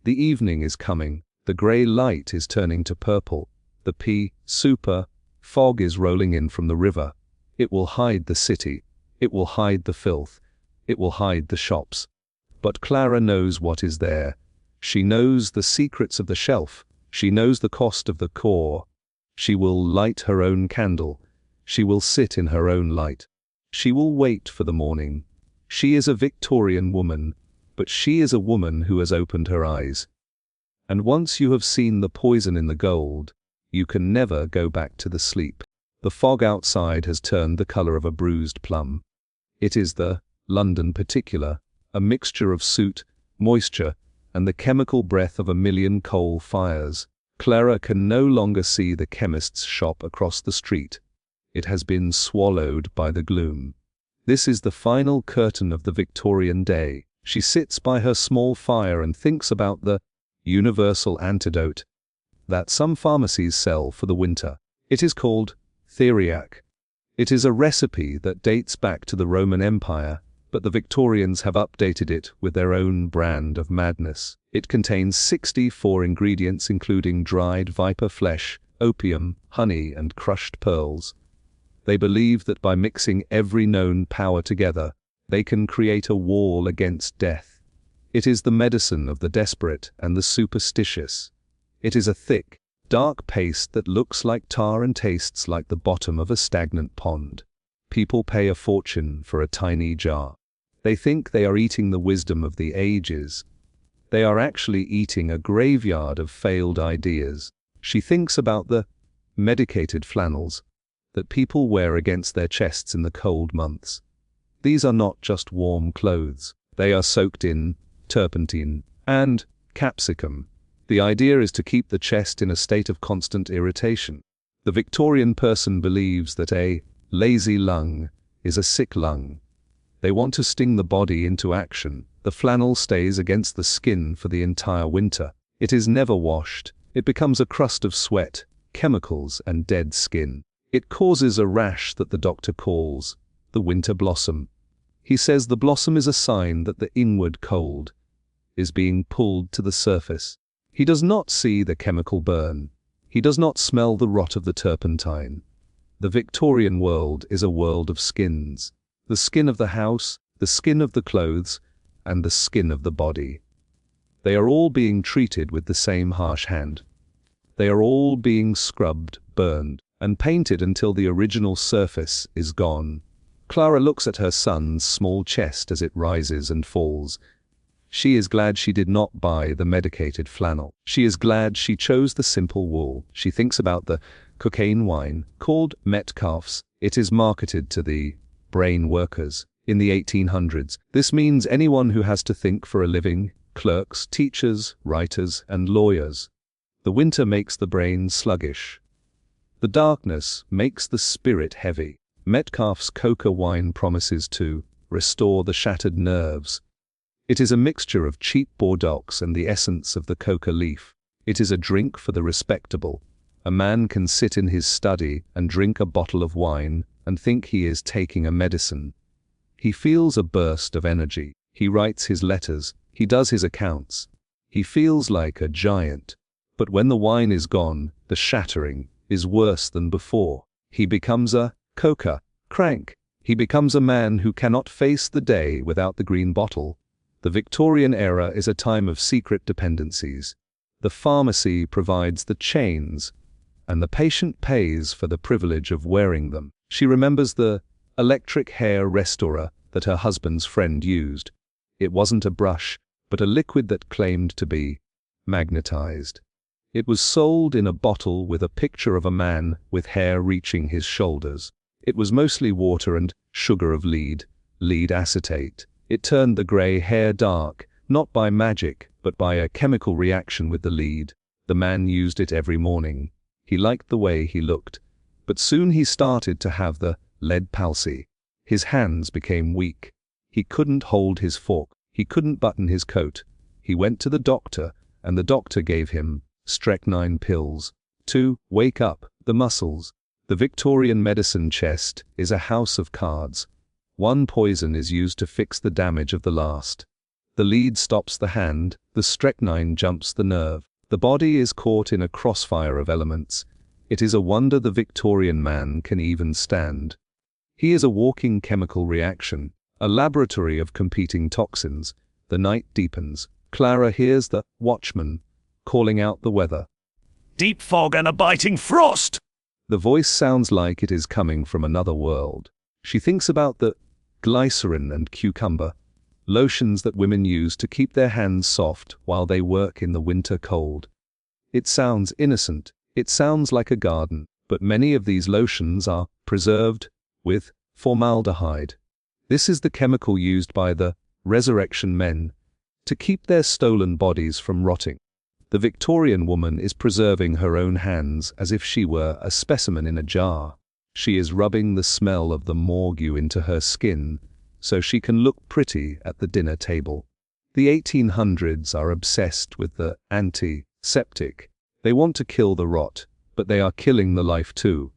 The evening is coming. The grey light is turning to purple. The super fog is rolling in from the river. It will hide the city. It will hide the filth. It will hide the shops. But Clara knows what is there. She knows the secrets of the shelf. She knows the cost of the core. She will light her own candle. She will sit in her own light. She will wait for the morning. She is a Victorian woman. but she is a woman who has opened her eyes. And once you have seen the poison in the gold, you can never go back to the sleep. The fog outside has turned the color of a bruised plum. It is the London particular, a mixture of soot, moisture, and the chemical breath of a million coal fires. Clara can no longer see the chemist's shop across the street. It has been swallowed by the gloom. This is the final curtain of the Victorian day. She sits by her small fire and thinks about the universal antidote that some pharmacies sell for the winter. It is called theriac. It is a recipe that dates back to the Roman Empire, but the Victorians have updated it with their own brand of madness. It contains 64 ingredients including dried viper flesh, opium, honey, and crushed pearls. They believe that by mixing every known power together, they can create a wall against death. It is the medicine of the desperate and the superstitious. It is a thick, dark paste that looks like tar and tastes like the bottom of a stagnant pond. People pay a fortune for a tiny jar. They think they are eating the wisdom of the ages. They are actually eating a graveyard of failed ideas. She thinks about the medicated flannels that people wear against their chests in the cold months. These are not just warm clothes. They are soaked in turpentine and capsicum. The idea is to keep the chest in a state of constant irritation. The Victorian person believes that a lazy lung is a sick lung. They want to sting the body into action. The flannel stays against the skin for the entire winter. It is never washed. It becomes a crust of sweat, chemicals, and dead skin. It causes a rash that the doctor calls the winter blossom. He says the blossom is a sign that the inward cold is being pulled to the surface. He does not see the chemical burn. He does not smell the rot of the turpentine. The Victorian world is a world of skins. The skin of the house, the skin of the clothes, and the skin of the body. They are all being treated with the same harsh hand. They are all being scrubbed, burned, and painted until the original surface is gone. Clara looks at her son's small chest as it rises and falls. She is glad she did not buy the medicated flannel. She is glad she chose the simple wool. She thinks about the cocaine wine, called Metcalf's. It is marketed to the brain workers. In the 1800s, this means anyone who has to think for a living, clerks, teachers, writers, and lawyers. The winter makes the brain sluggish. The darkness makes the spirit heavy. Metcalf's coca wine promises to restore the shattered nerves. It is a mixture of cheap Bordeaux and the essence of the coca leaf. It is a drink for the respectable. A man can sit in his study and drink a bottle of wine and think he is taking a medicine. He feels a burst of energy. He writes his letters. He does his accounts. He feels like a giant. But when the wine is gone, the shattering is worse than before. He becomes a coca crank. He becomes a man who cannot face the day without the green bottle. The Victorian era is a time of secret dependencies. The pharmacy provides the chains, and the patient pays for the privilege of wearing them. She remembers the electric hair restorer that her husband's friend used. It wasn't a brush, but a liquid that claimed to be magnetized. It was sold in a bottle with a picture of a man with hair reaching his shoulders. It was mostly water and sugar of lead acetate. It turned the gray hair dark, not by magic, but by a chemical reaction with the lead. The man used it every morning. He liked the way he looked, but soon he started to have the lead palsy. His hands became weak. He couldn't hold his fork. He couldn't button his coat. He went to the doctor, and the doctor gave him strychnine pills to wake up the muscles. The Victorian medicine chest is a house of cards. One poison is used to fix the damage of the last. The lead stops the hand, the strychnine jumps the nerve. The body is caught in a crossfire of elements. It is a wonder the Victorian man can even stand. He is a walking chemical reaction, a laboratory of competing toxins. The night deepens. Clara hears the watchman calling out the weather. Deep fog and a biting frost! The voice sounds like it is coming from another world. She thinks about the glycerin and cucumber, lotions that women use to keep their hands soft while they work in the winter cold. It sounds innocent, it sounds like a garden, but many of these lotions are preserved with formaldehyde. This is the chemical used by the resurrection men to keep their stolen bodies from rotting. The Victorian woman is preserving her own hands as if she were a specimen in a jar. She is rubbing the smell of the morgue into her skin so she can look pretty at the dinner table. The 1800s are obsessed with the antiseptic. They want to kill the rot, but they are killing the life too.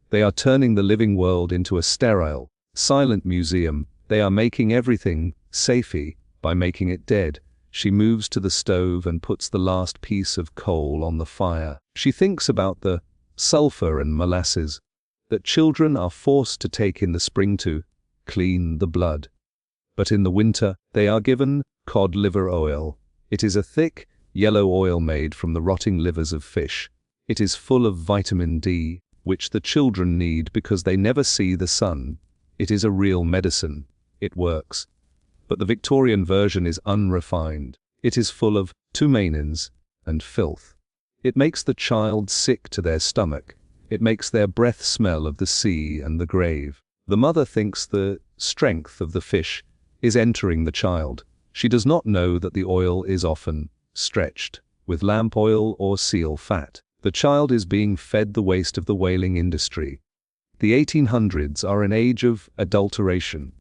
They are turning the living world into a sterile, silent museum. They are making everything safey by making it dead. She moves to the stove and puts the last piece of coal on the fire. She thinks about the sulfur and molasses that children are forced to take in the spring to clean the blood. But in the winter, they are given cod liver oil. It is a thick, yellow oil made from the rotting livers of fish. It is full of vitamin D, which the children need because they never see the sun. It is a real medicine. It works. But the Victorian version is unrefined. It is full of tomanins and filth. It makes the child sick to their stomach. It makes their breath smell of the sea and the grave. The mother thinks the strength of the fish is entering the child. She does not know that the oil is often stretched with lamp oil or seal fat. The child is being fed the waste of the whaling industry. The 1800s are an age of adulteration.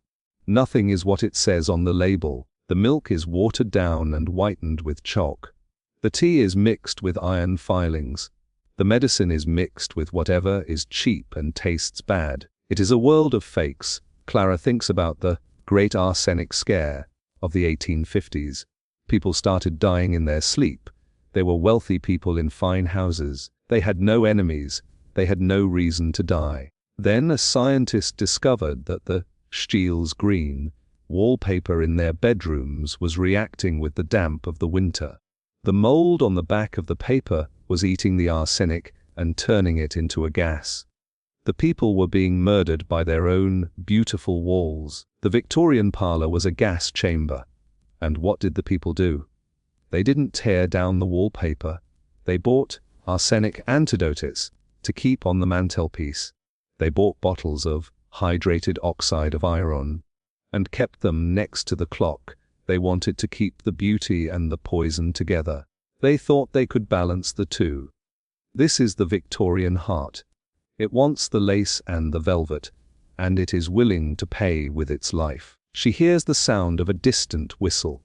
Nothing is what it says on the label. The milk is watered down and whitened with chalk. The tea is mixed with iron filings. The medicine is mixed with whatever is cheap and tastes bad. It is a world of fakes. Clara thinks about the great arsenic scare of the 1850s. People started dying in their sleep. They were wealthy people in fine houses. They had no enemies. They had no reason to die. Then a scientist discovered that the Stiles green wallpaper in their bedrooms was reacting with the damp of the winter. The mold on the back of the paper was eating the arsenic and turning it into a gas. The people were being murdered by their own beautiful walls. The Victorian parlour was a gas chamber. And what did the people do? They didn't tear down the wallpaper. They bought arsenic antidotes to keep on the mantelpiece. They bought bottles of hydrated oxide of iron and kept them next to the clock. They wanted to keep the beauty and the poison together. They thought they could balance the two. This is the Victorian heart. It wants the lace and the velvet, and it is willing to pay with its life. She hears the sound of a distant whistle.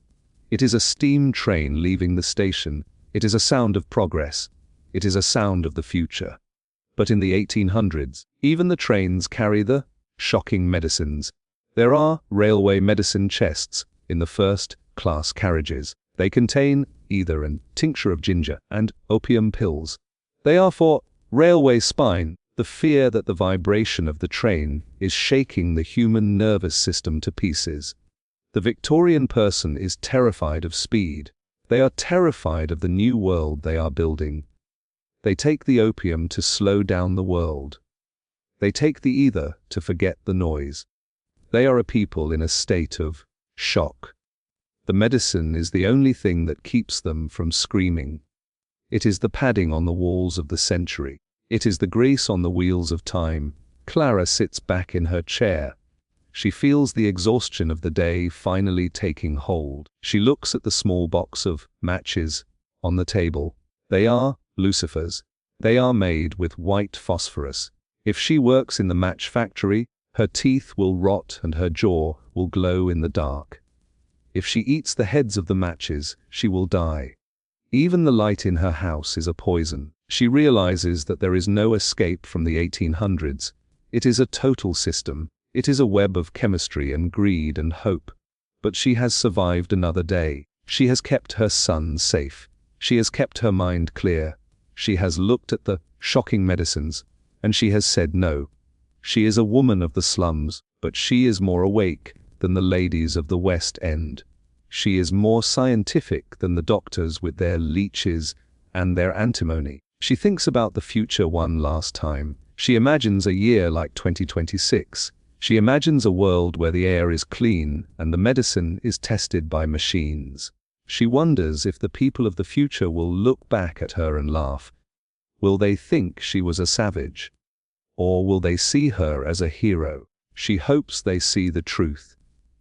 It is a steam train leaving the station. It is a sound of progress. It is a sound of the future. But in the 1800s, even the trains carry the shocking medicines. There are railway medicine chests in the first-class carriages. They contain either a tincture of ginger and opium pills. They are for railway spine, the fear that the vibration of the train is shaking the human nervous system to pieces. The Victorian person is terrified of speed. They are terrified of the new world they are building. They take the opium to slow down the world. They take the ether to forget the noise. They are a people in a state of shock. The medicine is the only thing that keeps them from screaming. It is the padding on the walls of the century. It is the grease on the wheels of time. Clara sits back in her chair. She feels the exhaustion of the day finally taking hold. She looks at the small box of matches on the table. They are lucifers. They are made with white phosphorus. If she works in the match factory, her teeth will rot and her jaw will glow in the dark. If she eats the heads of the matches, she will die. Even the light in her house is a poison. She realizes that there is no escape from the 1800s. It is a total system. It is a web of chemistry and greed and hope. But she has survived another day. She has kept her son safe. She has kept her mind clear. She has looked at the shocking medicines, and she has said no. She is a woman of the slums, but she is more awake than the ladies of the West End. She is more scientific than the doctors with their leeches and their antimony. She thinks about the future one last time. She imagines a year like 2026. She imagines a world where the air is clean and the medicine is tested by machines. She wonders if the people of the future will look back at her and laugh. Will they think she was a savage? Or will they see her as a hero? She hopes they see the truth.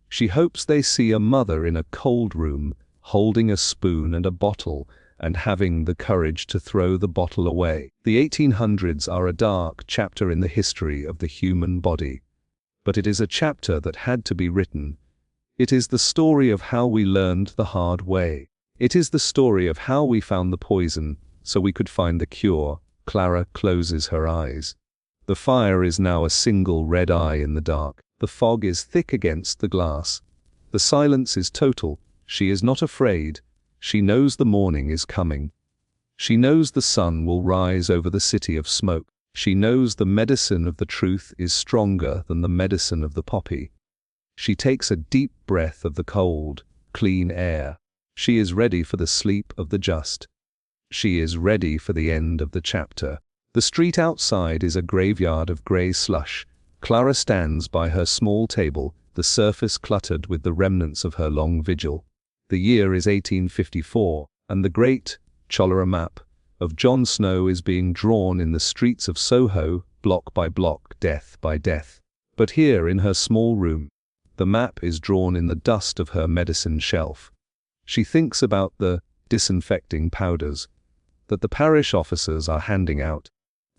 She hopes they see a mother in a cold room, holding a spoon and a bottle, and having the courage to throw the bottle away. The 1800s are a dark chapter in the history of the human body. But it is a chapter that had to be written. It is the story of how we learned the hard way. It is the story of how we found the poison, so we could find the cure. Clara closes her eyes. The fire is now a single red eye in the dark. The fog is thick against the glass. The silence is total. She is not afraid. She knows the morning is coming. She knows the sun will rise over the city of smoke. She knows the medicine of the truth is stronger than the medicine of the poppy. She takes a deep breath of the cold, clean air. She is ready for the sleep of the just. She is ready for the end of the chapter. The street outside is a graveyard of grey slush. Clara stands by her small table, the surface cluttered with the remnants of her long vigil. The year is 1854, and the great Cholera map of Jon Snow is being drawn in the streets of Soho, block by block, death by death. But here in her small room, the map is drawn in the dust of her medicine shelf. She thinks about the disinfecting powders that the parish officers are handing out.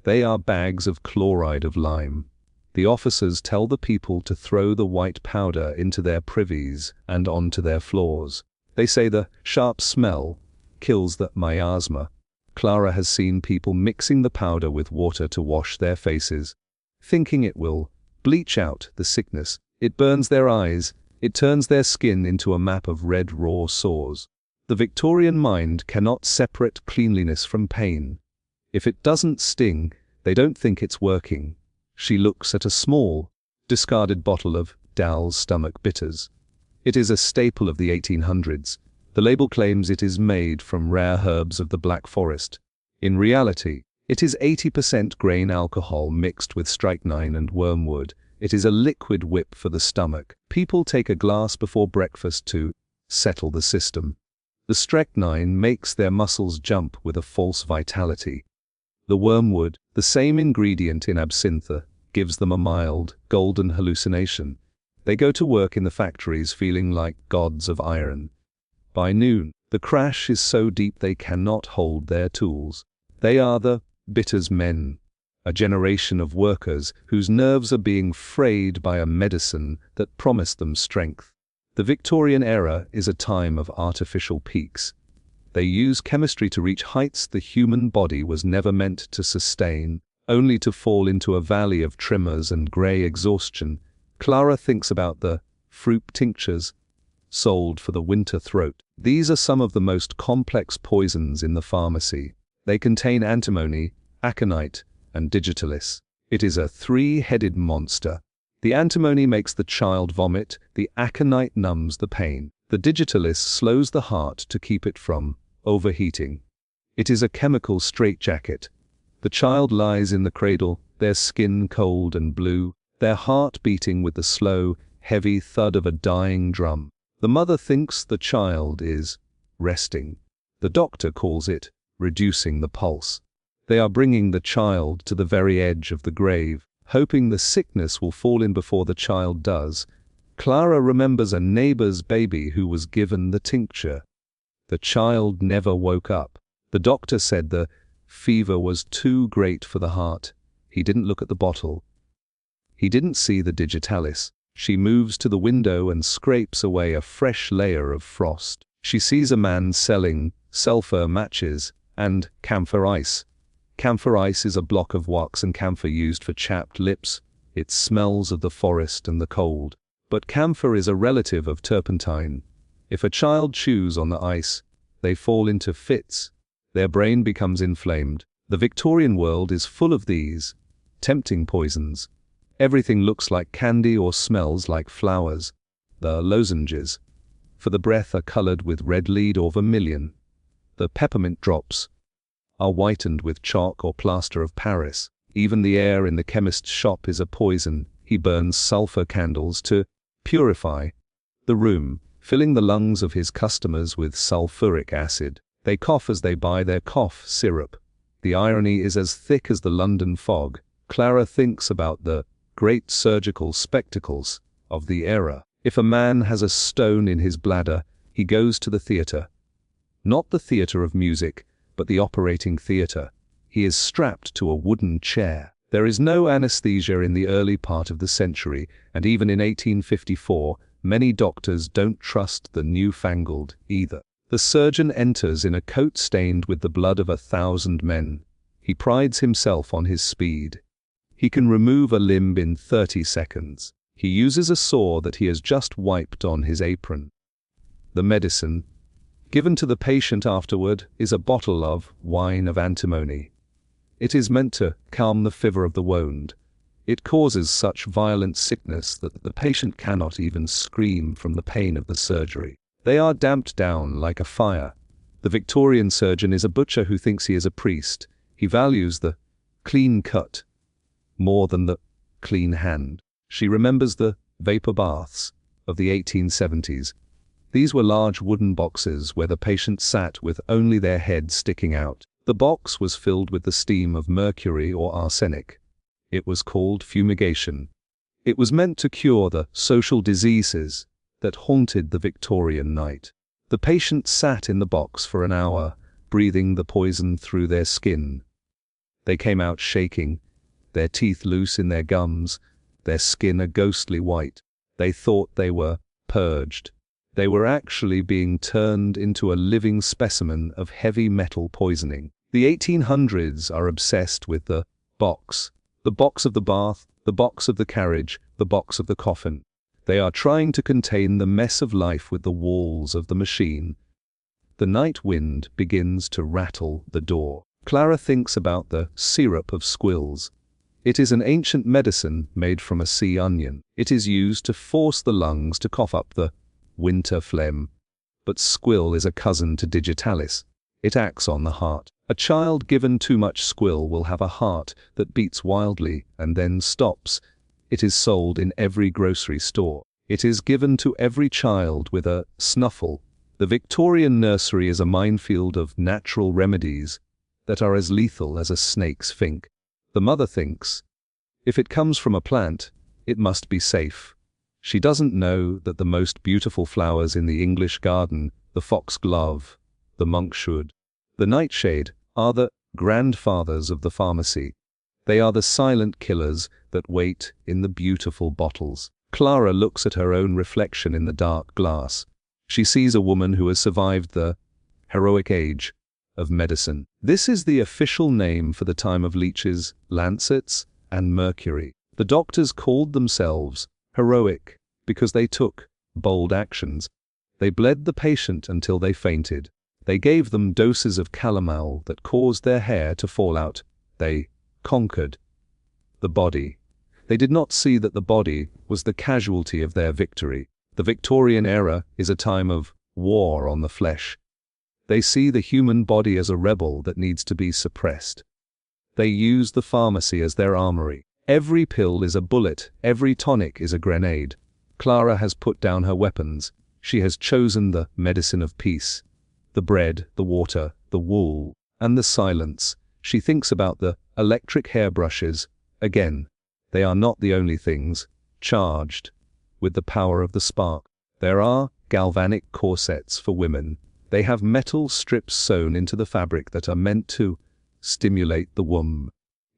They are bags of chloride of lime. The officers tell the people to throw the white powder into their privies and onto their floors. They say the sharp smell kills the miasma. Clara has seen people mixing the powder with water to wash their faces, thinking it will bleach out the sickness. It burns their eyes. It turns their skin into a map of red raw sores. The Victorian mind cannot separate cleanliness from pain. If it doesn't sting, they don't think it's working. She looks at a small, discarded bottle of Dal's stomach bitters. It is a staple of the 1800s. The label claims it is made from rare herbs of the Black Forest. In reality, it is 80% grain alcohol mixed with strychnine and wormwood. It is a liquid whip for the stomach. People take a glass before breakfast to settle the system. The strychnine makes their muscles jump with a false vitality. The wormwood, the same ingredient in absinthe, gives them a mild, golden hallucination. They go to work in the factories feeling like gods of iron. By noon, the crash is so deep they cannot hold their tools. They are the bitters men, a generation of workers whose nerves are being frayed by a medicine that promised them strength. The Victorian era is a time of artificial peaks. They use chemistry to reach heights the human body was never meant to sustain, only to fall into a valley of tremors and grey exhaustion. Clara thinks about the fruit tinctures sold for the winter throat. These are some of the most complex poisons in the pharmacy. They contain antimony, aconite, and digitalis. It is a three-headed monster. The antimony makes the child vomit, the aconite numbs the pain. The digitalis slows the heart to keep it from overheating. It is a chemical straitjacket. The child lies in the cradle, their skin cold and blue, their heart beating with the slow, heavy thud of a dying drum. The mother thinks the child is resting. The doctor calls it reducing the pulse. They are bringing the child to the very edge of the grave, hoping the sickness will fall in before the child does. Clara remembers a neighbor's baby who was given the tincture. The child never woke up. The doctor said the fever was too great for the heart. He didn't look at the bottle. He didn't see the digitalis. She moves to the window and scrapes away a fresh layer of frost. She sees a man selling sulfur matches and camphor ice. Camphor ice is a block of wax and camphor used for chapped lips. It smells of the forest and the cold. But camphor is a relative of turpentine. If a child chews on the ice, they fall into fits. Their brain becomes inflamed. The Victorian world is full of these tempting poisons. Everything looks like candy or smells like flowers. The lozenges for the breath are colored with red lead or vermilion. The peppermint drops are whitened with chalk or plaster of Paris. Even the air in the chemist's shop is a poison. He burns sulfur candles to purify the room, filling the lungs of his customers with sulfuric acid. They cough as they buy their cough syrup. The irony is as thick as the London fog. Clara thinks about the great surgical spectacles of the era. If a man has a stone in his bladder, he goes to the theatre. Not the theatre of music, but the operating theatre. He is strapped to a wooden chair. There is no anesthesia in the early part of the century, and even in 1854, many doctors don't trust the newfangled either. The surgeon enters in a coat stained with the blood of 1,000 men. He prides himself on his speed. He can remove a limb in 30 seconds. He uses a saw that he has just wiped on his apron. The medicine given to the patient afterward is a bottle of wine of antimony. It is meant to calm the fever of the wound. It causes such violent sickness that the patient cannot even scream from the pain of the surgery. They are damped down like a fire. The Victorian surgeon is a butcher who thinks he is a priest. He values the clean cut more than the clean hand. She remembers the vapor baths of the 1870s. These were large wooden boxes where the patient sat with only their head sticking out. The box was filled with the steam of mercury or arsenic. It was called fumigation. It was meant to cure the social diseases that haunted the Victorian night. The patient sat in the box for an hour, breathing the poison through their skin. They came out shaking, their teeth loose in their gums, their skin a ghostly white. They thought they were purged. They were actually being turned into a living specimen of heavy metal poisoning. The 1800s are obsessed with the box of the bath, the box of the carriage, the box of the coffin. They are trying to contain the mess of life with the walls of the machine. The night wind begins to rattle the door. Clara thinks about the syrup of squills. It is an ancient medicine made from a sea onion. It is used to force the lungs to cough up the winter phlegm. But squill is a cousin to digitalis. It acts on the heart. A child given too much squill will have a heart that beats wildly and then stops. It is sold in every grocery store. It is given to every child with a snuffle. The Victorian nursery is a minefield of natural remedies that are as lethal as a snake's fink. The mother thinks, if it comes from a plant, it must be safe. She doesn't know that the most beautiful flowers in the English garden, the foxglove, the monkshood, the nightshade, are the grandfathers of the pharmacy. They are the silent killers that wait in the beautiful bottles. Clara looks at her own reflection in the dark glass. She sees a woman who has survived the heroic age of medicine. This is the official name for the time of leeches, lancets, and mercury. The doctors called themselves heroic because they took bold actions. They bled the patient until they fainted. They gave them doses of calomel that caused their hair to fall out. They conquered the body. They did not see that the body was the casualty of their victory. The Victorian era is a time of war on the flesh. They see the human body as a rebel that needs to be suppressed. They use the pharmacy as their armory. Every pill is a bullet, every tonic is a grenade. Clara has put down her weapons. She has chosen the medicine of peace. The bread, the water, the wool, and the silence. She thinks about the electric hairbrushes. Again, they are not the only things charged with the power of the spark. There are galvanic corsets for women. They have metal strips sewn into the fabric that are meant to stimulate the womb.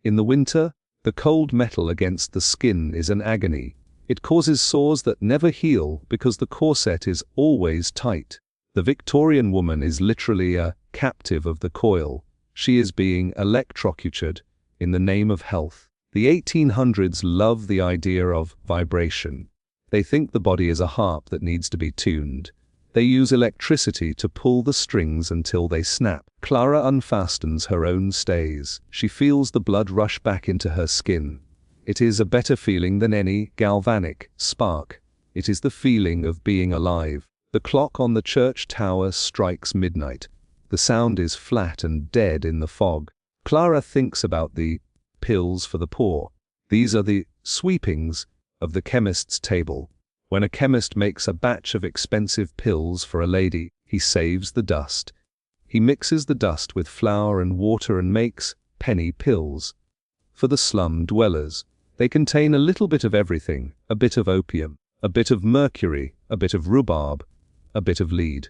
In the winter, the cold metal against the skin is an agony. It causes sores that never heal because the corset is always tight. The Victorian woman is literally a captive of the coil. She is being electrocuted in the name of health. The 1800s love the idea of vibration. They think the body is a harp that needs to be tuned. They use electricity to pull the strings until they snap. Clara unfastens her own stays. She feels the blood rush back into her skin. It is a better feeling than any galvanic spark. It is the feeling of being alive. The clock on the church tower strikes midnight. The sound is flat and dead in the fog. Clara thinks about the pills for the poor. These are the sweepings of the chemist's table. When a chemist makes a batch of expensive pills for a lady, he saves the dust. He mixes the dust with flour and water and makes penny pills. For the slum dwellers, they contain a little bit of everything, a bit of opium, a bit of mercury, a bit of rhubarb, a bit of lead.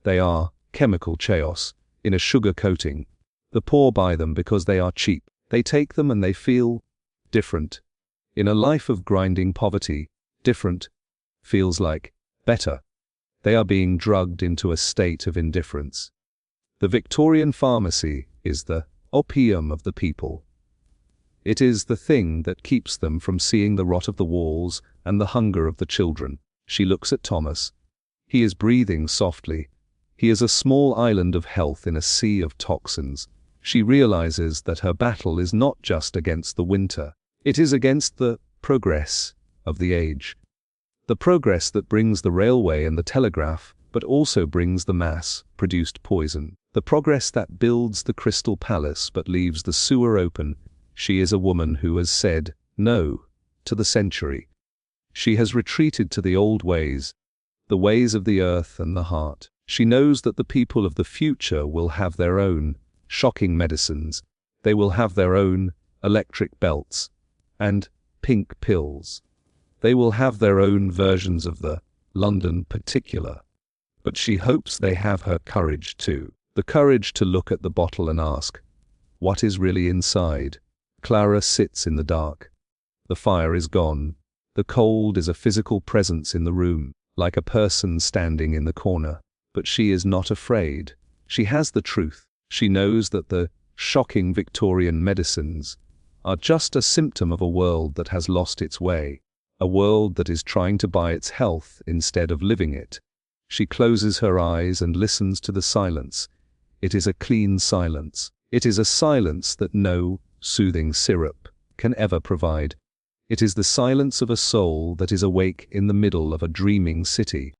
They are chemical chaos in a sugar coating. The poor buy them because they are cheap. They take them and they feel different. In a life of grinding poverty, different feels like better. They are being drugged into a state of indifference. The Victorian pharmacy is the opium of the people. It is the thing that keeps them from seeing the rot of the walls and the hunger of the children. She looks at Thomas. He is breathing softly. He is a small island of health in a sea of toxins. She realizes that her battle is not just against the winter. It is against the progress of the age. The progress that brings the railway and the telegraph, but also brings the mass-produced poison. The progress that builds the crystal palace but leaves the sewer open. She is a woman who has said no to the century. She has retreated to the old ways, the ways of the earth and the heart. She knows that the people of the future will have their own shocking medicines. They will have their own electric belts and pink pills. They will have their own versions of the London particular. But she hopes they have her courage too. The courage to look at the bottle and ask, what is really inside? Clara sits in the dark. The fire is gone. The cold is a physical presence in the room, like a person standing in the corner. But she is not afraid. She has the truth. She knows that the shocking Victorian medicines are just a symptom of a world that has lost its way, a world that is trying to buy its health instead of living it. She closes her eyes and listens to the silence. It is a clean silence. It is a silence that no soothing syrup can ever provide. It is the silence of a soul that is awake in the middle of a dreaming city.